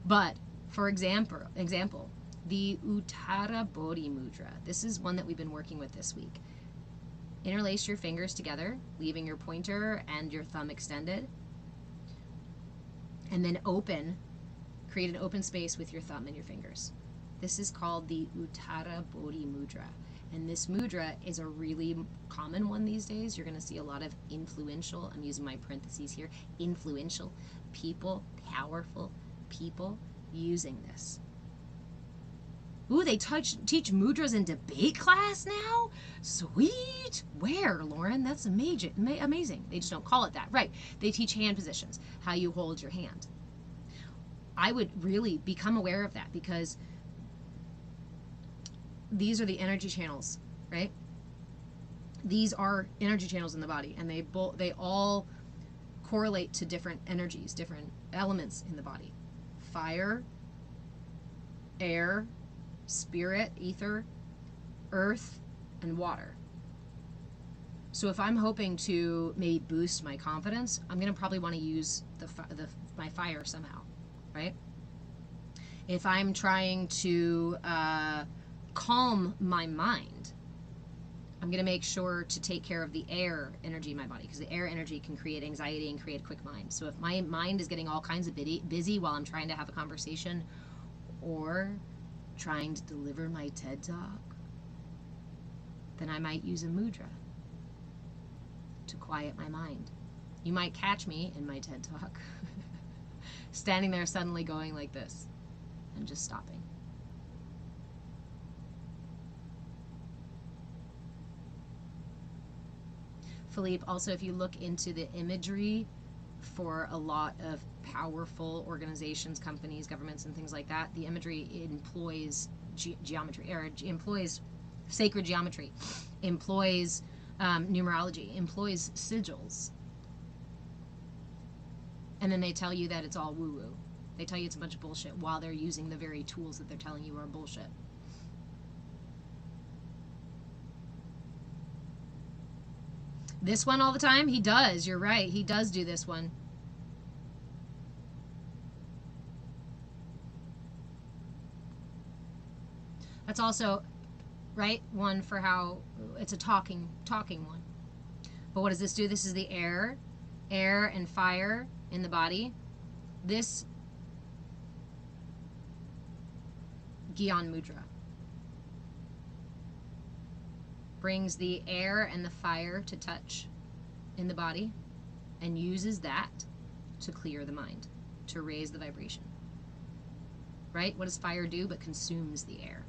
But for example, the Uttarabodhi Mudra. This is one that we've been working with this week. Interlace your fingers together, leaving your pointer and your thumb extended. And then create an open space with your thumb and your fingers. This is called the Uttarabodhi Mudra. And this mudra is a really common one these days. You're going to see a lot of influential, I'm using my parentheses here, influential people, powerful people using this. Ooh, they teach mudras in debate class now? Sweet! Where, Lauren? That's amazing. They just don't call it that. Right. They teach hand positions, how you hold your hand. I would really become aware of that, because these are the energy channels, right? These are energy channels in the body, and they all correlate to different energies, different elements in the body. Fire, air, spirit, ether, earth, and water. So if I'm hoping to maybe boost my confidence, I'm going to probably want to use my fire somehow, right? If I'm trying to calm my mind, I'm going to make sure to take care of the air energy in my body, because the air energy can create anxiety and create a quick mind. So if my mind is getting all kinds of busy while I'm trying to have a conversation or trying to deliver my TED Talk, then I might use a mudra to quiet my mind. You might catch me in my TED Talk standing there suddenly going like this and just stopping. Philippe, also if you look into the imagery for a lot of powerful organizations, companies, governments, and things like that, the imagery employs geometry, or employs sacred geometry, employs numerology, employs sigils. And then they tell you that it's all woo-woo. They tell you it's a bunch of bullshit while they're using the very tools that they're telling you are bullshit. This one all the time? He does. You're right. He does do this one. That's also, right, one for how it's a talking one. But what does this do? This is the air and fire in the body. This Gyan Mudra brings the air and the fire to touch in the body and uses that to clear the mind, to raise the vibration. Right? What does fire do but consumes the air?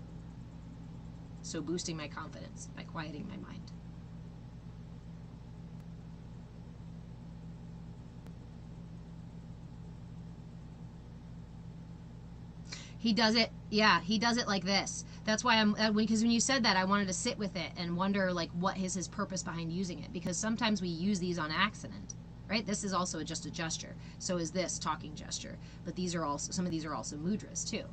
So boosting my confidence by quieting my mind. He does it, yeah, he does it like this. That's why because when you said that, I wanted to sit with it and wonder like what is his purpose behind using it, because sometimes we use these on accident, right? This is also just a gesture. So is this talking gesture, but these are also, some of these are also mudras too.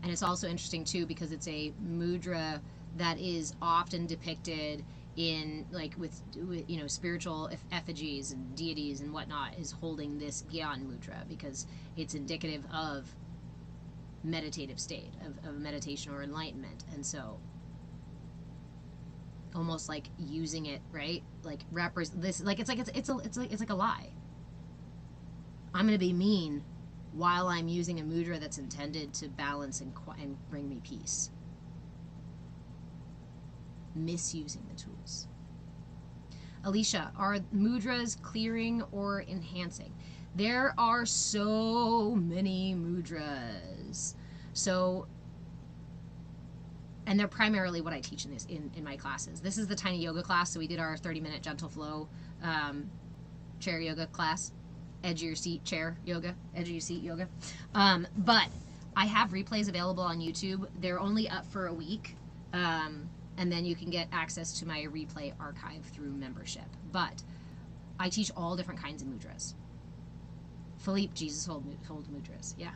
And it's also interesting too because it's a mudra that is often depicted in like with you know, spiritual effigies and deities and whatnot, is holding this Gyan Mudra because it's indicative of meditative state of meditation or enlightenment. And so almost like using it, right? Like this, like it's like a lie. I'm going to be mean while I'm using a mudra that's intended to balance and bring me peace. Misusing the tools. Alicia, are mudras clearing or enhancing? There are so many mudras. So, and they're primarily what I teach in my classes. This is the tiny yoga class, so we did our 30-minute gentle flow chair yoga class. Edge of your seat chair yoga, edge of your seat yoga. But I have replays available on YouTube. They're only up for a week. And then you can get access to my replay archive through membership. But I teach all different kinds of mudras. Philippe, Jesus hold mudras. Yeah.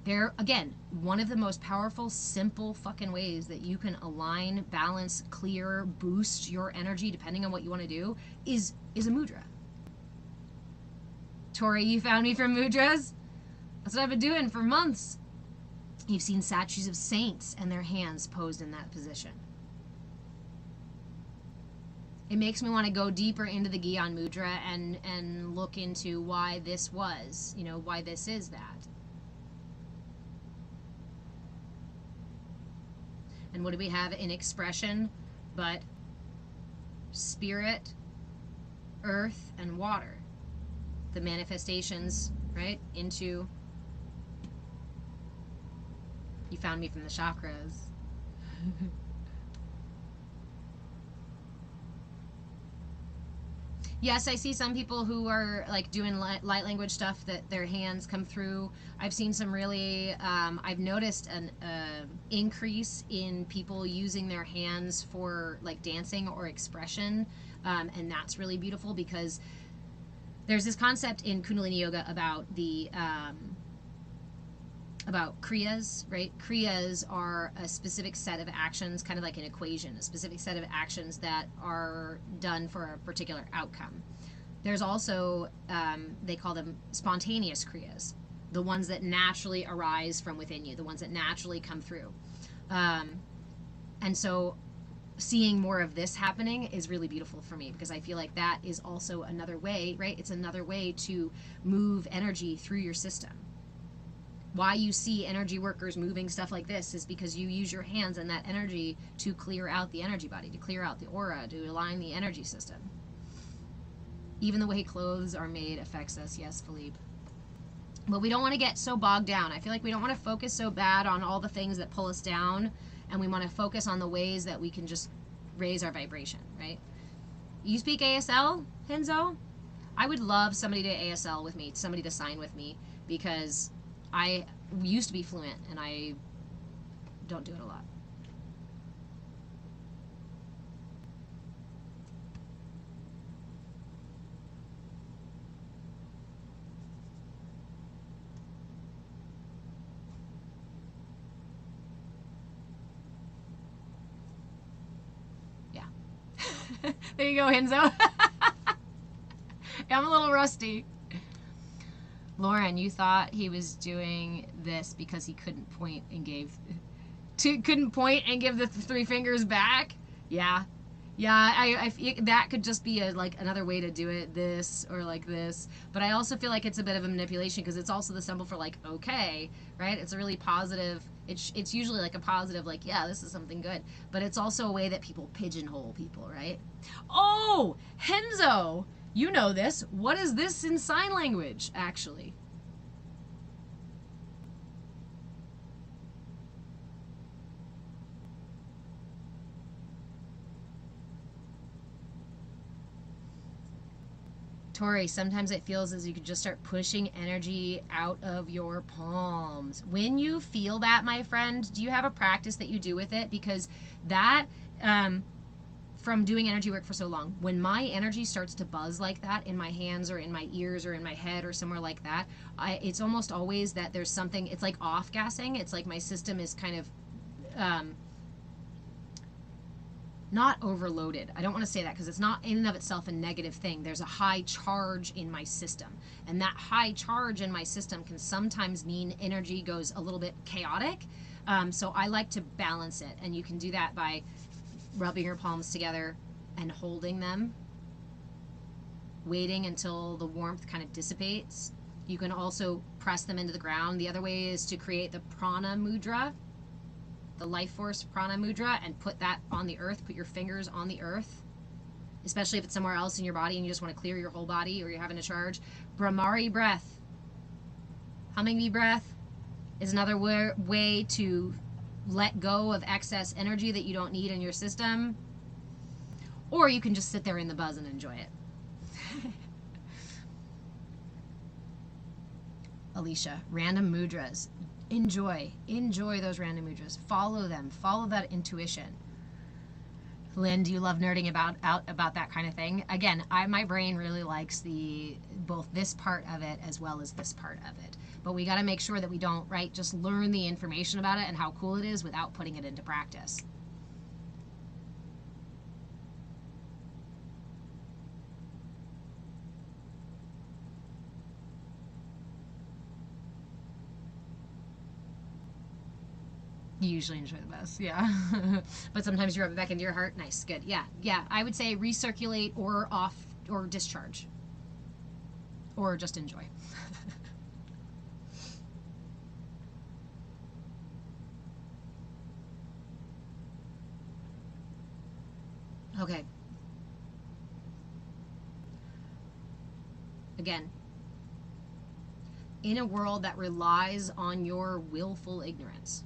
They're, again, one of the most powerful, simple fucking ways that you can align, balance, clear, boost your energy, depending on what you want to do, is a mudra. Tori, you found me from mudras? That's what I've been doing for months. You've seen statues of saints and their hands posed in that position. It makes me want to go deeper into the Gyan Mudra and look into why this was, why this is that. And what do we have in expression but spirit, earth, and water? The manifestations, right, into... You found me from the chakras. Yes, I see some people who are like doing light language stuff that their hands come through. I've seen some really, I've noticed an increase in people using their hands for like dancing or expression. And that's really beautiful because there's this concept in Kundalini Yoga about the, about kriyas, right? Kriyas are a specific set of actions, kind of like an equation, a specific set of actions that are done for a particular outcome. There's also, they call them spontaneous kriyas, the ones that naturally arise from within you, the ones that naturally come through. And so seeing more of this happening is really beautiful for me because I feel like that is also another way, right? It's another way to move energy through your system. Why you see energy workers moving stuff like this is because you use your hands and that energy to clear out the energy body, to clear out the aura, to align the energy system. Even the way clothes are made affects us. Yes, Philippe. But we don't want to get so bogged down. I feel like we don't want to focus so bad on all the things that pull us down, and we want to focus on the ways that we can just raise our vibration, right? You speak ASL, Henzo? I would love somebody to ASL with me, somebody to sign with me, because I used to be fluent, and I don't do it a lot. Yeah. There you go, Henzo. I'm a little rusty. Lauren, you thought he was doing this because he couldn't point and give the 3 fingers back? Yeah. Yeah, I that could just be like another way to do it, this or like this. But I also feel like it's a bit of a manipulation because it's also the symbol for like, okay, right? It's a really positive, it's usually like a positive, like, yeah, this is something good. But it's also a way that people pigeonhole people, right? Oh, Henzo! You know this. What is this in sign language, actually? Tori, sometimes it feels as you could just start pushing energy out of your palms. When you feel that, my friend, do you have a practice that you do with it? Because that... from doing energy work for so long, when my energy starts to buzz like that in my hands or in my ears or in my head or somewhere like that, it's almost always that there's something, it's like off-gassing. It's like my system is kind of not overloaded. I don't want to say that because it's not in and of itself a negative thing. There's a high charge in my system. And that high charge in my system can sometimes mean energy goes a little bit chaotic. So I like to balance it. And you can do that by rubbing your palms together and holding them, waiting until the warmth kind of dissipates. You can also press them into the ground. The other way is to create the Prana Mudra, the life force Prana Mudra, and put that on the earth. Put your fingers on the earth, especially if it's somewhere else in your body and you just want to clear your whole body or you're having a charge. Bhramari Breath, humming bee breath, is another way to let go of excess energy that you don't need in your system. Or you can just sit there in the buzz and enjoy it. Alicia, random mudras. Enjoy those random mudras. Follow them. Follow that intuition. Lynn, do you love nerding about that kind of thing? Again, my brain really likes both this part of it as well as this part of it. But we got to make sure that we don't, right, just learn the information about it and how cool it is without putting it into practice. You usually enjoy the best, yeah. But sometimes you rub it back into your heart. Nice, good, yeah. I would say recirculate or off or discharge, or just enjoy. Okay. Again, in a world that relies on your willful ignorance,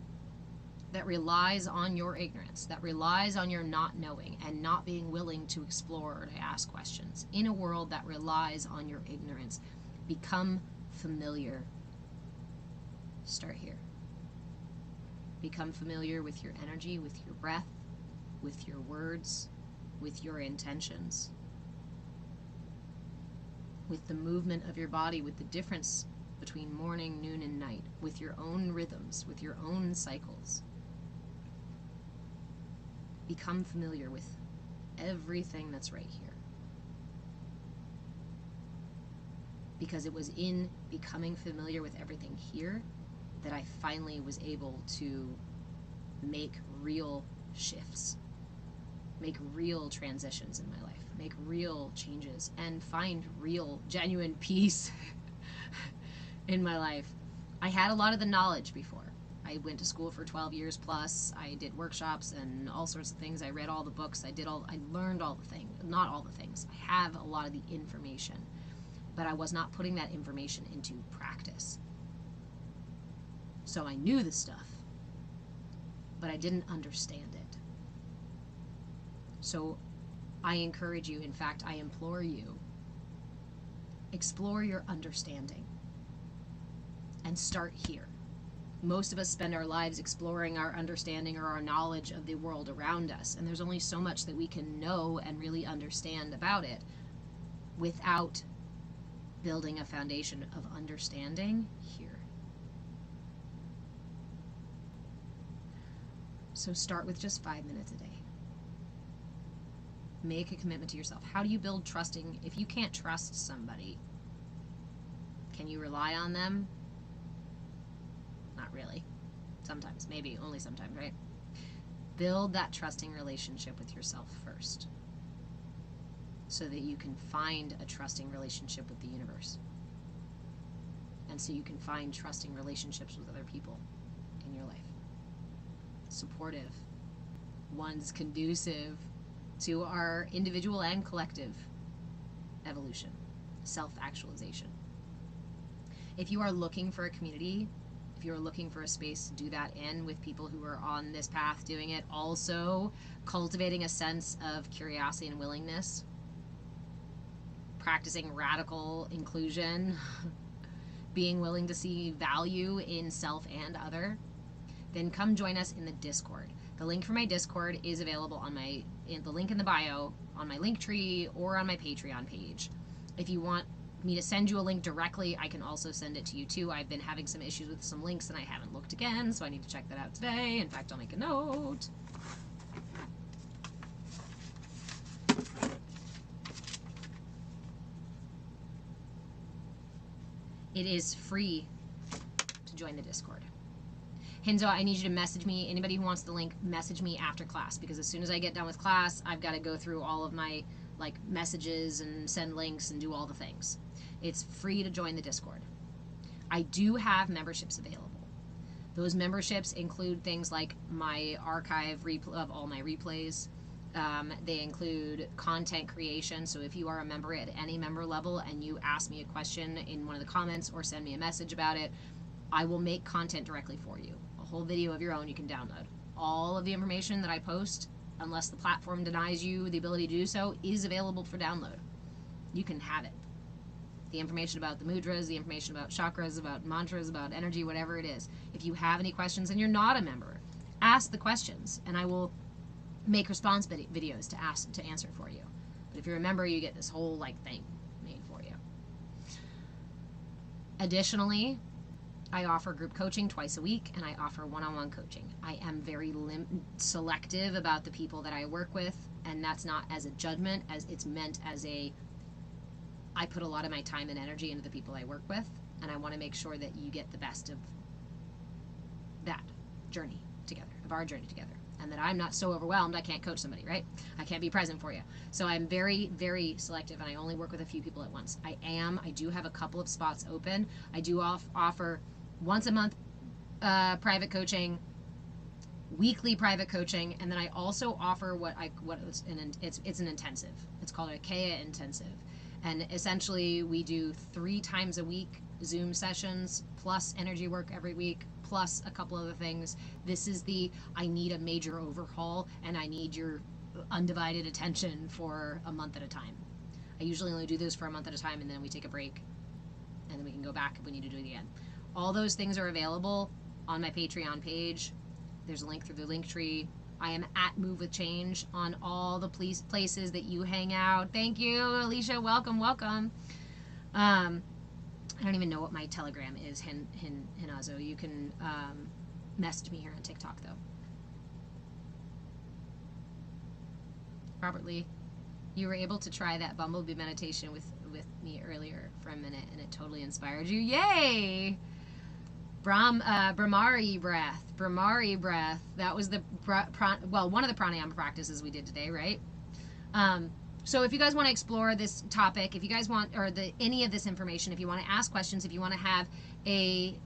that relies on your ignorance, that relies on your not knowing and not being willing to explore or to ask questions. In a world that relies on your ignorance, become familiar. Start here. Become familiar with your energy, with your breath, with your words, with your intentions, with the movement of your body, with the difference between morning, noon, and night, with your own rhythms, with your own cycles. Become familiar with everything that's right here. Because it was in becoming familiar with everything here that I finally was able to make real shifts, make real transitions in my life, make real changes, and find real, genuine peace in my life. I had a lot of the knowledge before. I went to school for 12 years plus. I did workshops and all sorts of things. I read all the books. I learned all the things. Not all the things. I have a lot of the information, but I was not putting that information into practice. So I knew the stuff, but I didn't understand it. So I encourage you, in fact, I implore you, explore your understanding and start here. Most of us spend our lives exploring our understanding or our knowledge of the world around us, and there's only so much that we can know and really understand about it without building a foundation of understanding here. So start with just 5 minutes a day. Make a commitment to yourself. How do you build trusting? If you can't trust somebody, can you rely on them? Not really. Sometimes, maybe, only sometimes, right? Build that trusting relationship with yourself first so that you can find a trusting relationship with the universe. And so you can find trusting relationships with other people in your life. Supportive, ones conducive to our individual and collective evolution, self-actualization. If you are looking for a community, if you're looking for a space to do that in with people who are on this path doing it, also cultivating a sense of curiosity and willingness, practicing radical inclusion, being willing to see value in self and other, then come join us in the Discord. The link for my Discord is available on the link in the bio, on my Linktree, or on my Patreon page. If you want me to send you a link directly, I can also send it to you too. I've been having some issues with some links and I haven't looked again, so I need to check that out today. In fact, I'll make a note. It is free to join the Discord. Hinzo, I need you to message me. Anybody who wants the link, message me after class, because as soon as I get done with class, I've got to go through all of my like messages and send links and do all the things. It's free to join the Discord. I do have memberships available. Those memberships include things like my archive of all my replays. They include content creation. So if you are a member at any member level and you ask me a question in one of the comments or send me a message about it, I will make content directly for you. A whole video of your own you can download. All of the information that I post, unless the platform denies you the ability to do so, is available for download. You can have it. The information about the mudras, the information about chakras, about mantras, about energy, whatever it is. If you have any questions and you're not a member, ask the questions and I will make response videos to answer for you. But if you're a member, you get this whole like thing made for you. Additionally, I offer group coaching twice a week, and I offer one-on-one coaching. I am very selective about the people that I work with, and that's not as a judgment, as it's meant as I put a lot of my time and energy into the people I work with, and I want to make sure that you get the best of that journey together, of our journey together, and that I'm not so overwhelmed I can't coach somebody, right? I can't be present for you. So I'm very, very selective, and I only work with a few people at once. I do have a couple of spots open. I do offer once a month private coaching, weekly private coaching, and then I also offer it's an intensive. It's called a CAYA intensive, and essentially we do 3 times a week Zoom sessions plus energy work every week plus a couple other things. This is I need a major overhaul and I need your undivided attention for a month at a time. I usually only do this for a month at a time, and then we take a break and then we can go back if we need to do it again. All those things are available on my Patreon page. There's a link through the link tree. I am at Move with Change on all the places that you hang out. Thank you, Alicia. Welcome, welcome. I don't even know what my Telegram is, Hinazo. You can message me here on TikTok, though. Robert Lee, you were able to try that bumblebee meditation with me earlier for a minute, and it totally inspired you. Yay! Bhramari Breath. Bhramari Breath. That was one of the pranayama practices we did today, right? So if you guys want to explore this topic, if you guys want, or any of this information, if you want to ask questions, if you want to have a,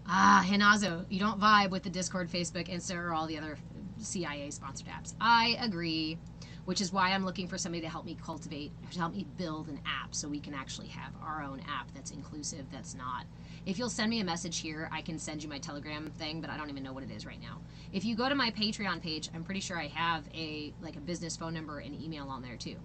Hinazo, you don't vibe with the Discord, Facebook, Insta, or all the other CIA sponsored apps. I agree, which is why I'm looking for somebody to help me cultivate, to help me build an app so we can actually have our own app that's inclusive, that's not. If you'll send me a message here, I can send you my Telegram thing, but I don't even know what it is right now. If you go to my Patreon page, I'm pretty sure I have a business phone number and email on there too.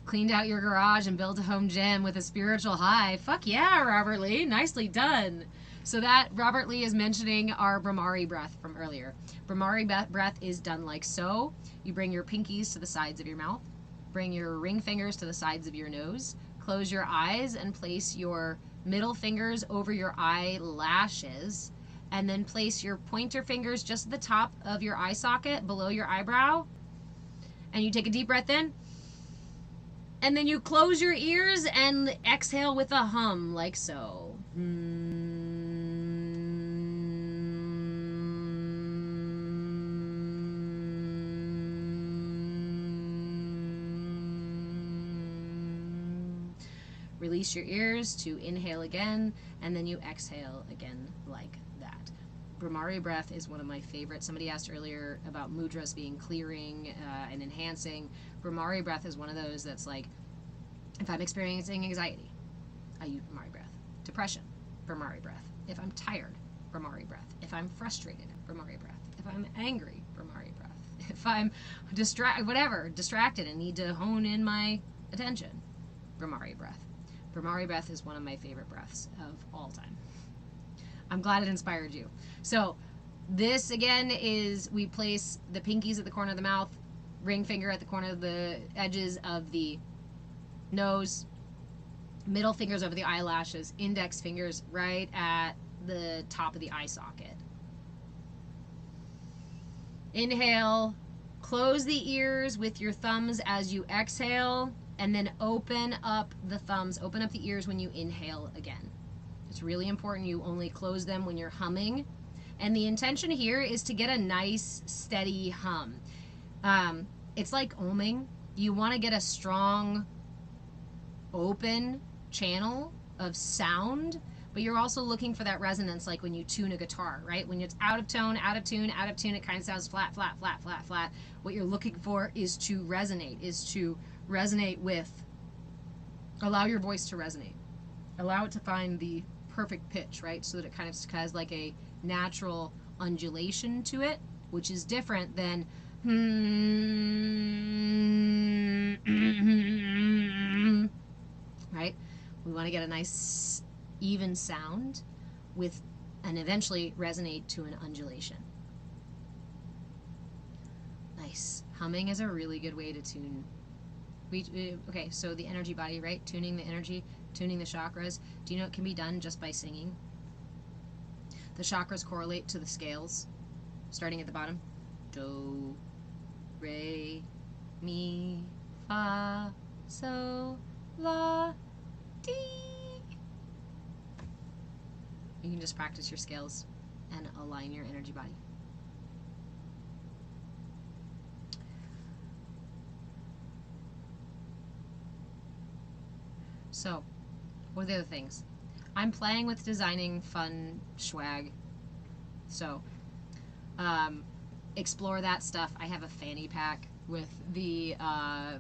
Cleaned out your garage and built a home gym with a spiritual high. Fuck yeah, Robert Lee. Nicely done. So that Robert Lee is mentioning our Bhramari breath from earlier. Bhramari breath is done like so. You bring your pinkies to the sides of your mouth. Bring your ring fingers to the sides of your nose. Close your eyes and place your middle fingers over your eyelashes. And then place your pointer fingers just at the top of your eye socket below your eyebrow. And you take a deep breath in. And then you close your ears and exhale with a hum like so. Release your ears to inhale again, and then you exhale again like that. Bhramari breath is one of my favorites. Somebody asked earlier about mudras being clearing and enhancing. Bhramari breath is one of those that's like, if I'm experiencing anxiety, I use Bhramari breath. Depression, Bhramari breath. If I'm tired, Bhramari breath. If I'm frustrated, Bhramari breath. If I'm angry, Bhramari breath. If I'm distracted and need to hone in my attention, Bhramari breath. Bhramari breath is one of my favorite breaths of all time. I'm glad it inspired you. So this again is, we place the pinkies at the corner of the mouth, ring finger at the corner of the edges of the nose, middle fingers over the eyelashes, index fingers right at the top of the eye socket. Inhale, Close the ears with your thumbs as you exhale, and then open up the thumbs, open up the ears when you inhale again. It's really important you only close them when you're humming. And the intention here is to get a nice, steady hum. It's like oming. You want to get a strong, open channel of sound, but you're also looking for that resonance, like when you tune a guitar, right? When it's out of tone, out of tune, out of tune, it kind of sounds flat, flat, flat, flat, flat. What you're looking for is to resonate with, allow your voice to resonate. Allow it to find the perfect pitch, right? So that it kind of has like a natural undulation to it, which is different than right? We want to get a nice even sound with, and eventually resonate to an undulation. Nice. Humming is a really good way to tune. Okay, so the energy body, right? Tuning the energy, tuning the chakras. Do you know it can be done just by singing? The chakras correlate to the scales, starting at the bottom. Do, re, mi, fa, so, la, ti. You can just practice your scales and align your energy body. So, what are the other things? I'm playing with designing fun swag. So, explore that stuff. I have a fanny pack with the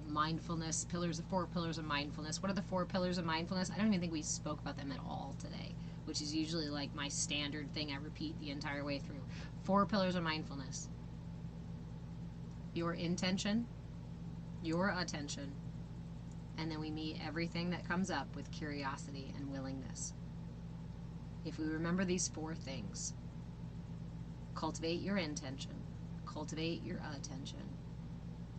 mindfulness pillars, the 4 pillars of mindfulness. What are the 4 pillars of mindfulness? I don't even think we spoke about them at all today, which is usually like my standard thing I repeat the entire way through. 4 pillars of mindfulness. Your intention, your attention, and then we meet everything that comes up with curiosity and willingness. If we remember these 4 things, cultivate your intention, cultivate your attention,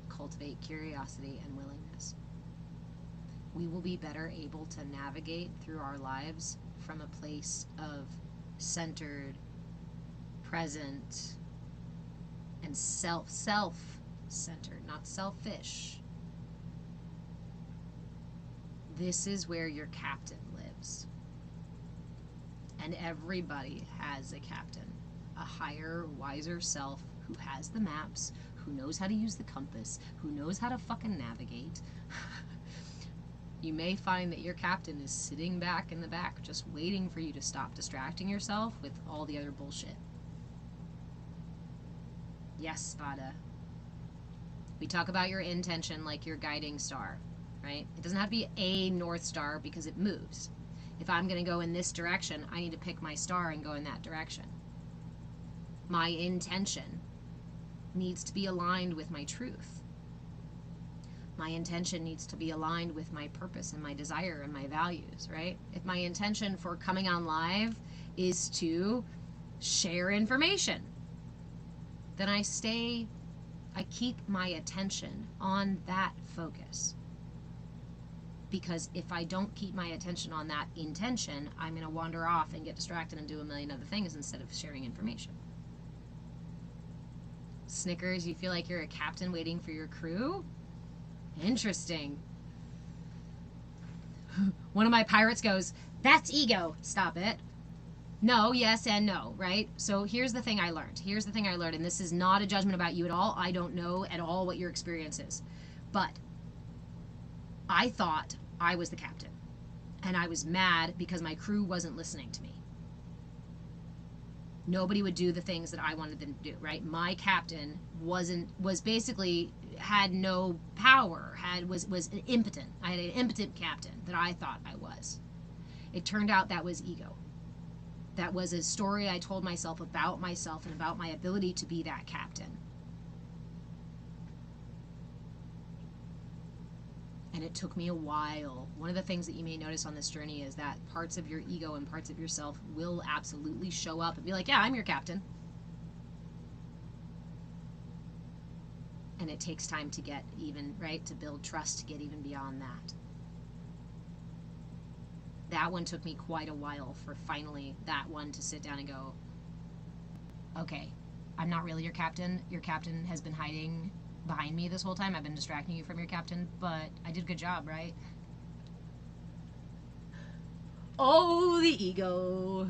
cultivate curiosity and willingness, we will be better able to navigate through our lives from a place of centered, present, and self-centered, not selfish. This is where your captain lives. And everybody has a captain, a higher, wiser self who has the maps, who knows how to use the compass, who knows how to fucking navigate. You may find that your captain is sitting back in the back just waiting for you to stop distracting yourself with all the other bullshit. Yes, Vada. We talk about your intention like your guiding star, right? It doesn't have to be a North Star because it moves. If I'm going to go in this direction, I need to pick my star and go in that direction. My intention needs to be aligned with my truth. My intention needs to be aligned with my purpose and my desire and my values, right? If my intention for coming on live is to share information, then I keep my attention on that focus. Because if I don't keep my attention on that intention, I'm going to wander off and get distracted and do a million other things instead of sharing information. Snickers, you feel like you're a captain waiting for your crew? Interesting. One of my pirates goes, "That's ego." Stop it. No, yes, and no, right? So here's the thing I learned. And this is not a judgment about you at all. I don't know at all what your experience is. But I thought I was the captain. And I was mad because my crew wasn't listening to me. Nobody would do the things that I wanted them to do, right? My captain was basically had no power, was impotent. I had an impotent captain that I thought I was. It turned out that was ego. That was a story I told myself and about my ability to be that captain. And it took me a while. One of the things that you may notice on this journey is that parts of your ego and parts of yourself will absolutely show up and be like, yeah, I'm your captain. And it takes time to get even, right, to build trust, to get even beyond that. That one took me quite a while for finally that one to sit down and go, okay, I'm not really your captain. Your captain has been hiding behind me this whole time. I've been distracting you from your captain, but I did a good job, right? Oh, the ego.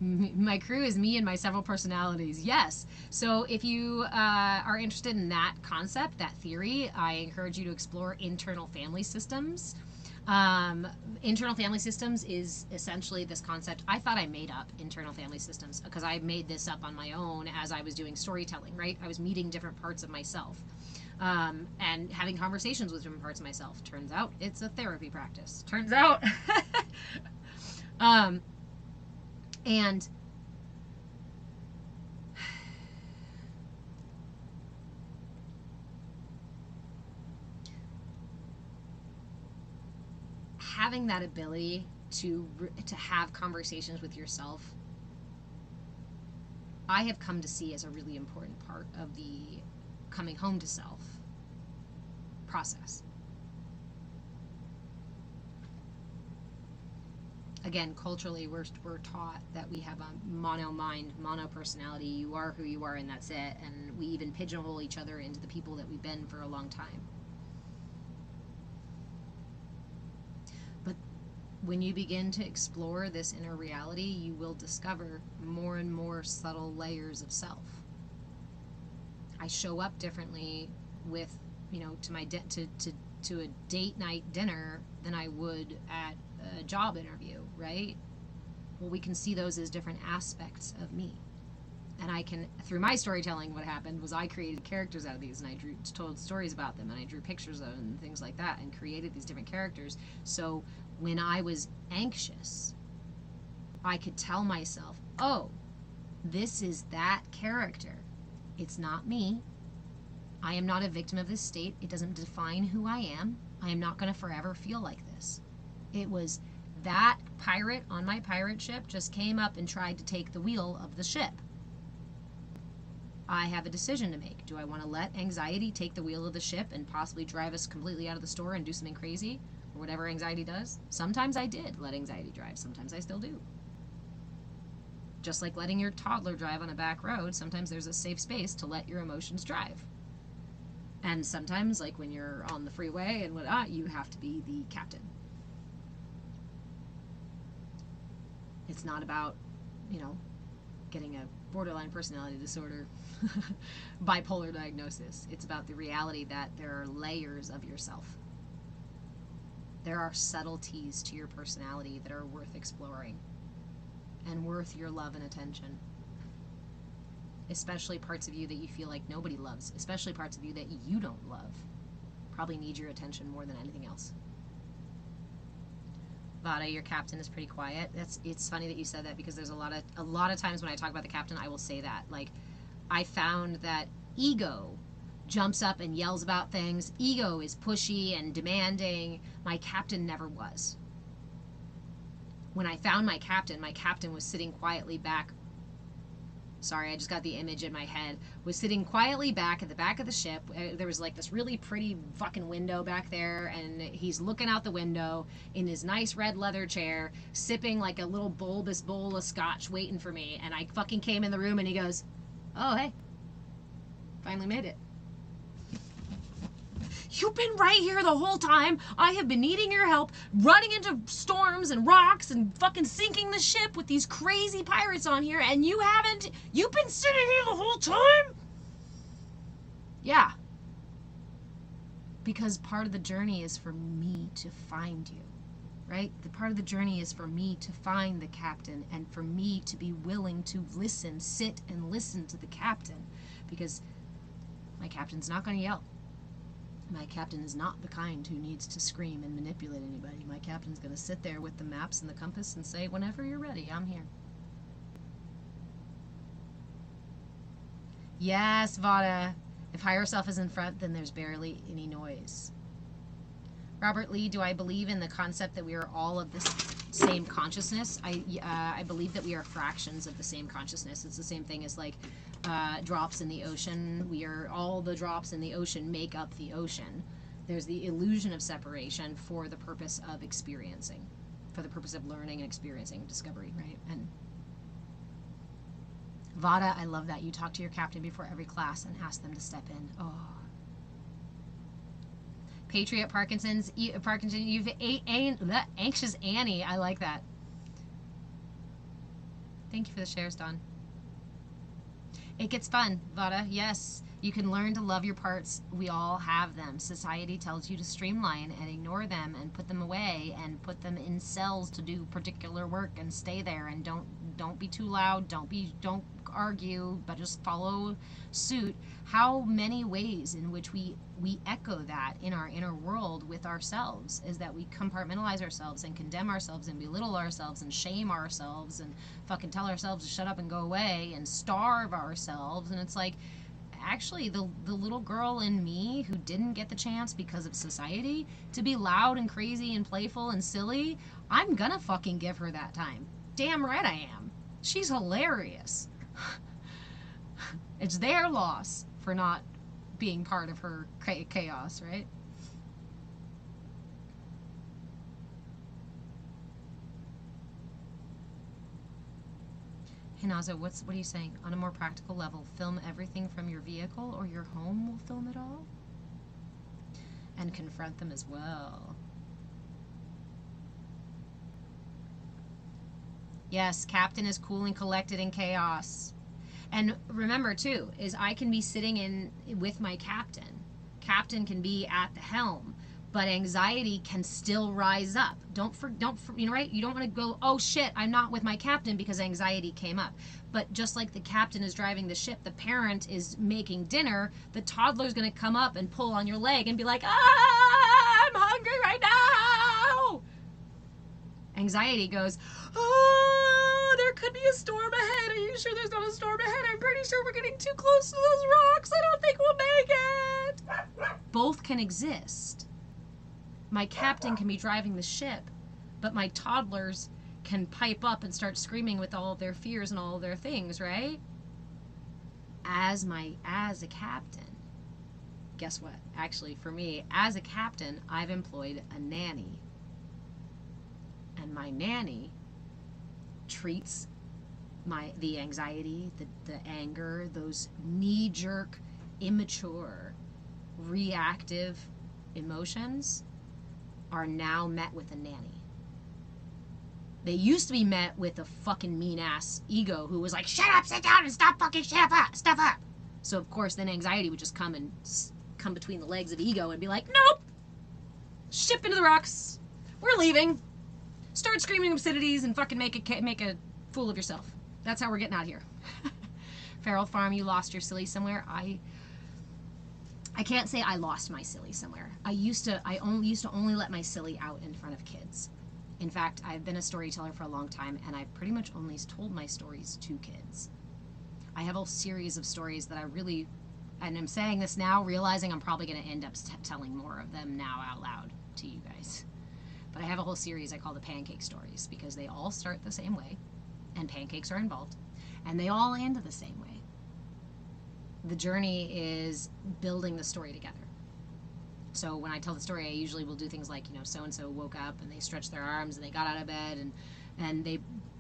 My crew is me and my several personalities. Yes. So if you are interested in that concept, that theory, I encourage you to explore internal family systems. Internal family systems is essentially this concept. I thought I made up internal family systems because I made this up on my own as I was doing storytelling, right? I was meeting different parts of myself and having conversations with different parts of myself. Turns out it's a therapy practice. Turns out. And having that ability to have conversations with yourself, I have come to see as a really important part of the coming home to self process. Again, culturally, we're taught that we have a mono mind, mono personality. You are who you are, and that's it. And we even pigeonhole each other into the people that we've been for a long time. But when you begin to explore this inner reality, you will discover more and more subtle layers of self. I show up differently with, to my to a date night dinner than I would at a job interview, right? Well, we can see those as different aspects of me. And I can, through my storytelling, what happened was I created characters out of these, and I told stories about them, and I drew pictures of them and things like that, and created these different characters. So when I was anxious, I could tell myself, oh, this is that character. It's not me. I am not a victim of this state. It doesn't define who I am. I am not going to forever feel like this. It was that pirate on my pirate ship just came up and tried to take the wheel of the ship. I have a decision to make. Do I want to let anxiety take the wheel of the ship and possibly drive us completely out of the store and do something crazy? Or whatever anxiety does? Sometimes I did let anxiety drive. Sometimes I still do. Just like letting your toddler drive on a back road, sometimes there's a safe space to let your emotions drive. And sometimes, like when you're on the freeway and whatnot, you have to be the captain. It's not about, getting a borderline personality disorder, bipolar diagnosis. It's about the reality that there are layers of yourself. There are subtleties to your personality that are worth exploring and worth your love and attention. Especially parts of you that you feel like nobody loves, especially parts of you that you don't love, probably need your attention more than anything else. Vada, your captain is pretty quiet. It's funny that you said that, because there's a lot of times when I talk about the captain, I will say that. Like, I found that ego jumps up and yells about things. Ego is pushy and demanding. My captain never was. When I found my captain was sitting quietly back. Sorry, I just got the image in my head. Was sitting quietly back at the back of the ship. There was like this really pretty fucking window back there, and he's looking out the window in his nice red leather chair, sipping like a little bulbous bowl of scotch, waiting for me. And I fucking came in the room, and he goes, "Oh, hey, finally made it. You've been right here the whole time. I have been needing your help, running into storms and rocks and fucking sinking the ship with these crazy pirates on here, and you haven't. You've been sitting here the whole time?" Yeah. Because part of the journey is for me to find you, right? The part of the journey is for me to find the captain, and for me to be willing to listen, sit and listen to the captain, because my captain's not going to yell. My captain is not the kind who needs to scream and manipulate anybody. My captain's going to sit there with the maps and the compass and say, "Whenever you're ready, I'm here." Yes, Vada. If higher self is in front, then there's barely any noise. Robert Lee, do I believe in the concept that we are all of this same consciousness? I believe that we are fractions of the same consciousness. It's the same thing as like drops in the ocean. We are all the drops in the ocean make up the ocean. There's the illusion of separation for the purpose of experiencing, for the purpose of learning and experiencing, discovery, right? And Vada, I love that. You talk to your captain before every class and ask them to step in. Oh. Patriot Parkinson, you've anxious Annie. I like that. Thank you for the shares, Dawn. It gets fun, Vada. Yes, you can learn to love your parts. We all have them. Society tells you to streamline and ignore them and put them away and put them in cells to do particular work and stay there and don't be too loud. Don't argue, but just follow suit. How many ways in which we echo that in our inner world with ourselves is that we compartmentalize ourselves and condemn ourselves and belittle ourselves and shame ourselves and fucking tell ourselves to shut up and go away and starve ourselves. And it's like, actually, the little girl in me who didn't get the chance because of society to be loud and crazy and playful and silly, I'm gonna fucking give her that time. Damn right I am. She's hilarious. It's their loss for not being part of her chaos, right? Hey Nazo, what are you saying? On a more practical level, film everything from your vehicle or your home will film it all? And confront them as well. Yes, Captain is cool and collected in chaos. And remember too, is I can be sitting in with my captain. Captain can be at the helm, but anxiety can still rise up. You know, right? You don't want to go, oh shit, I'm not with my captain because anxiety came up. But just like the captain is driving the ship, the parent is making dinner, the toddler's going to come up and pull on your leg and be like, ah, I'm hungry right now. Anxiety goes, oh, there could be a storm ahead. Are you sure there's not a storm ahead? I'm pretty sure we're getting too close to those rocks. I don't think we'll make it. Both can exist. My captain can be driving the ship, but my toddlers can pipe up and start screaming with all of their fears and all of their things, right? As a captain, guess what? Actually, for me, as a captain, I've employed a nanny. And my nanny treats the anxiety, the anger, those knee-jerk, immature, reactive emotions are now met with a nanny. They used to be met with a fucking mean-ass ego who was like, shut up, sit down, and stop fucking stuff up. So, of course, then anxiety would just come between the legs of ego and be like, nope, ship into the rocks, we're leaving. Start screaming obscenities and fucking make a fool of yourself. That's how we're getting out of here. Feral Farm, you lost your silly somewhere. I can't say I lost my silly somewhere. I used to only let my silly out in front of kids. In fact, I've been a storyteller for a long time, and I've pretty much only told my stories to kids. I have a series of stories that and I'm saying this now, realizing I'm probably going to end up telling more of them now out loud to you guys. But I have a whole series I call the pancake stories because they all start the same way, and pancakes are involved, and they all end the same way. The journey is building the story together. So when I tell the story, I usually will do things like, you know, so-and-so woke up and they stretched their arms and they got out of bed and they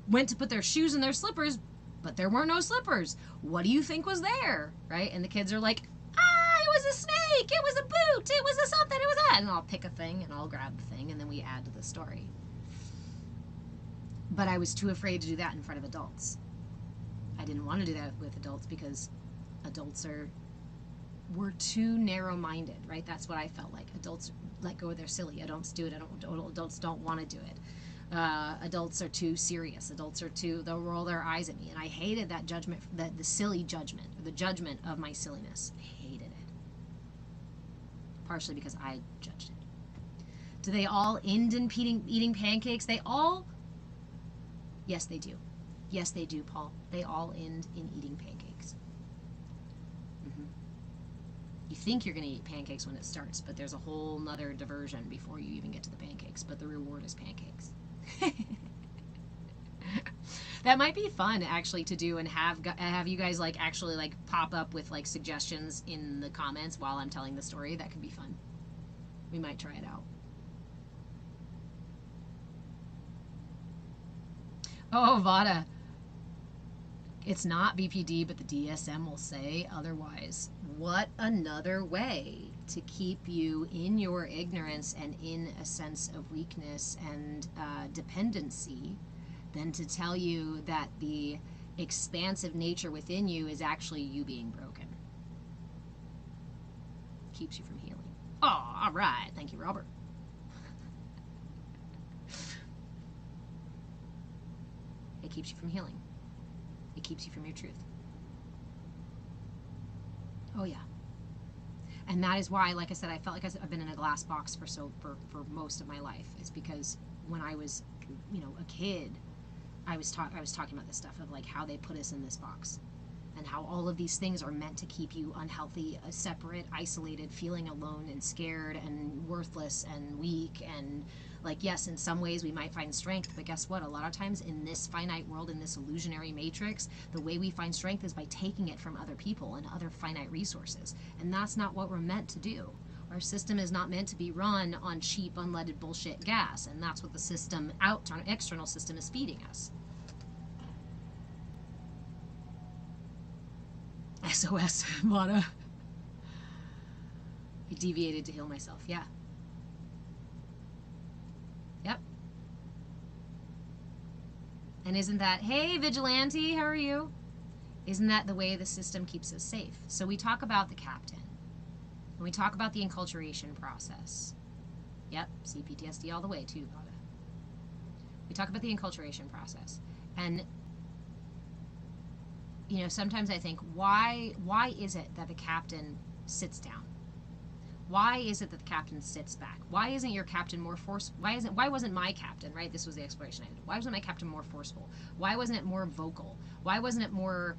went to put their shoes in their slippers, but there weren't no slippers. What do you think was there, right? And the kids are like, it was a snake, it was a boot, it was a something, it was that. And I'll pick a thing and I'll grab the thing and then we add to the story. But I was too afraid to do that in front of adults. I didn't want to do that with adults because adults we're too narrow-minded, right? That's what I felt like. Adults let go of their silly. Adults do it. Adults don't want to do it. Adults are too serious. They'll roll their eyes at me. And I hated that judgment, the silly judgment, or the judgment of my silliness. I hated it. Partially because I judged it. Do they all end in eating pancakes? Yes, they do. Yes, they do, Paul. They all end in eating pancakes. You think you're going to eat pancakes when it starts, but there's a whole nother diversion before you even get to the pancakes, but the reward is pancakes. That might be fun actually to do and have you guys actually pop up with suggestions in the comments while I'm telling the story. That could be fun. We might try it out. Oh, Vada. It's not BPD, but the DSM will say otherwise. What another way to keep you in your ignorance and in a sense of weakness and dependency than to tell you that the expansive nature within you is actually you being broken. Keeps you from healing. Oh, all right. Thank you, Robert. It keeps you from healing. It keeps you from your truth. Oh yeah. And that is why, like I said, I felt like I've been in a glass box for most of my life. It's because when I was, a kid, I was talking about this stuff of like how they put us in this box, and how all of these things are meant to keep you unhealthy, separate, isolated, feeling alone and scared and worthless and weak. And like, yes, in some ways we might find strength, but guess what? A lot of times in this finite world, in this illusionary matrix, the way we find strength is by taking it from other people and other finite resources. And that's not what we're meant to do. Our system is not meant to be run on cheap, unleaded bullshit gas. And that's what the system, our external system, is feeding us. SOS, Vada. I deviated to heal myself. Yeah. Yep. And isn't that, hey, Vigilante, how are you? Isn't that the way the system keeps us safe? So we talk about the captain. And we talk about the enculturation process. Yep, CPTSD all the way too, Vada. We talk about the enculturation process. And sometimes I think, why is it that the captain sits down? Why is it that the captain sits back? Why isn't your captain more forceful? Why wasn't my captain, right? This was the exploration I did. Why wasn't my captain more forceful? Why wasn't it more vocal? Why wasn't it more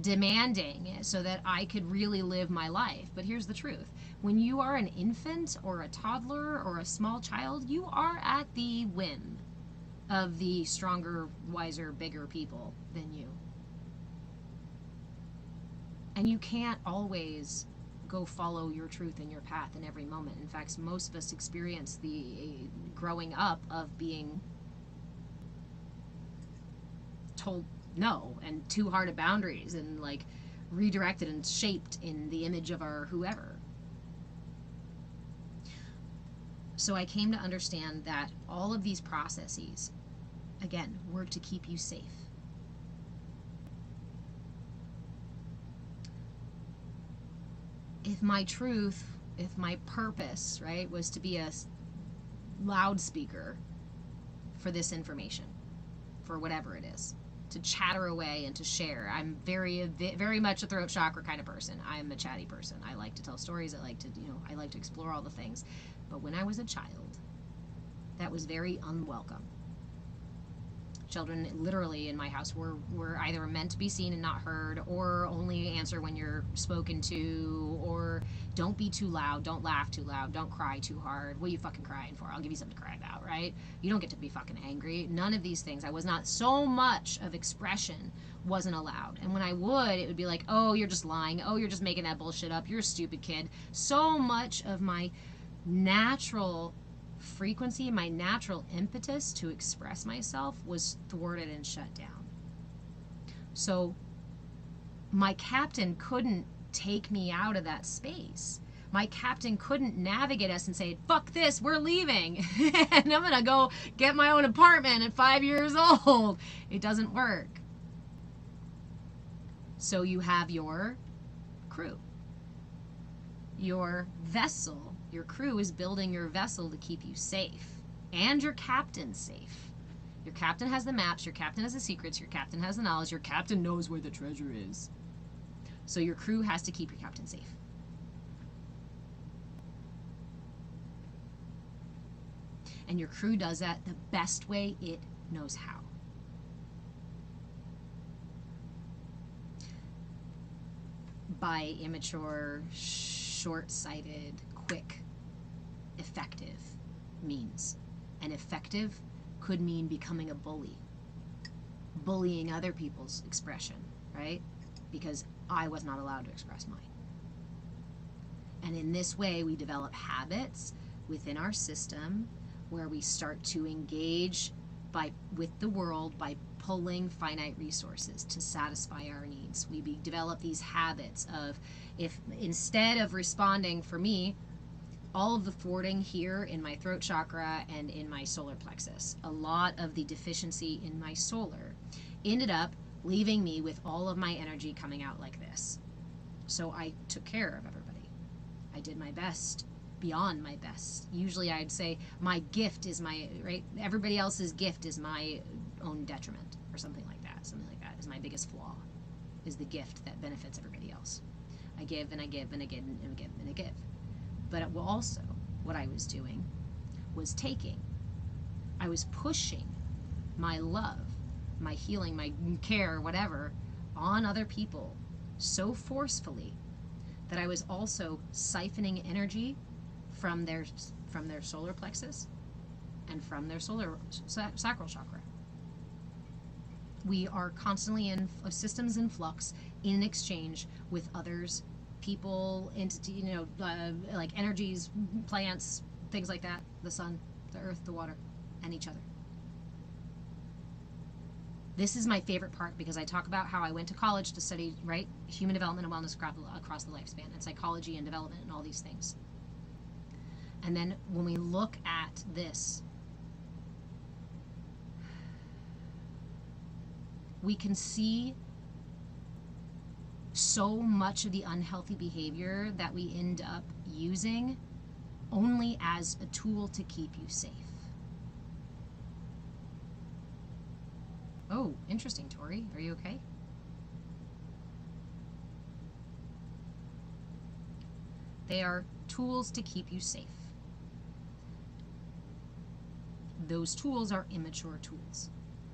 demanding so that I could really live my life? But here's the truth. When you are an infant or a toddler or a small child, you are at the whim of the stronger, wiser, bigger people than you. And you can't always go follow your truth and your path in every moment. In fact, most of us experience the growing up of being told no and too hard of boundaries and like redirected and shaped in the image of our whoever. So I came to understand that all of these processes, again, work to keep you safe. If my truth, if my purpose, right, was to be a loudspeaker for this information, for whatever it is, to chatter away and to share. I'm very, very much a throat chakra kind of person. I'm a chatty person. I like to tell stories. I like to explore all the things. But when I was a child, that was very unwelcome. Children literally in my house were either meant to be seen and not heard, or only answer when you're spoken to, or don't be too loud, don't laugh too loud, don't cry too hard. What are you fucking crying for? I'll give you something to cry about, right? You don't get to be fucking angry. None of these things. I was not, so much of expression wasn't allowed. And when I would, it would be like, oh, you're just lying. Oh, you're just making that bullshit up. You're a stupid kid. So much of my natural frequency, my natural impetus to express myself was thwarted and shut down. So my captain couldn't take me out of that space. My captain couldn't navigate us and say, fuck this, we're leaving. And I'm gonna go get my own apartment at 5 years old. It doesn't work. So you have your crew, your vessel. Your crew is building your vessel to keep you safe, and your captain safe. Your captain has the maps, your captain has the secrets, your captain has the knowledge, your captain knows where the treasure is. So your crew has to keep your captain safe. And your crew does that the best way it knows how. By immature, short-sighted, quick, effective means. And effective could mean becoming a bully, bullying other people's expression, right? Because I was not allowed to express mine. And in this way, we develop habits within our system where we start to engage with the world by pulling finite resources to satisfy our needs. We develop these habits of, if instead of responding, for me, all of the thwarting here in my throat chakra and in my solar plexus, a lot of the deficiency in my solar ended up leaving me with all of my energy coming out like this. So I took care of everybody. I did my best, beyond my best. Usually I'd say my gift is my, right? Everybody else's gift is my own detriment, or something like that. Something like that is my biggest flaw, is the gift that benefits everybody else. I give and I give and I give and I give and I give. But also, what I was doing was taking. I was pushing my love, my healing, my care, whatever, on other people so forcefully that I was also siphoning energy from their solar plexus and from their sacral chakra. We are constantly in systems in flux, in exchange with others, people, entity, like energies, plants, things like that, the sun, the earth, the water, and each other. This is my favorite part, because I talk about how I went to college to study, right, human development and wellness across the lifespan, and psychology and development and all these things. And then when we look at this, we can see so much of the unhealthy behavior that we end up using only as a tool to keep you safe. Oh, interesting, Tori. Are you okay? They are tools to keep you safe. Those tools are immature tools,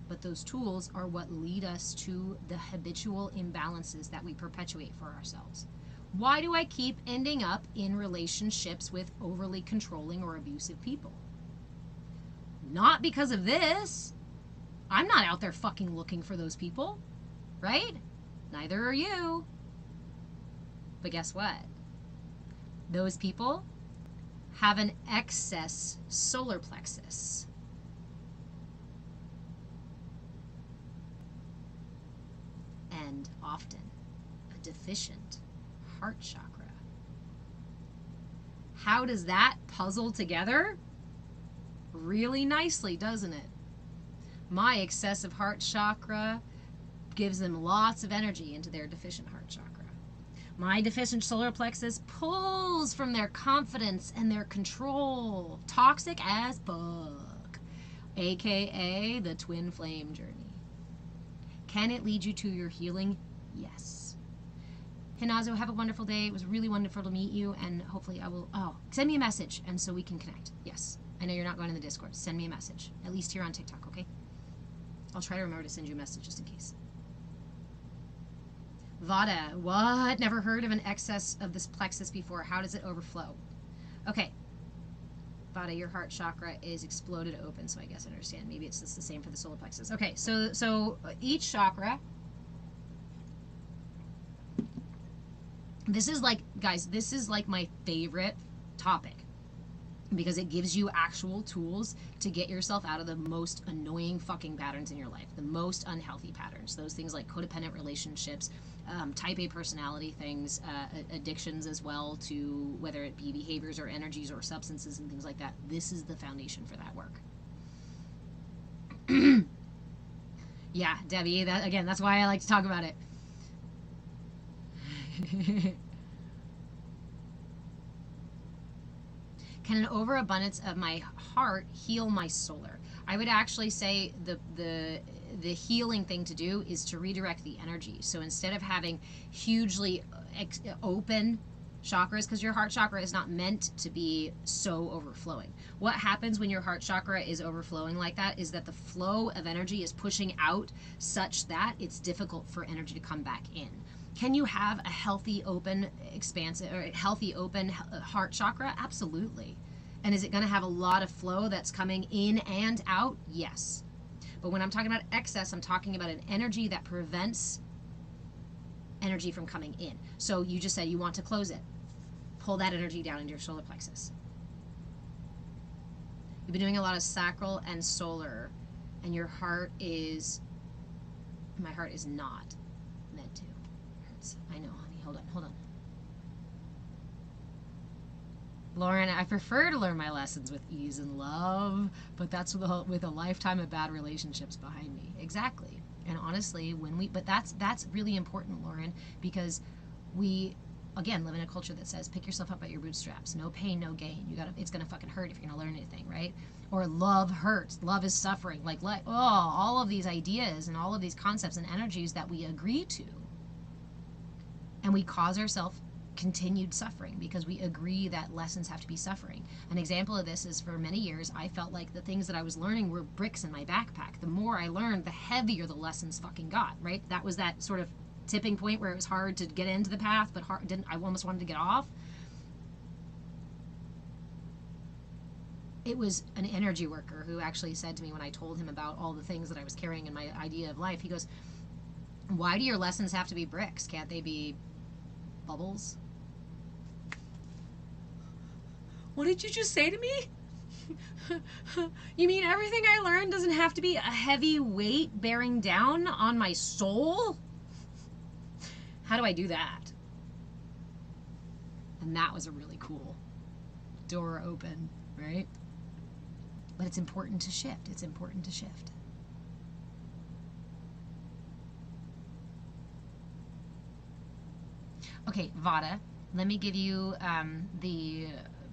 but those tools are what lead us to the habitual imbalances that we perpetuate for ourselves. Why do I keep ending up in relationships with overly controlling or abusive people? Not because of this. I'm not out there fucking looking for those people, right? Neither are you. But guess what? Those people have an excess solar plexus. And often a deficient heart chakra. How does that puzzle together? Really nicely, doesn't it? My excessive heart chakra gives them lots of energy into their deficient heart chakra. My deficient solar plexus pulls from their confidence and their control. Toxic as fuck. AKA the twin flame journey. Can it lead you to your healing? Yes. Hinazo, have a wonderful day. It was really wonderful to meet you, and hopefully I will, send me a message, and so we can connect. Yes. I know you're not going in the Discord. Send me a message. At least here on TikTok, okay? I'll try to remember to send you a message just in case. Vada, what? Never heard of an excess of this plexus before. How does it overflow? Okay. Vada, your heart chakra is exploded open, so I guess I understand. Maybe it's just the same for the solar plexus. Okay, so each chakra, this is like, guys, this is like my favorite topic, because it gives you actual tools to get yourself out of the most annoying fucking patterns in your life, the most unhealthy patterns, those things like codependent relationships, type A personality things, addictions as well, to whether it be behaviors or energies or substances and things like that. This is the foundation for that work. Yeah, Debbie, that's why I like to talk about it. Can an overabundance of my heart heal my solar? I would actually say the healing thing to do is to redirect the energy. So instead of having hugely open chakras, because your heart chakra is not meant to be so overflowing. What happens when your heart chakra is overflowing like that is that the flow of energy is pushing out such that it's difficult for energy to come back in. Can you have a healthy, open, expansive, or healthy, open heart chakra? Absolutely. And is it going to have a lot of flow that's coming in and out? Yes. But when I'm talking about excess, I'm talking about an energy that prevents energy from coming in. So you just said you want to close it. Pull that energy down into your solar plexus. You've been doing a lot of sacral and solar. and your heart is, my heart is not meant to. It hurts. I know, honey. Hold on. Lauren, I prefer to learn my lessons with ease and love, but that's with a lifetime of bad relationships behind me. Exactly. And honestly, but that's really important, Lauren, because we, again, live in a culture that says pick yourself up by your bootstraps. No pain, no gain. It's gonna fucking hurt if you're gonna learn anything, right? Or love hurts. Love is suffering. All of these ideas and all of these concepts and energies that we agree to, and we cause ourselves continued suffering because we agree that lessons have to be suffering. An example of this is, for many years I felt like the things that I was learning were bricks in my backpack. The more I learned, the heavier the lessons fucking got, right? That was that sort of tipping point where it was hard to get into the path, but I almost wanted to get off. It was an energy worker who actually said to me, when I told him about all the things that I was carrying in my idea of life, he goes, why do your lessons have to be bricks? Can't they be bubbles? What did you just say to me? You mean everything I learned doesn't have to be a heavy weight bearing down on my soul? How do I do that? And that was a really cool door open, right? But it's important to shift. It's important to shift. Okay, Vada, let me give you the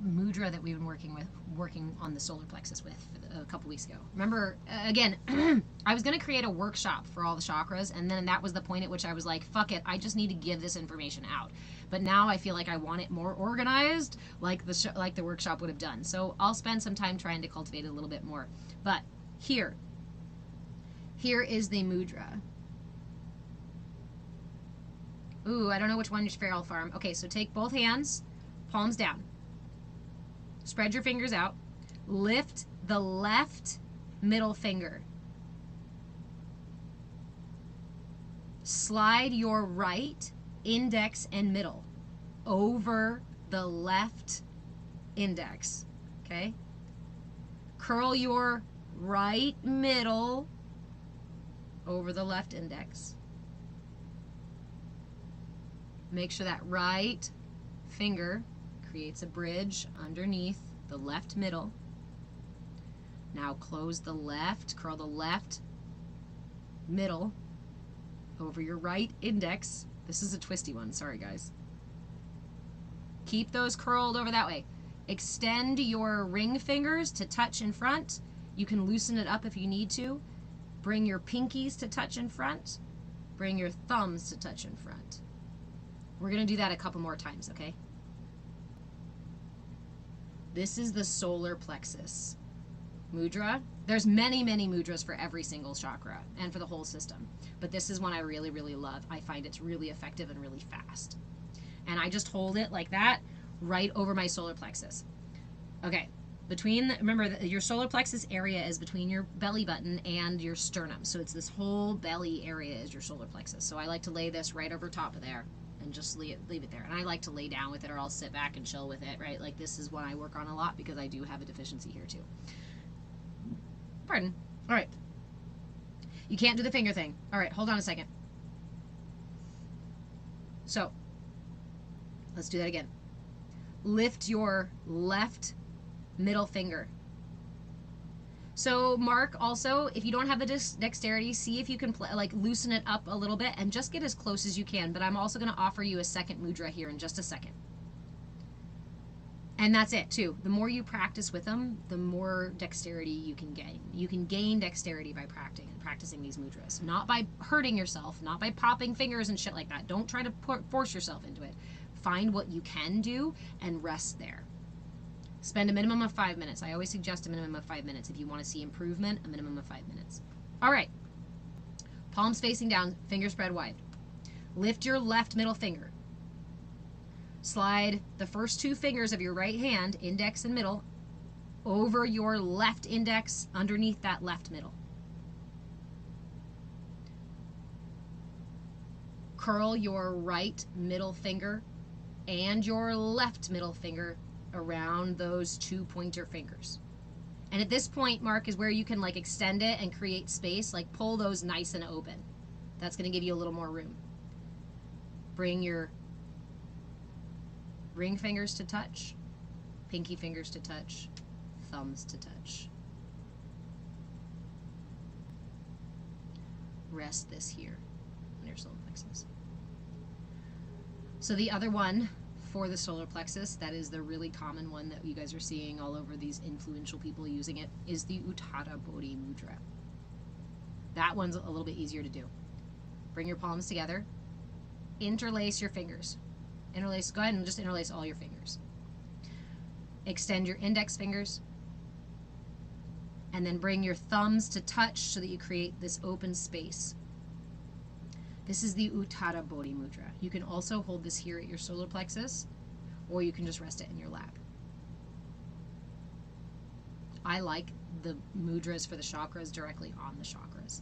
mudra that we've been working on the solar plexus with a couple weeks ago. Remember, again, I was going to create a workshop for all the chakras, and then that was the point at which I was like, fuck it, I just need to give this information out. But now I feel like I want it more organized, like the workshop would have done. So I'll spend some time trying to cultivate it a little bit more. But here is the mudra. Ooh, I don't know which one is Feral Farm. Okay, so take both hands, palms down. Spread your fingers out. Lift the left middle finger. Slide your right index and middle over the left index. Okay? Curl your right middle over the left index. Make sure that right finger creates a bridge underneath the left middle. Now close the left, curl the left middle over your right index. This is a twisty one, sorry guys. Keep those curled over that way. Extend your ring fingers to touch in front. You can loosen it up if you need to. Bring your pinkies to touch in front. Bring your thumbs to touch in front. We're going to do that a couple more times, okay? This is the solar plexus mudra. There's many, many mudras for every single chakra and for the whole system. But this is one I really, really love. I find it's really effective and really fast. And I just hold it like that right over my solar plexus. Okay. Remember, your solar plexus area is between your belly button and your sternum. So it's this whole belly area is your solar plexus. So I like to lay this right over top of there and just leave it there. And I like to lay down with it, or I'll sit back and chill with it, right? Like, this is what I work on a lot because I do have a deficiency here too. Pardon. All right. You can't do the finger thing. All right, hold on a second. So, let's do that again. Lift your left middle finger. So, Mark, also, if you don't have the dexterity, see if you can loosen it up a little bit and just get as close as you can. But I'm also going to offer you a second mudra here in just a second. And that's it, too. The more you practice with them, the more dexterity you can gain. You can gain dexterity by practicing these mudras. Not by hurting yourself, not by popping fingers and shit like that. Don't try to force yourself into it. Find what you can do and rest there. Spend a minimum of 5 minutes. I always suggest a minimum of 5 minutes. If you want to see improvement, a minimum of 5 minutes. All right. Palms facing down, fingers spread wide. Lift your left middle finger. Slide the first 2 fingers of your right hand, index and middle, over your left index underneath that left middle. Curl your right middle finger and your left middle finger around those 2 pointer fingers. And at this point, Mark, is where you can like extend it and create space. Like pull those nice and open. That's going to give you a little more room. Bring your ring fingers to touch, pinky fingers to touch, thumbs to touch. Rest this here on your solar plexus. So the other one for the solar plexus, that is the really common one that you guys are seeing all over, these influential people using it, is the Uttarabodhi Mudra. That one's a little bit easier to do. Bring your palms together, interlace your fingers. Interlace, go ahead and just interlace all your fingers. Extend your index fingers, and then bring your thumbs to touch so that you create this open space. This is the Uttarabodhi Mudra. You can also hold this here at your solar plexus, or you can just rest it in your lap. I like the mudras for the chakras directly on the chakras.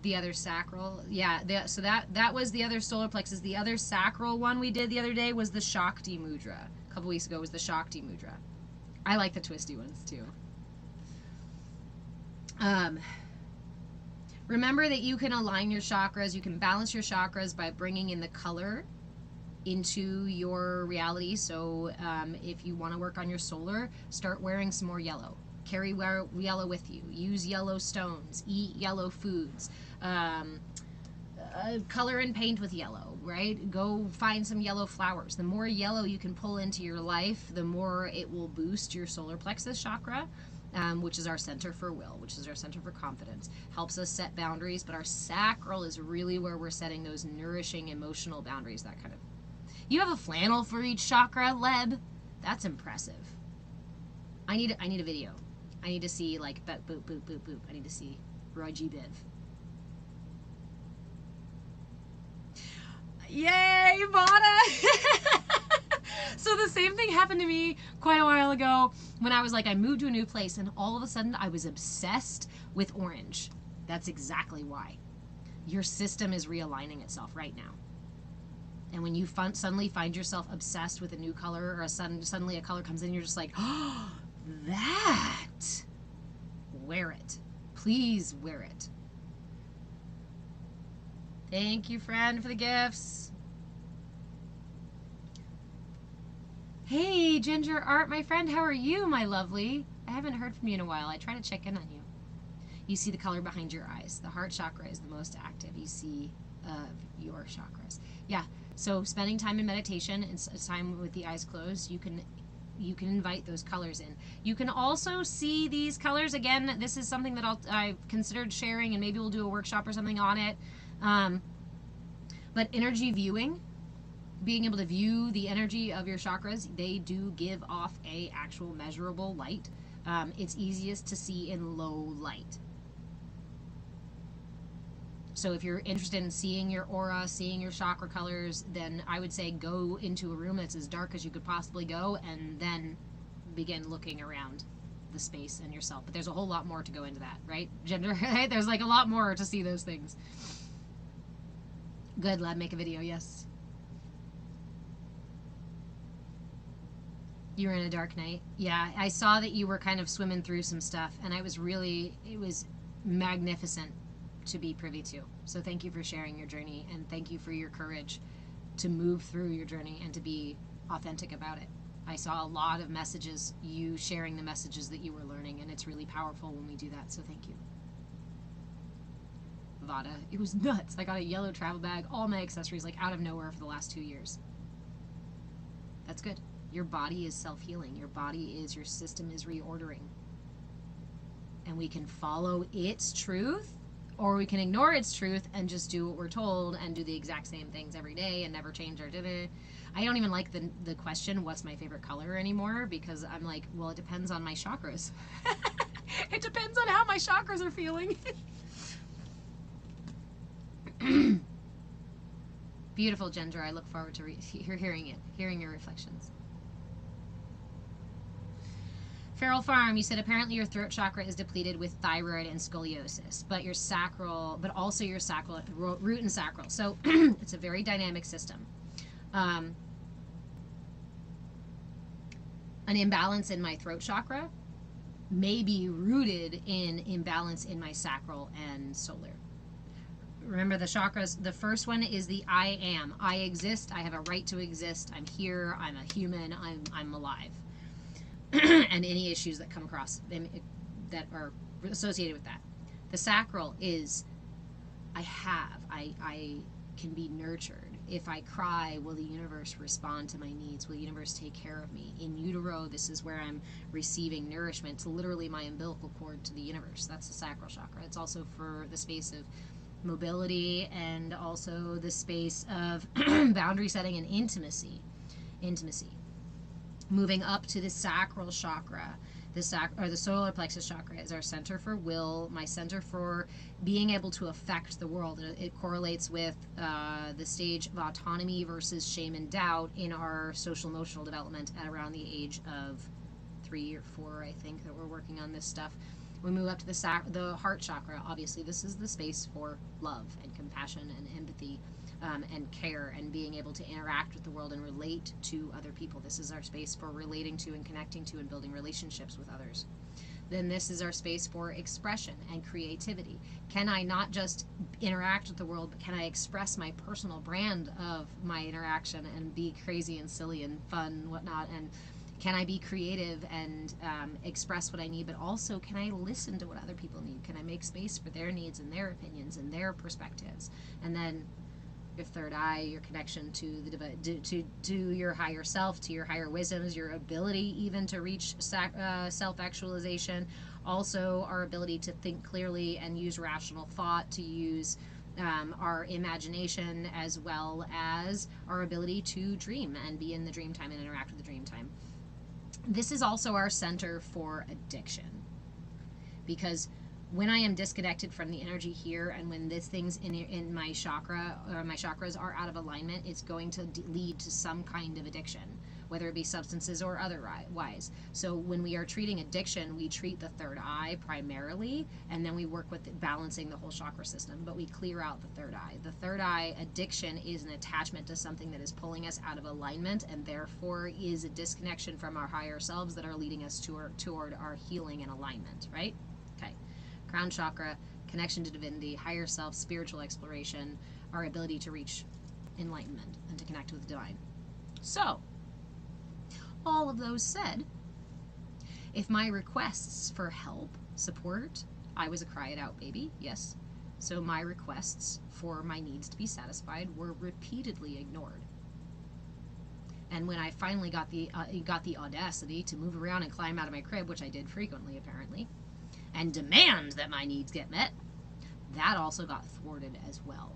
The other sacral, yeah, so that was the other solar plexus. The other sacral one we did the other day was the Shakti Mudra. A couple weeks ago was the Shakti Mudra. I like the twisty ones too. Remember that you can align your chakras, you can balance your chakras by bringing in the color into your reality. So if you want to work on your solar, start wearing some more yellow. Carry yellow with you. Use yellow stones. Eat yellow foods. Color and paint with yellow, right? Go find some yellow flowers. The more yellow you can pull into your life, the more it will boost your solar plexus chakra, which is our center for will, which is our center for confidence. Helps us set boundaries, but our sacral is really where we're setting those nourishing emotional boundaries, that kind of. You have a flannel for each chakra, Leb. That's impressive. I need a video. I need to see like boop, boop, boop, boop, boop. I need to see Roy G. Biv. Yay, Vada! So the same thing happened to me quite a while ago when I was like, I moved to a new place and all of a sudden I was obsessed with orange. That's exactly why. Your system is realigning itself right now. And when you suddenly find yourself obsessed with a new color, or suddenly a color comes in, you're just like, oh, that. Wear it. Please wear it. Thank you, friend, for the gifts. Hey, Ginger Art, my friend, how are you, my lovely? I haven't heard from you in a while. I try to check in on you. You see the color behind your eyes. The heart chakra is the most active. You see your chakras. Yeah, so spending time in meditation and time with the eyes closed, you can invite those colors in. You can also see these colors. Again, this is something that I've considered sharing, and maybe we'll do a workshop or something on it. But energy viewing, being able to view the energy of your chakras, they do give off a actual measurable light. It's easiest to see in low light. So if you're interested in seeing your aura, seeing your chakra colors, then I would say go into a room that's as dark as you could possibly go, and then begin looking around the space and yourself. But there's a whole lot more to go into that, right? Gender, right? There's like a lot more to see those things. Good, lad, make a video, yes. You were in a dark night. Yeah, I saw that you were kind of swimming through some stuff, and it was magnificent to be privy to. So thank you for sharing your journey, and thank you for your courage to move through your journey and to be authentic about it. I saw a lot of messages, you sharing the messages that you were learning, and it's really powerful when we do that, so thank you. Vada, it was nuts. I got a yellow travel bag, all my accessories, like out of nowhere for the last 2 years. That's good. Your body is self-healing. Your system is reordering. And we can follow its truth, or we can ignore its truth and just do what we're told and do the exact same things every day and never change our da-da. I don't even like the question, what's my favorite color anymore, because I'm like, well, it depends on my chakras. It depends on how my chakras are feeling. Beautiful, Ginger. I look forward to hearing your reflections. Feral Farm, you said apparently your throat chakra is depleted with thyroid and scoliosis, but also your sacral, root and sacral. So it's a very dynamic system. An imbalance in my throat chakra may be rooted in imbalance in my sacral and solar. Remember the chakras, the first one is the I am. I exist, I have a right to exist, I'm here, I'm a human, I'm alive. And any issues that come across them that are associated with that. The sacral is I can be nurtured. If I cry, will the universe respond to my needs? Will the universe take care of me? In utero, this is where I'm receiving nourishment. It's literally my umbilical cord to the universe. That's the sacral chakra. It's also for the space of mobility and also the space of boundary setting and intimacy. Moving up to the sacral chakra, the solar plexus chakra is our center for will, my center for being able to affect the world. It correlates with the stage of autonomy versus shame and doubt in our social emotional development at around the age of 3 or 4, I think, that we're working on this stuff. We move up to the heart chakra. Obviously, this is the space for love and compassion and empathy and care and being able to interact with the world and relate to other people. This is our space for relating to and connecting to and building relationships with others. Then this is our space for expression and creativity. Can I not just interact with the world, but can I express my personal brand of my interaction and be crazy and silly and fun and whatnot? And can I be creative and express what I need, but also can I listen to what other people need? Can I make space for their needs and their opinions and their perspectives? And then your third eye, your connection to to your higher self, to your higher wisdoms, your ability even to reach self-actualization, also our ability to think clearly and use rational thought, to use our imagination, as well as our ability to dream and be in the dream time and interact with the dream time. This is also our center for addiction, because when I am disconnected from the energy here, and when these things in my chakra or my chakras are out of alignment, it's going to lead to some kind of addiction, whether it be substances or otherwise. So when we are treating addiction, we treat the third eye primarily, and then we work with balancing the whole chakra system, but we clear out the third eye. The third eye addiction is an attachment to something that is pulling us out of alignment, and therefore is a disconnection from our higher selves that are leading us toward our healing and alignment, right? Okay. Crown chakra, connection to divinity, higher self, spiritual exploration, our ability to reach enlightenment and to connect with the divine. So, all of those said, if my requests for help, support, I was a cry it out baby, yes. So my requests for my needs to be satisfied were repeatedly ignored. And when I finally got the audacity to move around and climb out of my crib, which I did frequently apparently, and demand that my needs get met, that also got thwarted as well.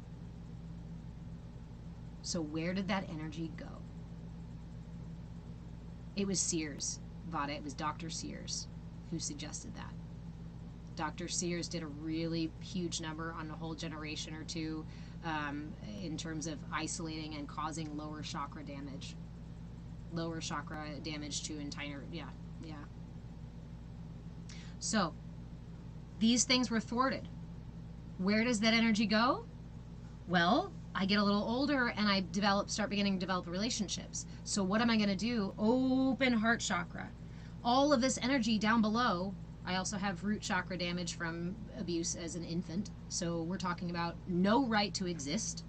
So where did that energy go? It was Sears, Vada. It was Dr. Sears who suggested that. Dr. Sears did a really huge number on a whole generation or two in terms of isolating and causing lower chakra damage. Lower chakra damage to entire, yeah. So, these things were thwarted. Where does that energy go? Well, I get a little older and I start beginning to develop relationships. So what am I going to do? Open heart chakra. All of this energy down below. I also have root chakra damage from abuse as an infant. So we're talking about no right to exist,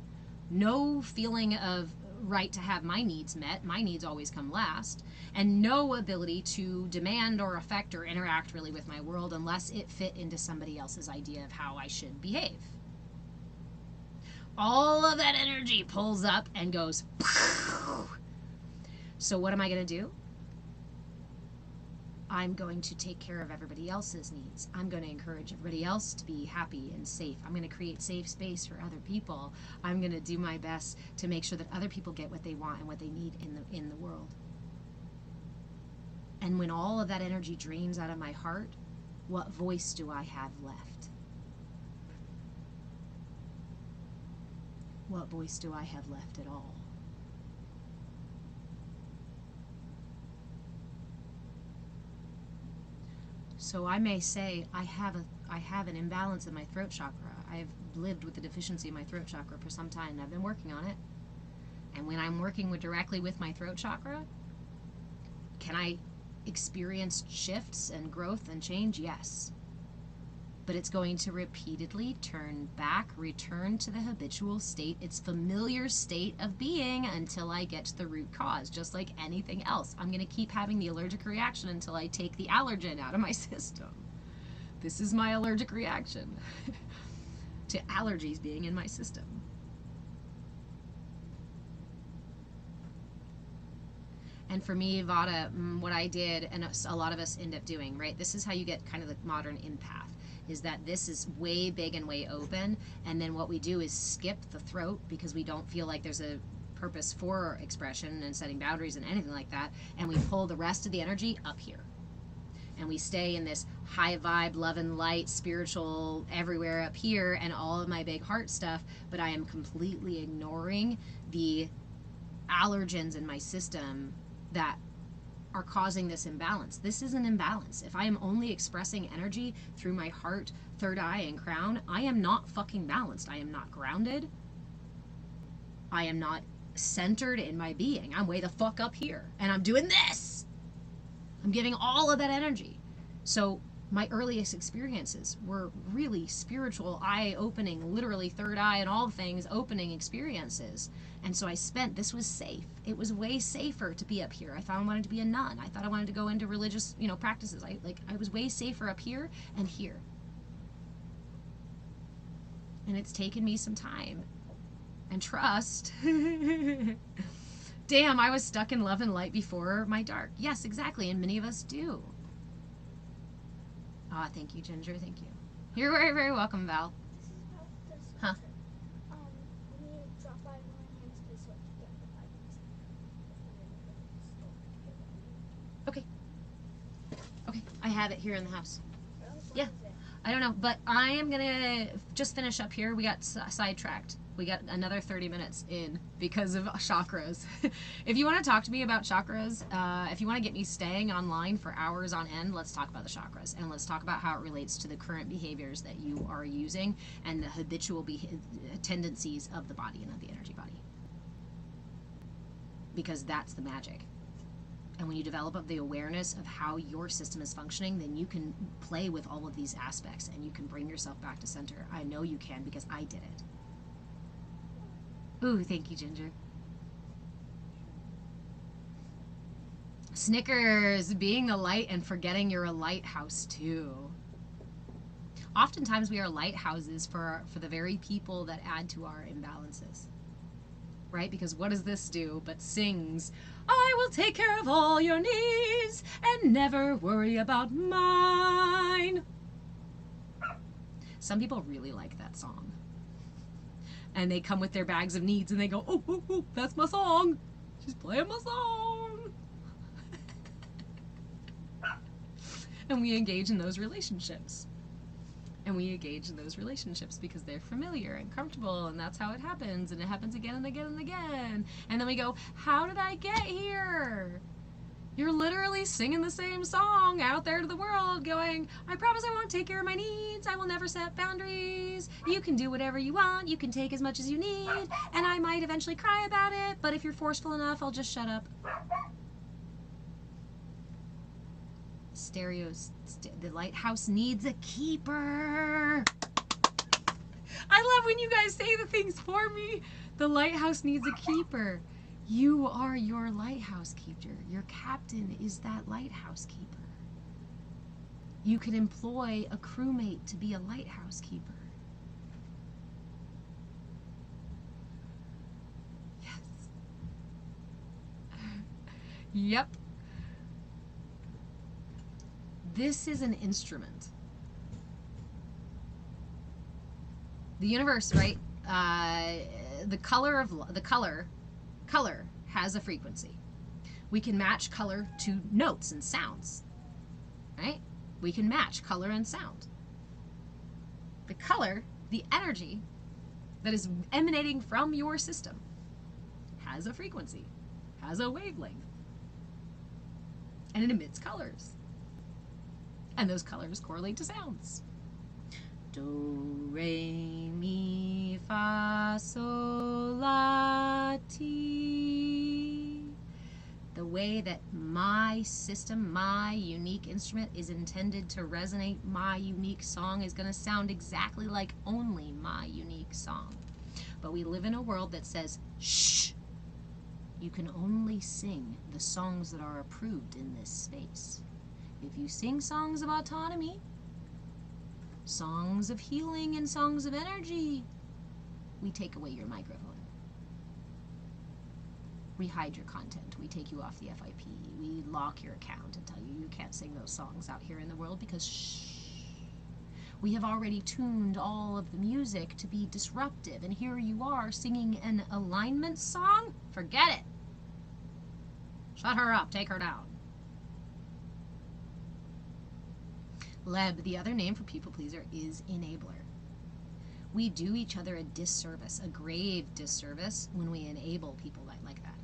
no feeling of right to have my needs met. My needs always come last. And no ability to demand or affect or interact really with my world unless it fit into somebody else's idea of how I should behave. All of that energy pulls up and goes. So what am I going to do? I'm going to take care of everybody else's needs. I'm going to encourage everybody else to be happy and safe. I'm going to create safe space for other people. I'm going to do my best to make sure that other people get what they want and what they need in the world. And when all of that energy drains out of my heart, what voice do I have left? What voice do I have left at all? So I may say I have an imbalance in my throat chakra. I've lived with the deficiency in my throat chakra for some time, and I've been working on it. And when I'm working directly with my throat chakra, can I experience shifts and growth and change? Yes. But it's going to repeatedly return to the habitual state, its familiar state of being, until I get to the root cause, just like anything else. I'm going to keep having the allergic reaction until I take the allergen out of my system. This is my allergic reaction to allergies being in my system. And for me, Vada, what I did, and a lot of us end up doing, right? This is how you get kind of the modern empath, is that this is way big and way open, and then what we do is skip the throat because we don't feel like there's a purpose for expression and setting boundaries and anything like that, and we pull the rest of the energy up here. And we stay in this high vibe, love and light, spiritual, everywhere up here, and all of my big heart stuff, but I am completely ignoring the allergens in my system that are causing this imbalance. This is an imbalance. If I am only expressing energy through my heart, third eye, and crown, I am not fucking balanced. I am not grounded. I am not centered in my being. I'm way the fuck up here, and I'm doing this. I'm giving all of that energy. So my earliest experiences were really spiritual, eye-opening, literally third eye and all the things, opening experiences. And so this was safe. It was way safer to be up here. I thought I wanted to be a nun. I thought I wanted to go into religious, practices. I was way safer up here and here. And it's taken me some time and trust. Damn, I was stuck in love and light before my dark. Yes, exactly, and many of us do. Ah, thank you, Ginger, thank you. You're very, very welcome, Val. This is about this Huh? We need to drop by one hands because Okay. Okay, I have it here in the house. Yeah. I don't know, but I am going to just finish up here. We got sidetracked. We got another 30 minutes in because of chakras. If you want to talk to me about chakras, if you want to get me staying online for hours on end, let's talk about the chakras. And let's talk about how it relates to the current behaviors that you are using and the habitual tendencies of the body and of the energy body. Because that's the magic. And when you develop the awareness of how your system is functioning, then you can play with all of these aspects and you can bring yourself back to center. I know you can because I did it. Ooh, thank you, Ginger. Snickers, being the light and forgetting you're a lighthouse too. Oftentimes we are lighthouses for the very people that add to our imbalances. Right? Because what does this do but sings, I will take care of all your needs and never worry about mine. Some people really like that song. And they come with their bags of needs and they go, oh, oh, oh, that's my song. She's playing my song. And we engage in those relationships. And we engage in those relationships because they're familiar and comfortable, and that's how it happens, and it happens again and again and again. And then we go, how did I get here? You're literally singing the same song out there to the world going, I promise I won't take care of my needs, I will never set boundaries, you can do whatever you want, you can take as much as you need, and I might eventually cry about it, but if you're forceful enough, I'll just shut up. The lighthouse needs a keeper. I love when you guys say the things for me. The lighthouse needs a keeper. You are your lighthouse keeper. Your captain is that lighthouse keeper. You can employ a crewmate to be a lighthouse keeper. Yes. Yep. This is an instrument. The universe, right? The color has a frequency. We can match color to notes and sounds, right? We can match color and sound. The color, the energy that is emanating from your system has a frequency, has a wavelength, and it emits colors. And those colors correlate to sounds. Do, re, mi, fa, sol, la, ti. The way that my system, my unique instrument is intended to resonate, my unique song is going to sound exactly like only my unique song. But we live in a world that says, shh, you can only sing the songs that are approved in this space. If you sing songs of autonomy, songs of healing, and songs of energy, we take away your microphone. We hide your content. We take you off the FIP. We lock your account and tell you you can't sing those songs out here in the world because shh. We have already tuned all of the music to be disruptive, and here you are singing an alignment song? Forget it. Shut her up. Take her down. Leb, the other name for people pleaser, is enabler. We do each other a disservice, a grave disservice, when we enable people like that.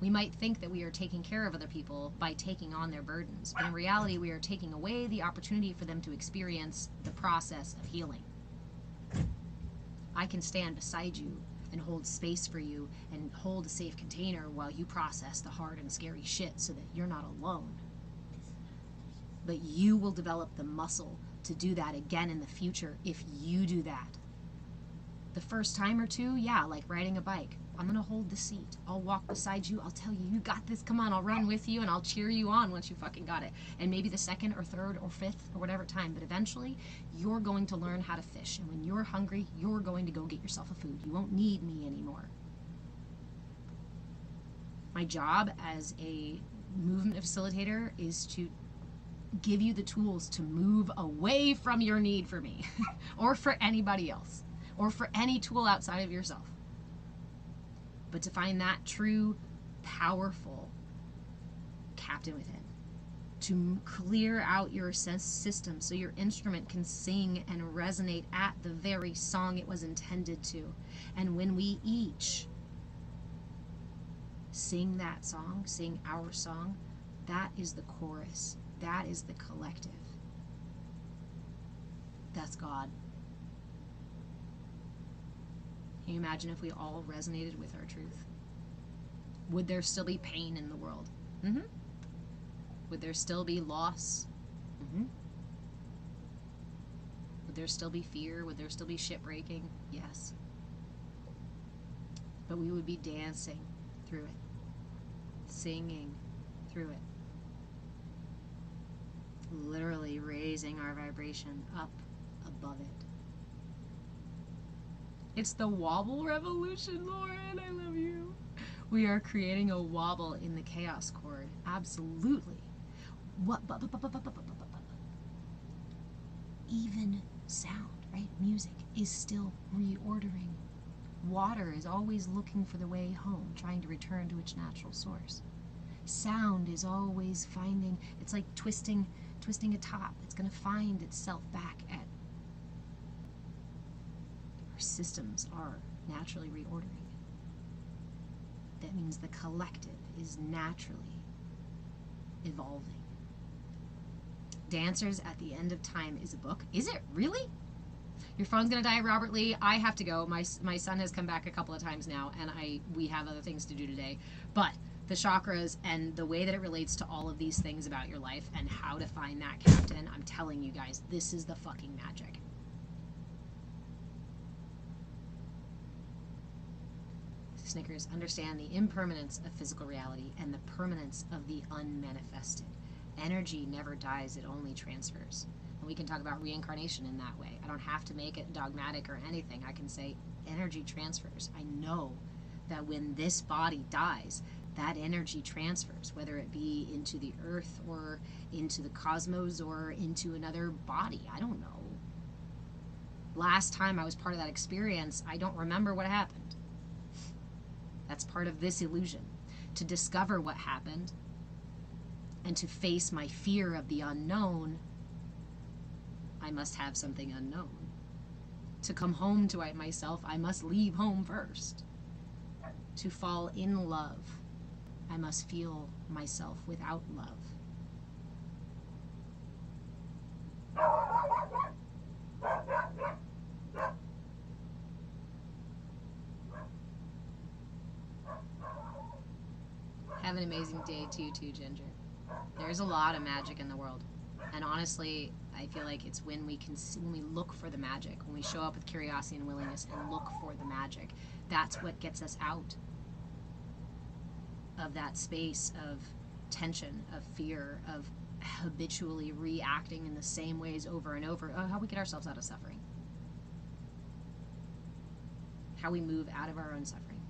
We might think that we are taking care of other people by taking on their burdens, but in reality we are taking away the opportunity for them to experience the process of healing. I can stand beside you and hold space for you and hold a safe container while you process the hard and scary shit so that you're not alone. But you will develop the muscle to do that again in the future if you do that. The first time or two, yeah, like riding a bike. I'm going to hold the seat. I'll walk beside you. I'll tell you, you got this. Come on, I'll run with you, and I'll cheer you on once you fucking got it. And maybe the second or third or fifth or whatever time, but eventually you're going to learn how to fish. And when you're hungry, you're going to go get yourself a food. You won't need me anymore. My job as a movement facilitator is to give you the tools to move away from your need for me or for anybody else or for any tool outside of yourself. But to find that true, powerful captain within, to clear out your sense system so your instrument can sing and resonate at the very song it was intended to. And when we each sing that song, sing our song, that is the chorus. That is the collective. That's God. Can you imagine if we all resonated with our truth? Would there still be pain in the world? Mm-hmm. Would there still be loss? Mm-hmm. Would there still be fear? Would there still be shit breaking? Yes. But we would be dancing through it, singing through it, literally raising our vibration up above it. It's the wobble revolution, Lauren. I love you. We are creating a wobble in the chaos chord. Absolutely. Even sound, right? Music is still reordering. Water is always looking for the way home, trying to return to its natural source. Sound is always finding, it's like twisting a top. It's going to find itself back at. Our systems are naturally reordering. That means the collective is naturally evolving. Dancers at the End of Time is a book. Is it really? Your phone's gonna die, Robert Lee. I have to go. My son has come back a couple of times now, and we have other things to do today. But the chakras and the way that it relates to all of these things about your life and how to find that captain, I'm telling you guys, this is the fucking magic. Snickers, understand the impermanence of physical reality and the permanence of the unmanifested. Energy never dies, it only transfers. And we can talk about reincarnation in that way. I don't have to make it dogmatic or anything. I can say energy transfers. I know that when this body dies, that energy transfers, whether it be into the earth or into the cosmos or into another body. I don't know. Last time I was part of that experience, I don't remember what happened. That's part of this illusion. To discover what happened and to face my fear of the unknown, I must have something unknown. To come home to myself, I must leave home first. To fall in love, I must feel myself without love. amazing day too, Ginger. There's a lot of magic in the world. And honestly, I feel like it's when we can see, when we look for the magic, when we show up with curiosity and willingness and look for the magic, that's what gets us out of that space of tension, of fear, of habitually reacting in the same ways over and over. How we get ourselves out of suffering. How we move out of our own suffering.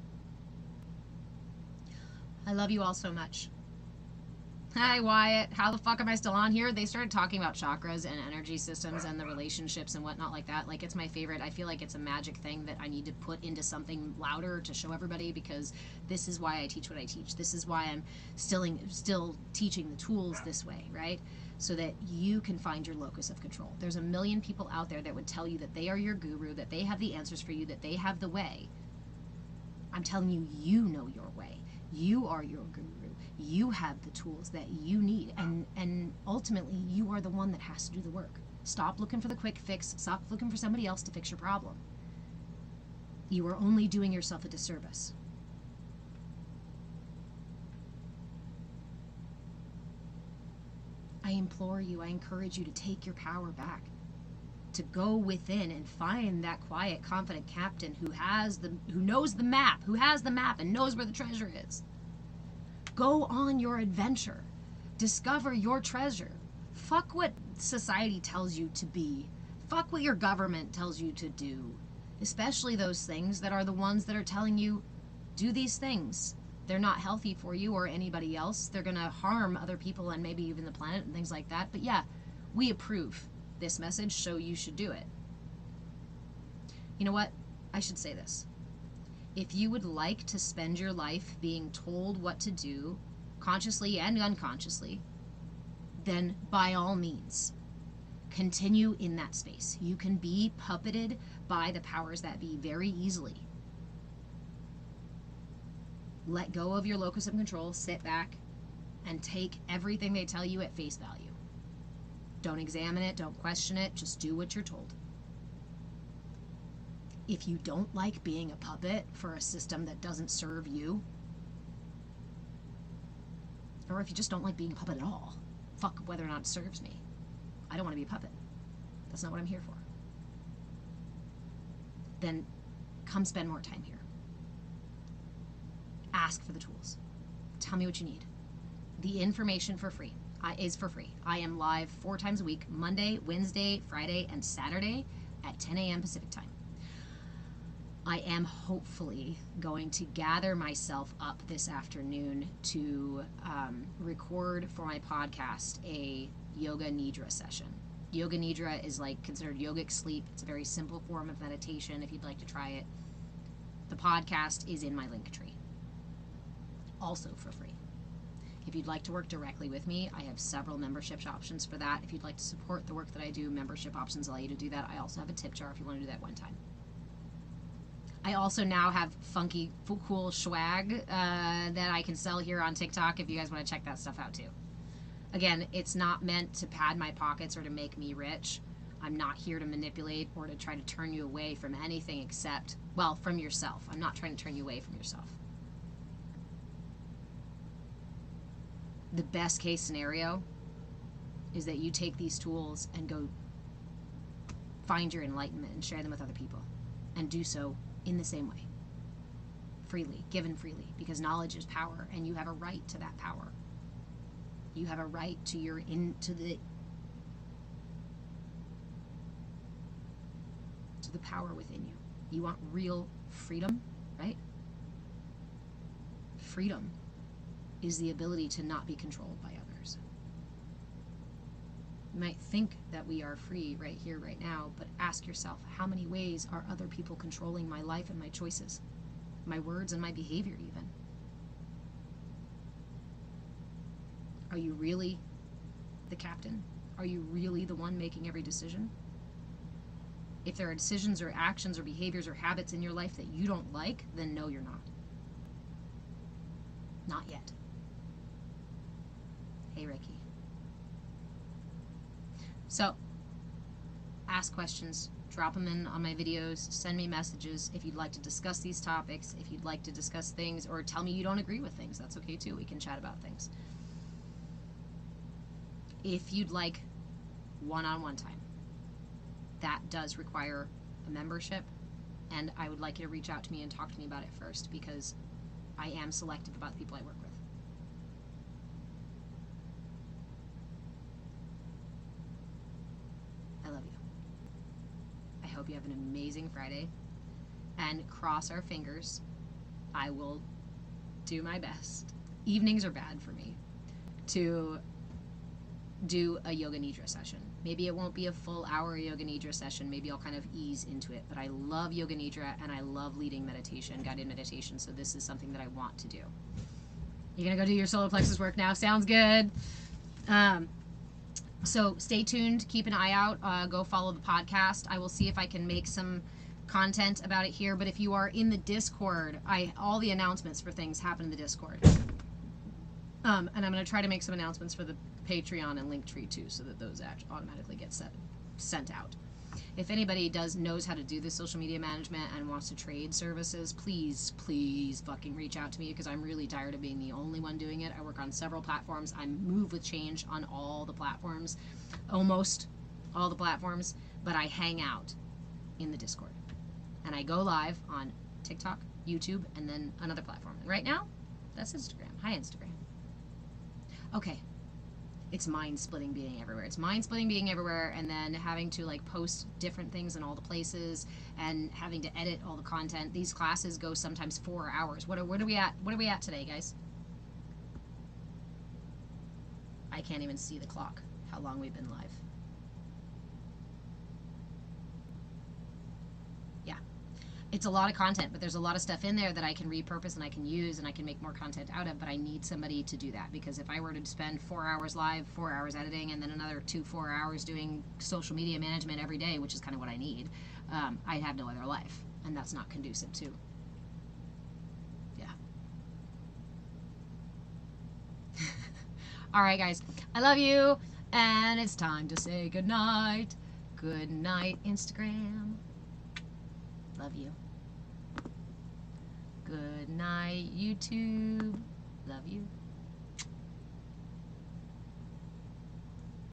I love you all so much. Hi, Wyatt. How the fuck am I still on here? They started talking about chakras and energy systems and the relationships and whatnot like that. Like, it's my favorite. I feel like it's a magic thing that I need to put into something louder to show everybody, because this is why I teach what I teach. This is why I'm still teaching the tools this way, right? So that you can find your locus of control. There's a million people out there that would tell you that they are your guru, that they have the answers for you, that they have the way. I'm telling you, you know your way. You are your guru. You have the tools that you need, and ultimately you are the one that has to do the work. Stop looking for the quick fix. Stop looking for somebody else to fix your problem. You are only doing yourself a disservice. I implore you, I encourage you to take your power back, to go within and find that quiet, confident captain who knows the map, who has the map and knows where the treasure is. Go on your adventure. Discover your treasure. Fuck what society tells you to be. Fuck what your government tells you to do. Especially those things that are the ones that are telling you, do these things. They're not healthy for you or anybody else. They're going to harm other people and maybe even the planet and things like that. But yeah, we approve this message, so you should do it. You know what? I should say this. If you would like to spend your life being told what to do, consciously and unconsciously, then by all means, continue in that space. You can be puppeted by the powers that be very easily. Let go of your locus of control, sit back, and take everything they tell you at face value. Don't examine it, don't question it, just do what you're told. If you don't like being a puppet for a system that doesn't serve you, or if you just don't like being a puppet at all, fuck whether or not it serves me. I don't want to be a puppet. That's not what I'm here for. Then come spend more time here. Ask for the tools. Tell me what you need. The information is for free. I am live 4 times a week, Monday, Wednesday, Friday, and Saturday at 10 a.m. Pacific time. I am hopefully going to gather myself up this afternoon to record for my podcast a yoga nidra session. Yoga nidra is like considered yogic sleep. It's a very simple form of meditation if you'd like to try it. The podcast is in my link tree, also for free. If you'd like to work directly with me, I have several membership options for that. If you'd like to support the work that I do, membership options allow you to do that. I also have a tip jar if you want to do that one time. I also now have funky, cool swag that I can sell here on TikTok if you guys want to check that stuff out too. Again, it's not meant to pad my pockets or to make me rich. I'm not here to manipulate or to try to turn you away from anything except, well, from yourself. I'm not trying to turn you away from yourself. The best case scenario is that you take these tools and go find your enlightenment and share them with other people, and do so in the same way, freely, given freely, because knowledge is power, and you have a right to that power. You have a right to the power within you. You want real freedom, right? Freedom is the ability to not be controlled by others. You might think that we are free right here, right now, but ask yourself, how many ways are other people controlling my life and my choices, my words and my behavior even? Are you really the captain? Are you really the one making every decision? If there are decisions or actions or behaviors or habits in your life that you don't like, then no, you're not. Not yet. Hey, Ricky. So, ask questions, drop them in on my videos, send me messages if you'd like to discuss these topics, if you'd like to discuss things, or tell me you don't agree with things. That's okay too. We can chat about things. If you'd like one-on-one time, that does require a membership, and I would like you to reach out to me and talk to me about it first, because I am selective about the people I work with. I love you. I hope you have an amazing Friday, and cross our fingers. I will do my best. Evenings are bad for me to do a yoga nidra session. Maybe it won't be a full hour yoga nidra session. Maybe I'll kind of ease into it. But I love yoga nidra, and I love leading meditation, guided meditation. So this is something that I want to do. You're gonna go do your solar plexus work now. Sounds good. So stay tuned. Keep an eye out. Go follow the podcast. I will see if I can make some content about it here. But if you are in the Discord, all the announcements for things happen in the Discord. And I'm going to try to make some announcements for the Patreon and Linktree too, so that those automatically get sent out. If anybody knows how to do this social media management and wants to trade services, please fucking reach out to me, because I'm really tired of being the only one doing it. I work on several platforms. I move with change on all the platforms, almost all the platforms, but I hang out in the Discord. And I go live on TikTok, YouTube, and then another platform. And right now, that's Instagram. Hi, Instagram. Okay, it's mind-splitting being everywhere. It's mind-splitting being everywhere, and then having to like post different things in all the places, and having to edit all the content. These classes go sometimes 4 hours. What are we at? What are we at today, guys? I can't even see the clock. How long we've been live? It's a lot of content, but there's a lot of stuff in there that I can repurpose and I can use and I can make more content out of, but I need somebody to do that, because if I were to spend 4 hours live, 4 hours editing, and then another 4 hours doing social media management every day, which is kind of what I need, I'd have no other life, and that's not conducive to, yeah. All right, guys, I love you, and it's time to say goodnight. Good night, Instagram. Love you. Good night, YouTube. Love you.